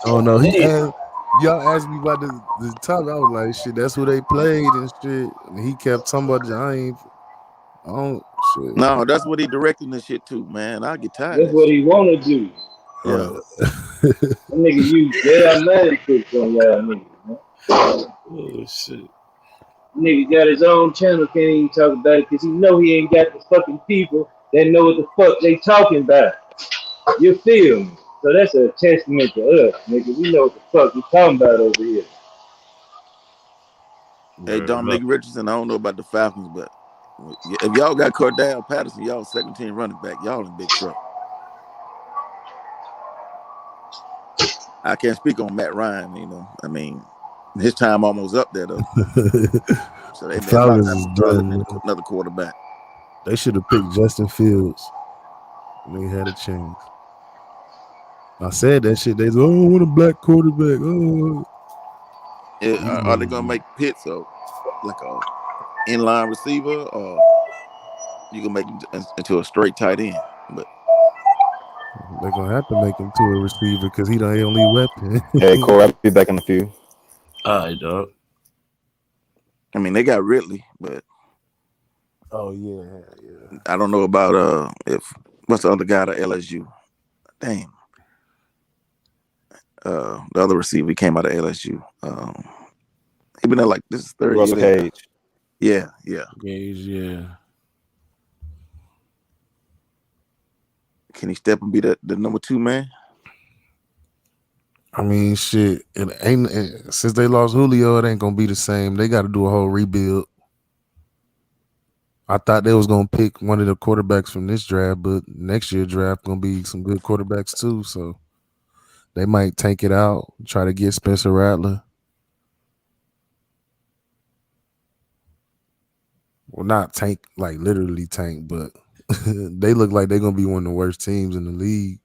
Oh no, man. Hey, y'all asked me about the topic. I was like, shit, that's who they played and shit. And he kept talking about I don't shit. No, that's what he directing the shit to, man. I get tired of that's that what shit. he wanna do. Yeah. That nigga use damn man tricks on y'all niggas, man. Oh shit. Nigga got his own channel, can't even talk about it because he know he ain't got the fucking people that know what the fuck they talking about. You feel me? So that's a testament to us, nigga. We know what the fuck we talking about over here. Hey, Word Dominic up. Richardson, I don't know about the Falcons, but if y'all got Cordell Patterson, y'all second team running back, y'all in big trouble. I can't speak on Matt Ryan. I mean, his time almost up there though. So The it's about Falcons time is to start looking done, at man. another quarterback. They should have picked Justin Fields when they had a chance. I said that shit. They said, "Oh, I want a black quarterback." Oh, Are they gonna make Pitts like a inline receiver, or you gonna make him into a straight tight end? But they're gonna have to make him to a receiver because he the only weapon. Hey, Corey, I'll be back in a few. All right, dog. I mean, they got Ridley, but Oh yeah, yeah. I don't know about if what's the other guy at LSU? Damn, the other receiver he came out of LSU. He been there like this is third year Russell there. Cage. Yeah. Gage, yeah. Can he step and be the number 2 man? I mean, shit. It ain't since they lost Julio, it ain't gonna be the same. They got to do a whole rebuild. I thought they was gonna pick one of the quarterbacks from this draft, but next year draft gonna be some good quarterbacks too. So they might tank it out, try to get Spencer Rattler. Well, not tank like literally tank, but they look like they're gonna be one of the worst teams in the league.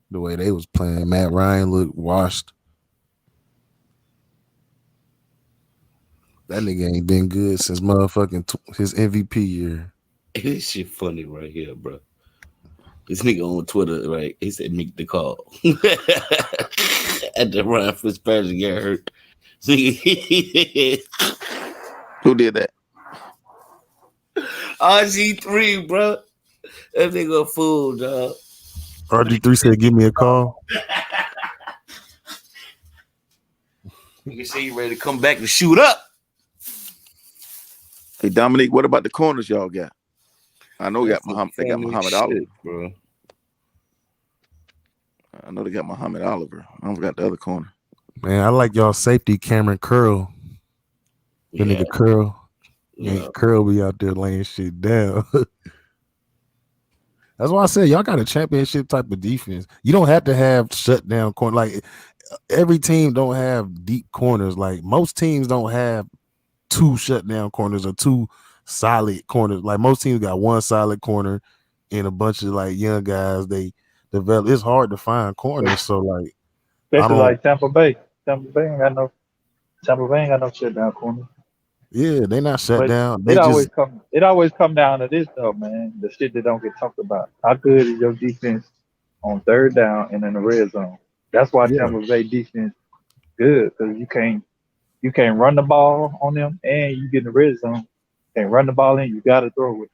The way they was playing, Matt Ryan looked washed. That nigga ain't been good since motherfucking his MVP year. This shit funny right here, bro. This nigga on Twitter, right? He said, "Make the call." After Ryan Fitzpatrick got hurt. Who did that? RG3, bro. That nigga a fool, dog. RG3 said, "Give me a call." You can say you ready to come back to shoot up. Hey Dominique, what about the corners y'all got? I know That's they got Muhammad shit, Oliver, bro. I know they got Muhammad Oliver. I forgot the other corner. Man, I like y'all safety Cameron Curl. The nigga Curl. Yeah. Curl be out there laying shit down. That's why I said y'all got a championship type of defense. You don't have to have shutdown corner. Like every team don't have deep corners. Like most teams don't have 2 shutdown corners or 2 solid corners. Like most teams got 1 solid corner and a bunch of like young guys they develop. It's hard to find corners. So like Especially like Tampa Bay. Tampa Bay ain't got no shutdown corner. Yeah, they not shut But down. it They just always come down to this though, man. The shit that don't get talked about. How good is your defense on third down and in the red zone? That's why yeah. Tampa Bay defense good, because you can't run the ball on them and you get in the red zone. Can't run the ball in, you gotta throw it.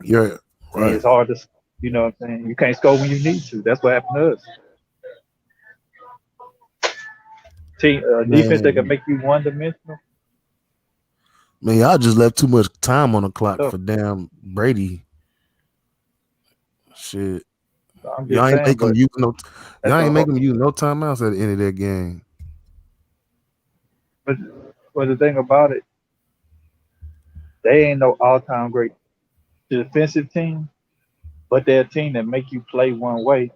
Yeah, And right. it's hard to, you know what I'm saying? You can't score when you need to. That's what happened to us. Defense that can make you one dimensional. Man, y'all just left too much time on the clock Tough. for damn Brady. Shit. I'm just Y'all ain't saying, make them but use no that's y'all a ain't make whole, them use no timeouts at the end of that game. but the thing about it, they ain't no all-time great defensive team, but they're a team that make you play one way.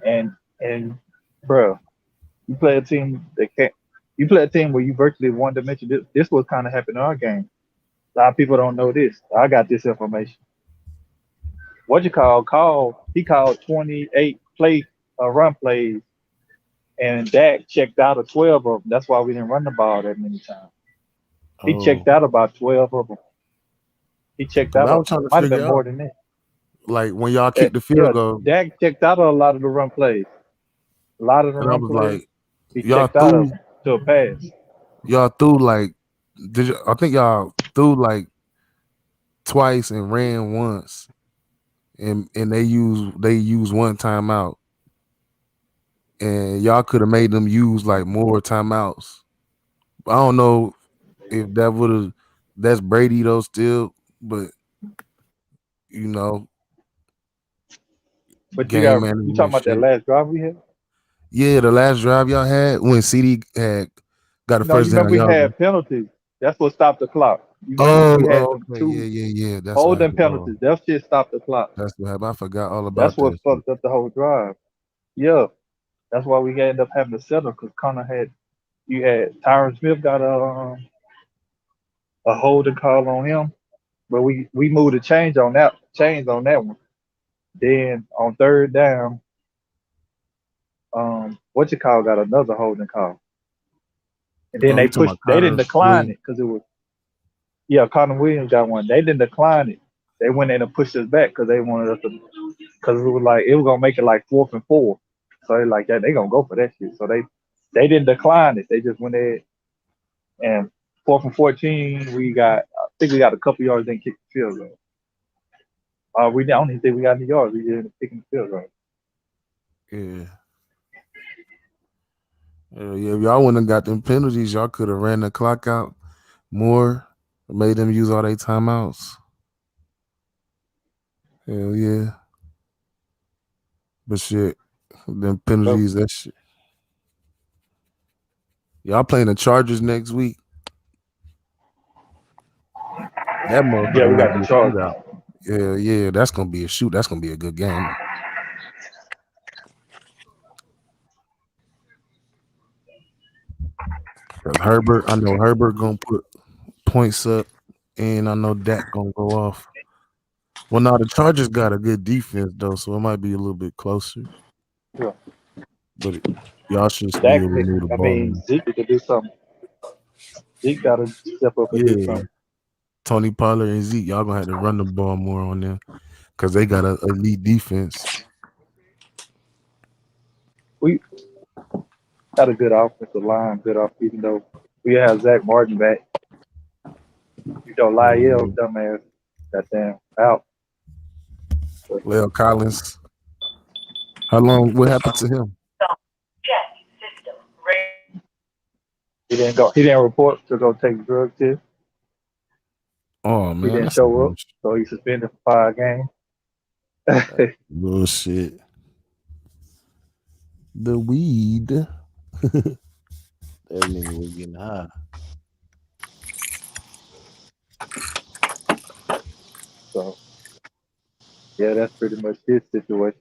And bro, you play a team that can't. You play a team where you virtually one dimension. This was kind of happened in our game. A lot of people don't know this. I got this information. What you call? He called 28 run plays, and Dak checked out of 12 of them. That's why we didn't run the ball that many times. He checked out about 12 of them. He checked Cause out. I was trying to Might have figure been more out than that. like when y'all kicked the field goal, Dak checked out of a lot of the run plays. A lot of the and I run was plays, like, he y'all checked out of them to a pass. threw like I think y'all threw like twice and ran once. And they use 1 timeout. And y'all could have made them use like more timeouts. I don't know if that's Brady though still, but you know, But you game talking management about that shit. last drive we had? Yeah, the last drive y'all had when CD had got a No, you first remember down, we y'all. had penalties. That's what stopped the clock. You remember we had Oh, them okay, 2 yeah. That's what holding happened. penalties. That shit stopped the clock. That's what happened. I forgot all That's about what that shit. fucked up the whole drive. Yeah. That's why we ended up having to settle because Connor had you had Tyron Smith got a holding call on him, but we moved a change on that one. Then on third down, what you call got another holding call, and then Oh, they you talking pushed. about They didn't Connor decline Williams? it because it was yeah. Connor Williams got one. They didn't decline it. They went in and pushed us back because they wanted us to because it was like it was gonna make it like 4th and 4. So they like that they gonna go for that shit. So they didn't decline it. They just went there and 4th and 14. We got I think we got a couple yards. Then kick the field goal. We I don't even think we got any yards. We didn't kick the field goal. Yeah. Yeah, if y'all wouldn't have got them penalties, y'all could have ran the clock out more, made them use all their timeouts. Hell yeah. But shit, them So, penalties, that shit. Y'all playing the Chargers next week. That yeah, motherfucker we might got be the a charge. shootout. Yeah, yeah, that's gonna be a shoot. That's gonna be a good game. 'Cause Herbert, I know Herbert gonna put points up, and I know Dak gonna go off. Well, now the Chargers got a good defense though, so it might be a little bit closer. Yeah. But y'all should be Dak, able to move the I ball mean more. Zeke could do something. Zeke got to step up and do Yeah, something. Tony Pollard and Zeke, y'all gonna have to run the ball more on them because they got a elite defense. We got a good offensive line, good off, even though we have Zach Martin back. You know, Lyell, Yeah. dumbass, got damn out. But Leo Collins, how long? What happened to him? Check system. he didn't go. He didn't report to go take the drug test. Oh He man, didn't that's some show up, bullshit. so he's suspended for 5 games. Bullshit. The weed. That nigga was getting high. So yeah, that's pretty much his situation.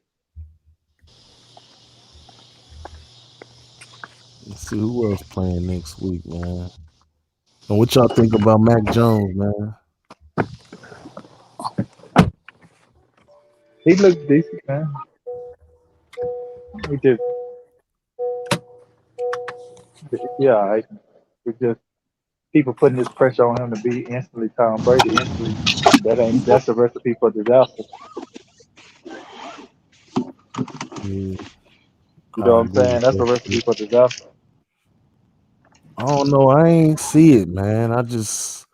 Let's see who else playing next week, man. And what y'all think about Mac Jones, man? He looked decent, man. He just yeah, we just people putting this pressure on him to be instantly Tom Brady instantly. That's a recipe for disaster. Yeah, You know I what I'm agree with saying? That's a that recipe shit. for disaster. I don't know. I ain't see it, man. I just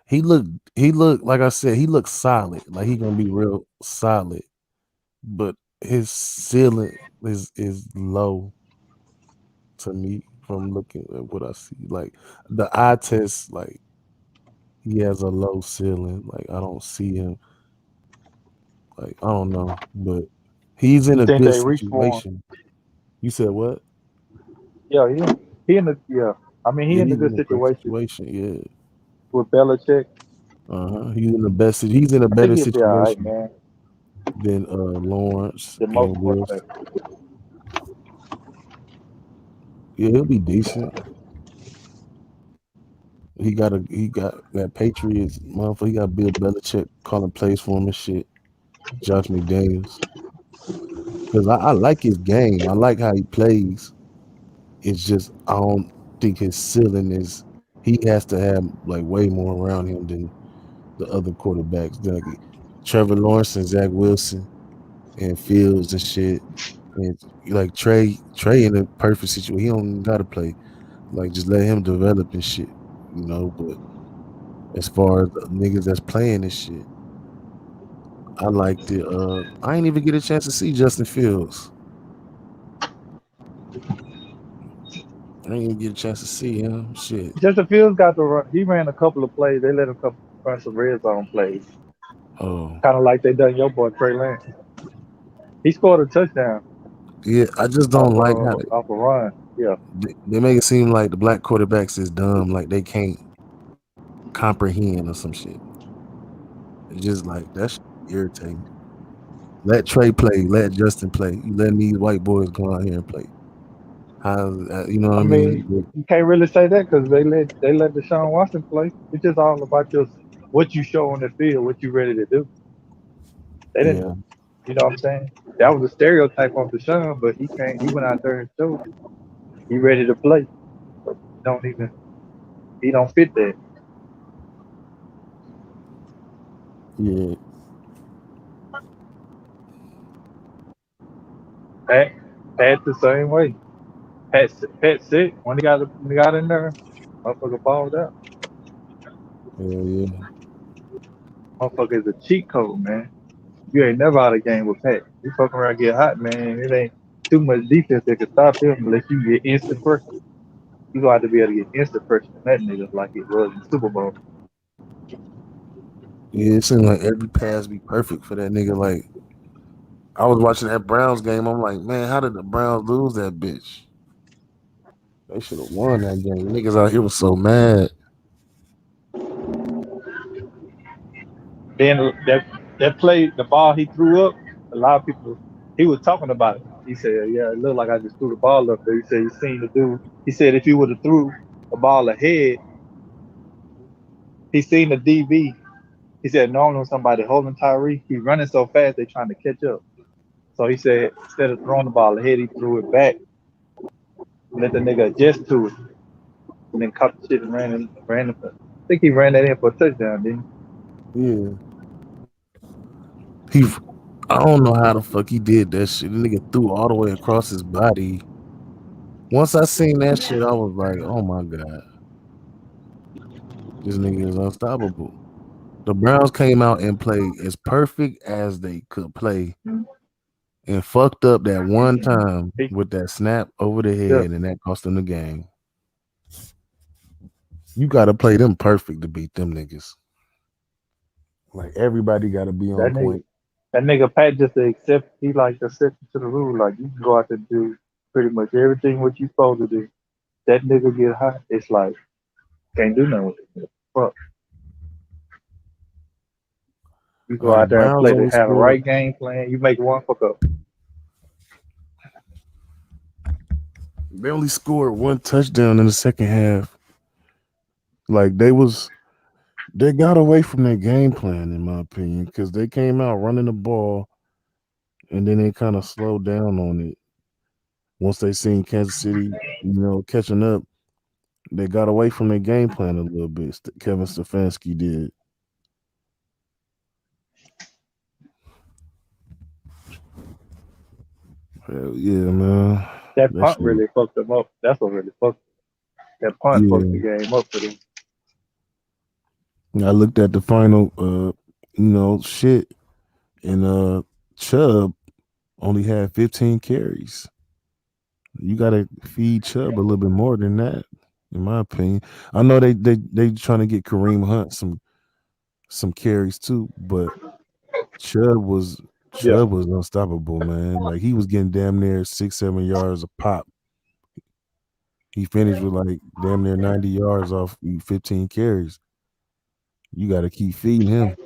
he looked like I said, he looked solid. Like he gonna be real solid. But his ceiling is low to me from looking at what I see. Like the eye test, like he has a low ceiling. Like I don't see him. Like I don't know, but he's in You a think good they reach for him? situation. You said what? Yeah, he in the yeah. I mean, he Yeah, in a he's good in a great situation situation. Yeah. with Belichick. He's in the best. He's in a I think better he'll be all right, situation man. than Lawrence The most and Wilson. quarterback. Yeah, he'll be decent. He got that Patriots motherfucker. He got Bill Belichick calling plays for him and shit. Josh McDaniels. Because I like his game. I like how he plays. It's just I don't think his ceiling is. He has to have like way more around him than the other quarterbacks. Like Trevor Lawrence and Zach Wilson and Fields and shit. And like Trey in a perfect situation. He don't gotta play. Like just let him develop and shit. But as far as the niggas that's playing this shit, I like the I ain't even get a chance to see Justin Fields. I ain't even get a chance to see him. Shit. Justin Fields got to run. He ran a couple of plays. They let him run some red zone plays, Oh. kind of like they done your boy Trey Lance. He scored a touchdown Yeah, I just don't like how off a run. Yeah, they make it seem like the black quarterbacks is dumb, like they can't comprehend or some shit. It's just like that's irritating. Let Trey play, let Justin play. You letting these white boys go out here and play. How you know what I I mean, mean? you can't really say that because they let Deshaun Watson play. It's just all about your what you show on the field, what you ready to do. They didn't, Yeah, you know what I'm saying? That was a stereotype of Deshaun, but he can't. He went out there and showed it. He ready to play. But don't even. He don't fit that. yeah, Pat, Pat the same way. Pat sick when he got in there. Motherfucker balled out. yeah. Motherfucker is a cheat code, man. You ain't never out of game with Pat. You fucking around get hot, man. It ain't too much defense that can stop him unless you get instant pressure. You gonna have to be able to get instant pressure on that nigga like it was in Super Bowl. Yeah, it seemed like every pass be perfect for that nigga. Like I was watching that Browns game. I'm like, man, how did the Browns lose that bitch? They should have won that game. Niggas out here was so mad. Then that play, the ball he threw up, a lot of people he was talking about it. He said, "Yeah, it looked like I just threw the ball up there." He said, "You seen the dude?" He said, "If he would have threw the ball ahead, he seen the DB." He said, "Normally when somebody holding Tyree, he running so fast they trying to catch up." So he said, instead of throwing the ball ahead, he threw it back, let the nigga adjust to it, and then caught the shit and ran. I think he ran that in for a touchdown, didn't Yeah, he. I don't know how the fuck he did that shit. The nigga threw all the way across his body. Once I seen that shit, I was like, oh my god, this nigga is unstoppable. The Browns came out and played as perfect as they could play he? and fucked up that one time He, with that snap over the yeah, head, and that cost them the game. You got to play them perfect to beat them niggas. Like everybody got to be on that nigga. point. That nigga Pat just accept he like accepted to the rule. Like you can go out there and do pretty much everything what you supposed to do. That nigga get hot, it's like can't do nothing with it. Fuck. You go The out there and Browns play to only have the scored. right game plan. You make one fuck up. They only scored one touchdown in the second half. Like they got away from their game plan, in my opinion, because they came out running the ball and then they kind of slowed down on it. Once they seen Kansas City, catching up, they got away from their game plan a little bit. Kevin Stefanski did. Hell yeah, man. That That punt shit. really fucked them up. That's what really fucked. That punt fucked the Yeah. game up for them. I looked at the final, shit, and Chubb only had 15 carries. You gotta feed Chubb a little bit more than that, in my opinion. I know they trying to get Kareem Hunt some carries too, but Chubb was Yeah, Chubb was unstoppable, man. Like he was getting damn near 6-7 yards a pop. He finished with like damn near 90 yards off 15 carries. You got to keep feeding him.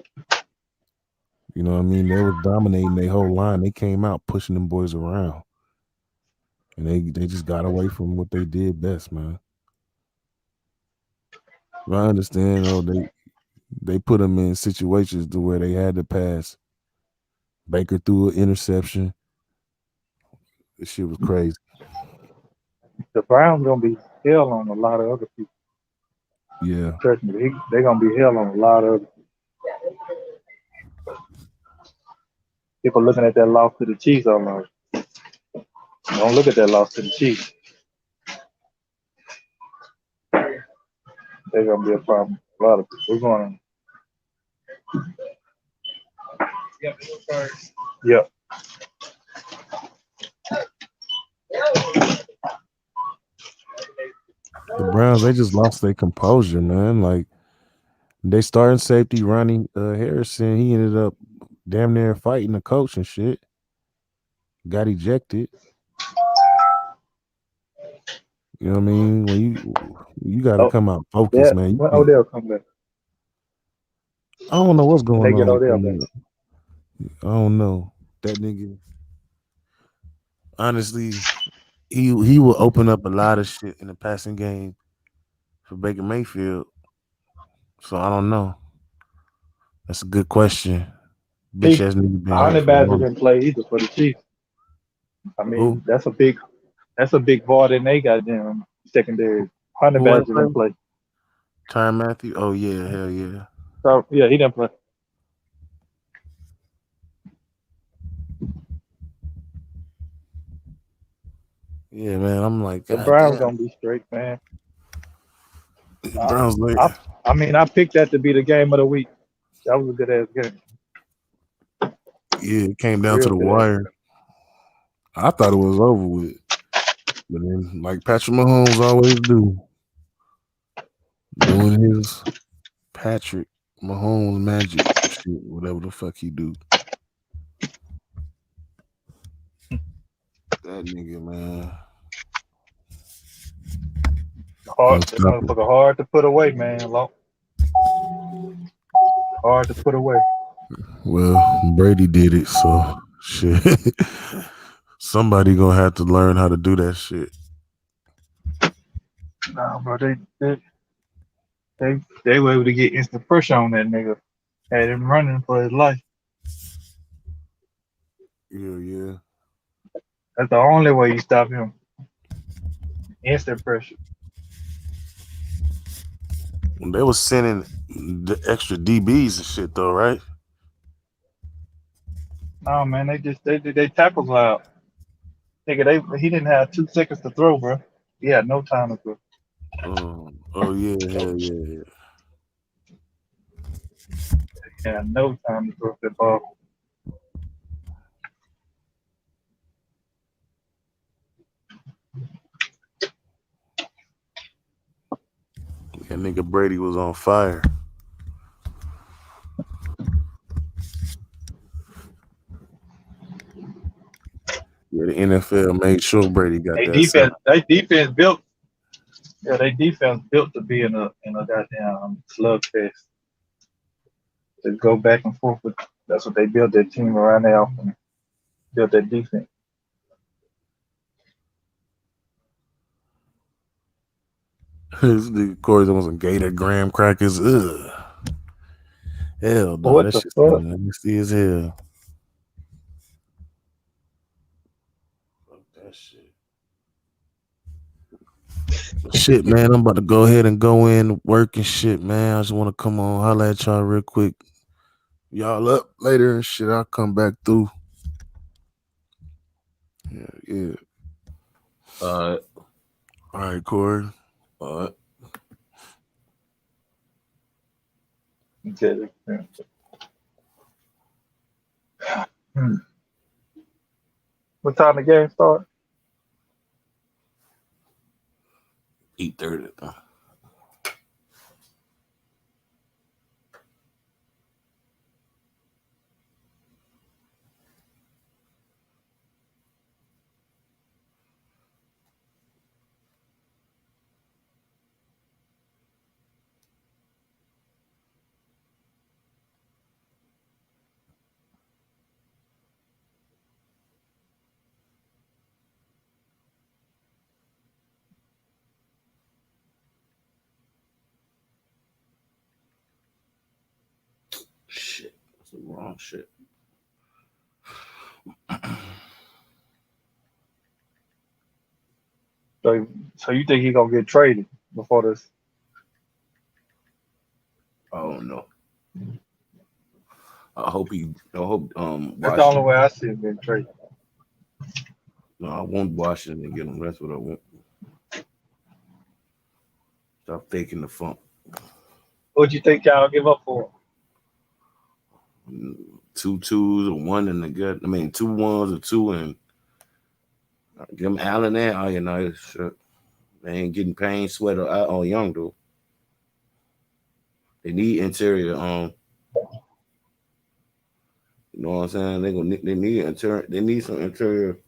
You know what I mean? They was dominating their whole line. They came out pushing them boys around, and they just got away from what they did best, man. But I understand, they put them in situations to where they had to pass. Baker threw an interception. This shit was crazy. the Browns gonna be hell on a lot of other people. Yeah. Trust me, they gonna be hell on a lot of other people looking at that loss to the Chiefs almost. Don't look at that loss to the Chiefs. They're gonna be a problem. A lot of people. We're going. Yep. The Browns, they just lost their composure, man. Like they starting safety Ronnie Harrison, he ended up damn near fighting the coach and shit. Got ejected. You know what I mean? When you got to Oh, come out focused, yeah. man. You When can't. Odell come back, I don't know what's when going they get on with Odell back, them. I don't know that nigga. Honestly, he will open up a lot of shit in the passing game for Baker Mayfield. So I don't know. That's a good question. Bitch He ass nigga been hurt Honey for Badger long. didn't play either for the Chiefs. I Who? mean, that's a big void in they goddamn secondary. Honey Who ain't Badger play? didn't play. Tyron Matthew. Oh yeah, hell yeah. So yeah, he didn't play. Yeah, man. I'm like, The god Browns damn. gonna be straight, man. I, Browns like, I picked that to be the game of the week. That was a good ass game. yeah, it came down to Real the good ass wire. I thought it was over with. But then, like Patrick Mahomes always doing his Patrick Mahomes magic shit, whatever the fuck he do. That nigga, man, hard. That unstoppable. motherfucker hard to put away, man. Hard to put away. Well, Brady did it, so shit. Somebody gonna have to learn how to do that shit. Nah, bro, they were able to get instant pressure on that nigga. Had him running for his life. Yeah. That's the only way you stop him. Instant pressure. When they was sending the extra DBs and shit, though, right? No, man, they tackles out. Nigga, he didn't have 2 seconds to throw, bro. He had no time to throw. Oh yeah, hell yeah. He had no time to throw that ball. That nigga Brady was on fire. Yeah, the NFL made sure Brady got They that sack. defense built. Yeah, they defense built to be in a goddamn slugfest. To go back and forth with. That's what they built their team around. They often built their defense. This nigga Corey's on some Gator graham crackers. Ugh. Hell no, What that the shit fuck? nasty as hell. Fuck that shit. Shit, man, I'm about to go ahead and go in work and shit, man. I just want to come on, holla at y'all real quick. Y'all up later and shit. I'll come back through. Yeah. All All right, Corey. right. Okay. What time the game start? 8:30. Shit. That's the wrong shit. So you think he gonna get traded before this? I don't know. I hope That's the only Washington. way I see him getting traded. No, I want Washington to get him. That's what I want. Stop faking the funk. What you think y'all give up for Two twos or one in the gut. I mean, 2 ones or two and give them Allen there. Oh, you know, shit. They ain't getting pain, sweater on young dude. They need interior. You know what I'm saying? They need interior. They need some interior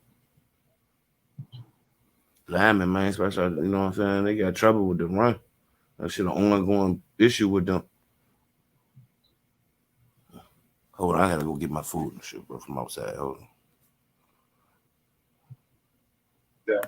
linemen, man. Especially, you know what I'm saying? They got trouble with the run. That shit an ongoing issue with them. Hold on, I gotta go get my food and shit, bro, from outside. Hold on. him?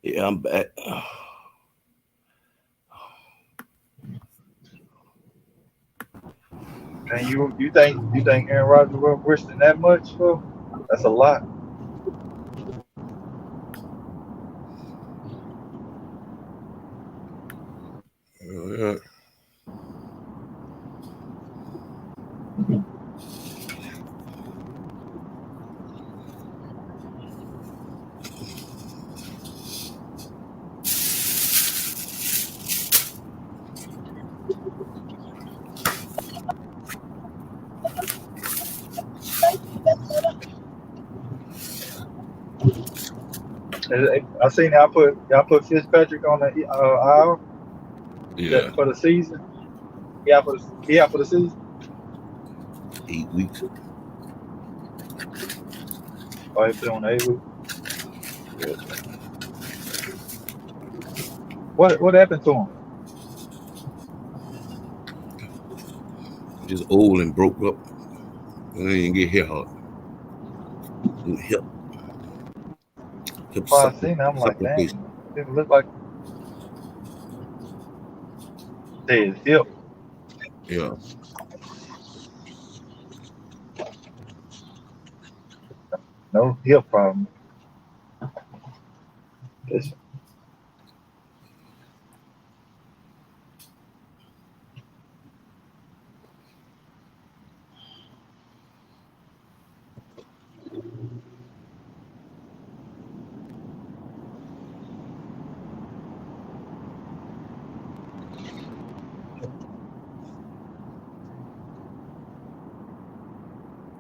Yeah, I'm back. And you think Aaron Rodgers will risk that much for? That's a lot. Uh, I seen y'all put Fitzpatrick on the IR yeah, for the season. He out for the season. 8 weeks. Oh, he put on the 8 week. Yeah. What happened to him? Just old and broke up. I didn't get hit hard. Hip, hip Before I seen it, I'm like, supplication. dang, didn't look like his hip. Yeah. No hip problem. It's,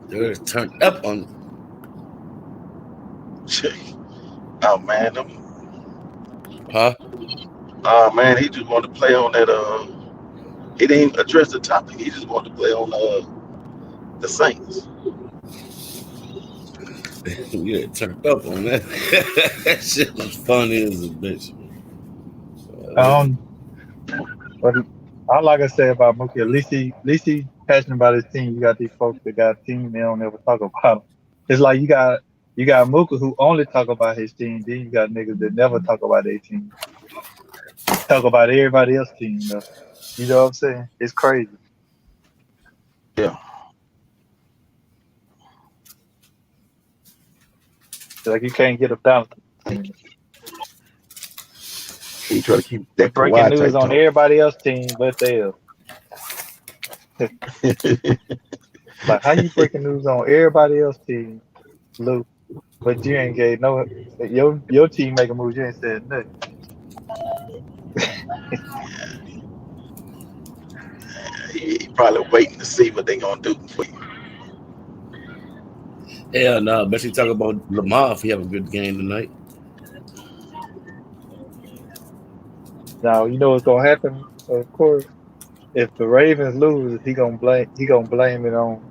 They're turned up on. Oh man, Huh? man, he just wanted to play on that. He didn't even address the topic. He just wanted to play on the Saints. Yeah, turned up on that. That shit was funny as a bitch. um, but all I can say about Mookie, at least he passionate about his team. You got these folks that got a team they don't ever talk about 'em. It's like you got Mookie who only talk about his team. Then you got niggas that never talk about their team. Talk about everybody else's team though. You know what I'm saying? It's crazy. Yeah, It's like you can't get a balance. he try to keep They that breaking Kawhi news type on talk. everybody else's team but theirs. Like how you breaking news on everybody else's team, Luke, but you ain't gave no your team making moves. You ain't said nothing. He probably waiting to see what they gonna do for you. Hell no, bet you talk about Lamar if he have a good game tonight. Now you know what's gonna happen. Of course, if the Ravens lose, he gonna blame it on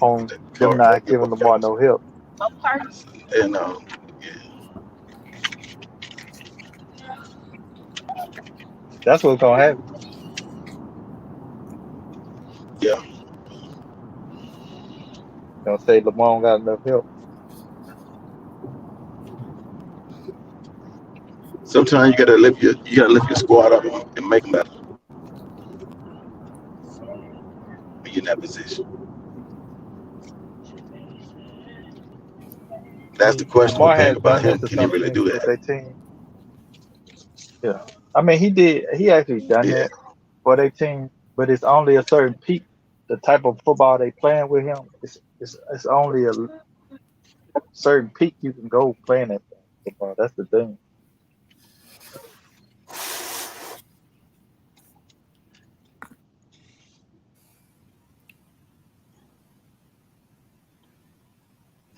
on them not giving Lamar no help. And That's what's gonna happen. yeah, Gonna say Lamar don't got enough help. sometimes you gotta lift your squad up and make them better. Be in that position. I That's the mean, questionable Lamar thing has about done that him. to Can he some really extent do with that? their team. Yeah, I mean he did. He actually done Yeah, that for their team, but it's only a certain peak. The type of football they playing with him, it's only a certain peak you can go playing that football. That's the thing.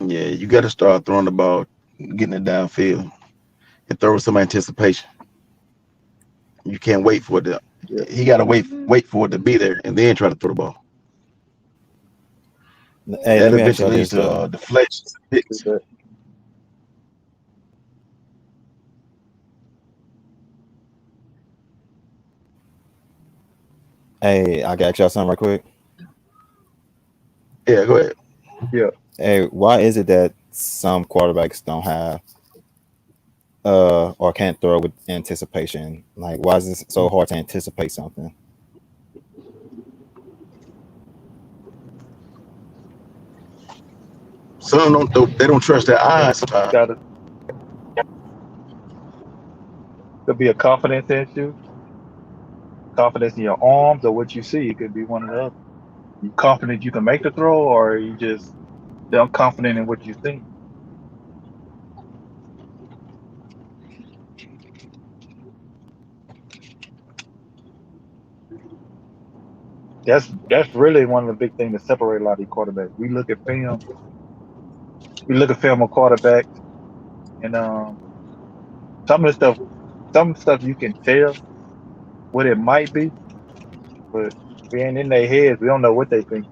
yeah. You got to start throwing the ball, getting it downfield, and throw with some anticipation. You can't wait for it to. Yeah, He got to wait for it to be there, and then try to throw the ball. Hey, let That me ask y'all eventually leads this to though. deflections and do picks. that. Hey, I got y'all something right quick. Yeah, go ahead. Yeah, Hey, why is it that some quarterbacks don't have or can't throw with anticipation? Like, why is it so hard to anticipate something? Some they don't trust their eyes you sometimes. gotta could be a confidence issue, confidence in your arms or what you see. It could be one or the other. You confident you can make the throw, or you just confident in what you think. That's really one of the big things that separate a lot of these quarterbacks. We look at film of quarterbacks, and some of the stuff, some stuff you can tell what it might be, but we ain't in their heads. We don't know what they think.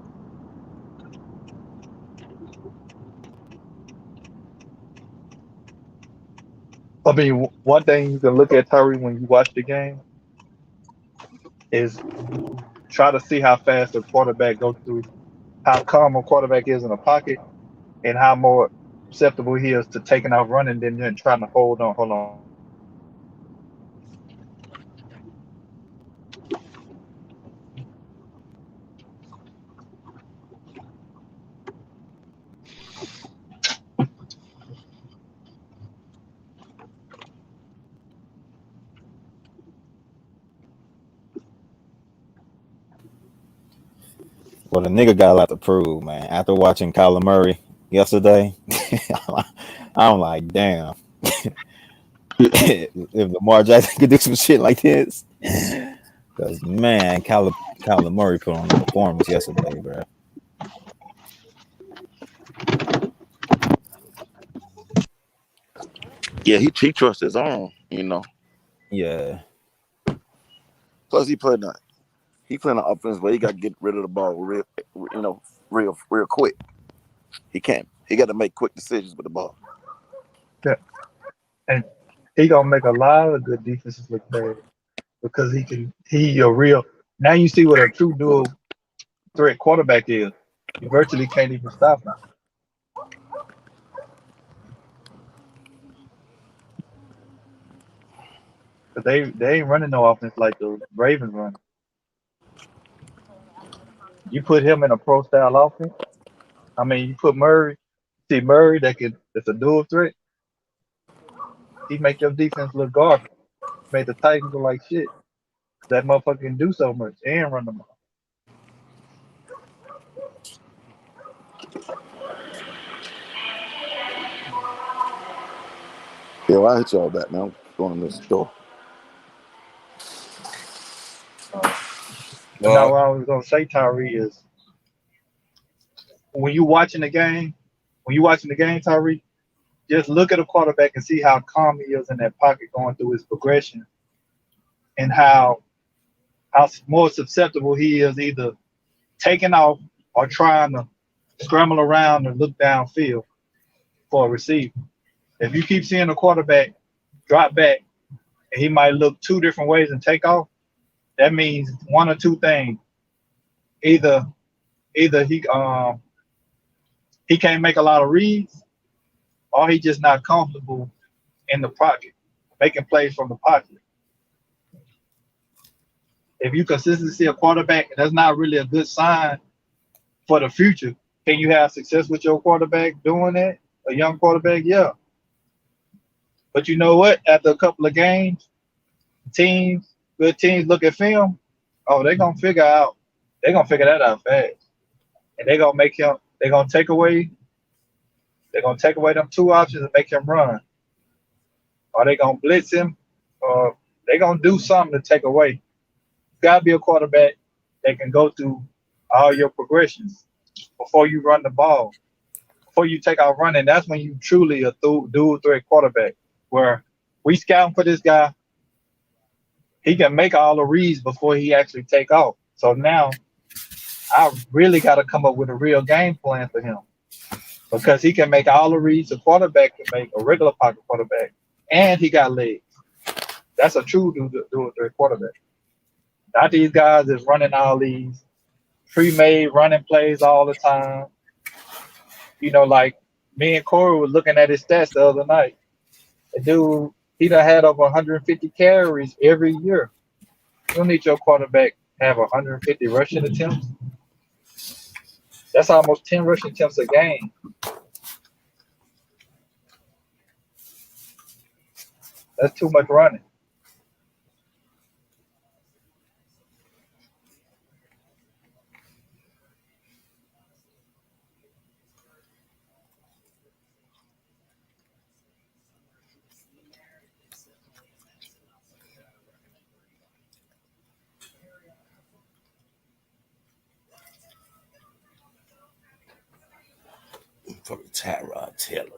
I mean, one thing you can look at Tyree when you watch the game is try to see how fast the quarterback goes through, how calm a quarterback is in a pocket, and how more susceptible he is to taking off running than trying to hold on. Hold on. Well, the nigga got a lot to prove, man. After watching Kyler Murray yesterday, I'm like, damn. If Lamar Jackson could do some shit like this, because man, Kyler Murray put on a performance yesterday, bro. Yeah, he trusts his arm. Yeah, Plus, he playing an offense where he got to get rid of the ball real quick. He can't. He got to make quick decisions with the ball. Yeah. And he gonna make a lot of good defenses look bad because he a real. Now you see what a true dual threat quarterback is. You virtually can't even stop him. 'Cause they ain't running no offense like the Ravens run. You put him in a pro style offense. I mean, you put Murray. See Murray that's a dual threat. He make your defense look garbage. Make the Titans look like shit. That motherfucker can do so much and run them off. Yeah, well, I hit y'all back, man. I'm going to the store. But now what I was gonna say, Tyree, is when you watching the game, Tyree, just look at a quarterback and see how calm he is in that pocket going through his progression. and how more susceptible he is either taking off or trying to scramble around and look downfield for a receiver. If you keep seeing a quarterback drop back and he might look two different ways and take off, that means one or two things. Either either he can't make a lot of reads or he just not comfortable in the pocket, making plays from the pocket. If you consistently see a quarterback, that's not really a good sign for the future. Can you have success with your quarterback doing that? A young quarterback, yeah. But you know what? After a couple of games, good teams look at film. Oh, they're gonna figure that out fast. And they're gonna make him they're gonna take away they're gonna take away them two options and make him run. Or they gonna blitz him, or they're gonna do something to take away. You gotta be a quarterback that can go through all your progressions before you run the ball. Before you take out running, that's when you truly a dual threat quarterback. Where we scouting for this guy, he can make all the reads before he actually take off. So now I really got to come up with a real game plan for him because he can make all the reads a quarterback can make, a regular pocket quarterback, and he got legs. That's a true dual threat quarterback. Not these guys that's running all these pre-made running plays all the time. Like me and Corey were looking at his stats the other night. The dude, he done had over 150 carries every year. You don't need your quarterback to have 150 rushing attempts. That's almost 10 rushing attempts a game. That's too much running. Fucking Tyrod Taylor.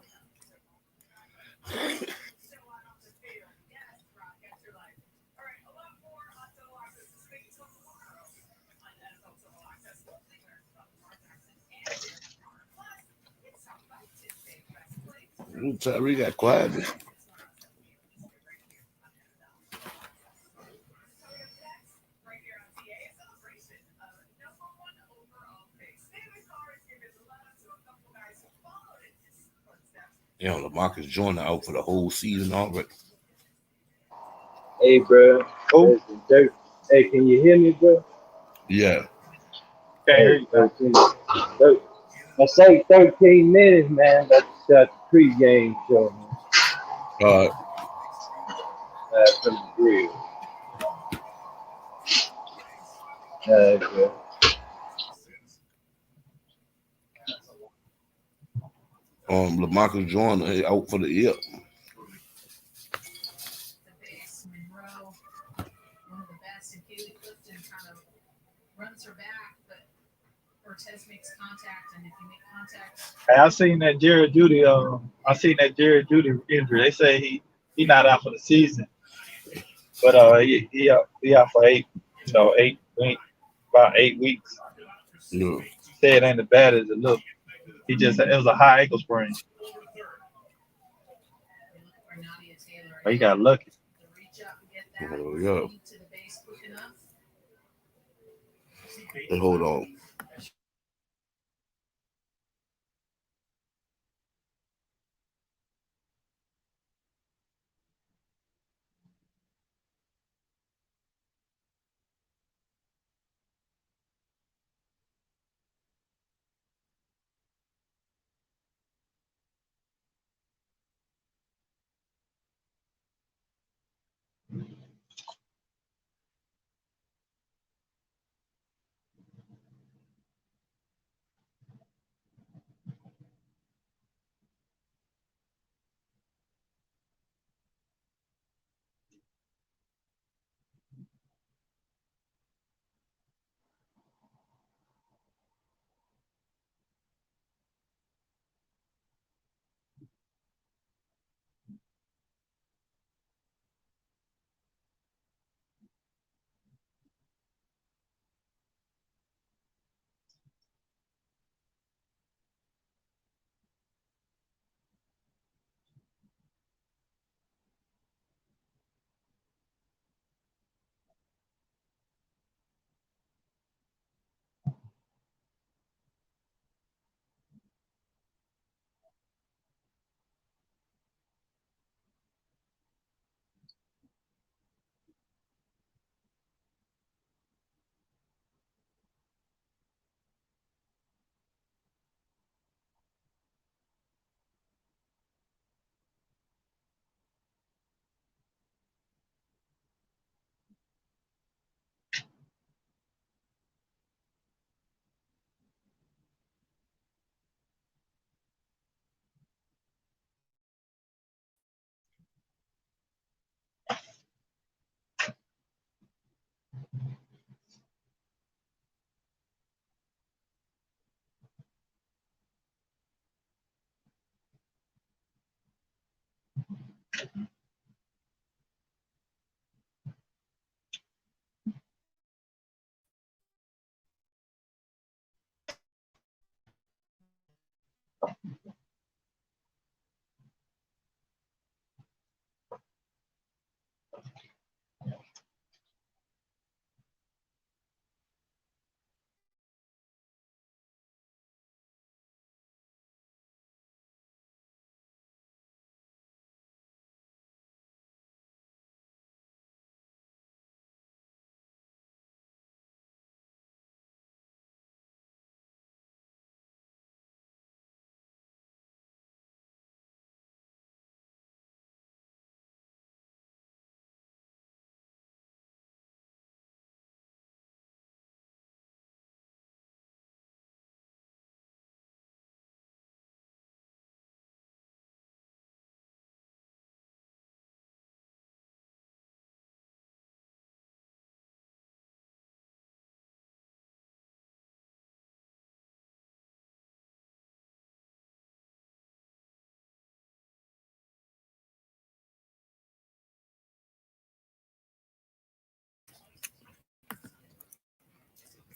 Tyree got quiet. Lamarcus Joyner out for the whole season already. Hey, bro. Oh, Hey, can you hear me, bro? Yeah. can't hear Hey, you. 13. I say 13 minutes, man. That's the pregame show, man. Uh, From the grill. Bro. Lamarcus Joyner out for the year. Hey, I seen that Jared Judy injury. They say he not out for the season, but he out for 8 weeks, about 8 weeks. Yeah. Say it ain't as bad as it looked. It was a high ankle sprain. But he got lucky. Oh, yeah. Hey, hold on.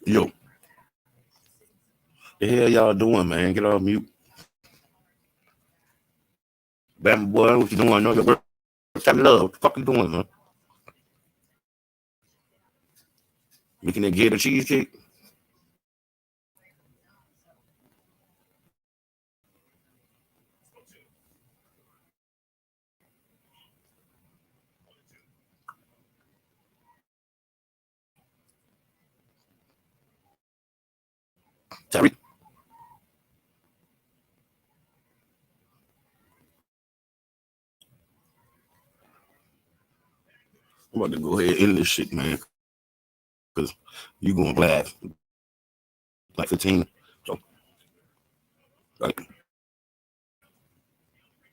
Yo, the hell y'all doing, man? Get off mute. Bam boy, what you doing? I know your work. Type love. What the fuck you doing, man? Making that gator cheesecake? Terry? I'm about to go ahead and end this shit, man. Because you going live like 15. So, right.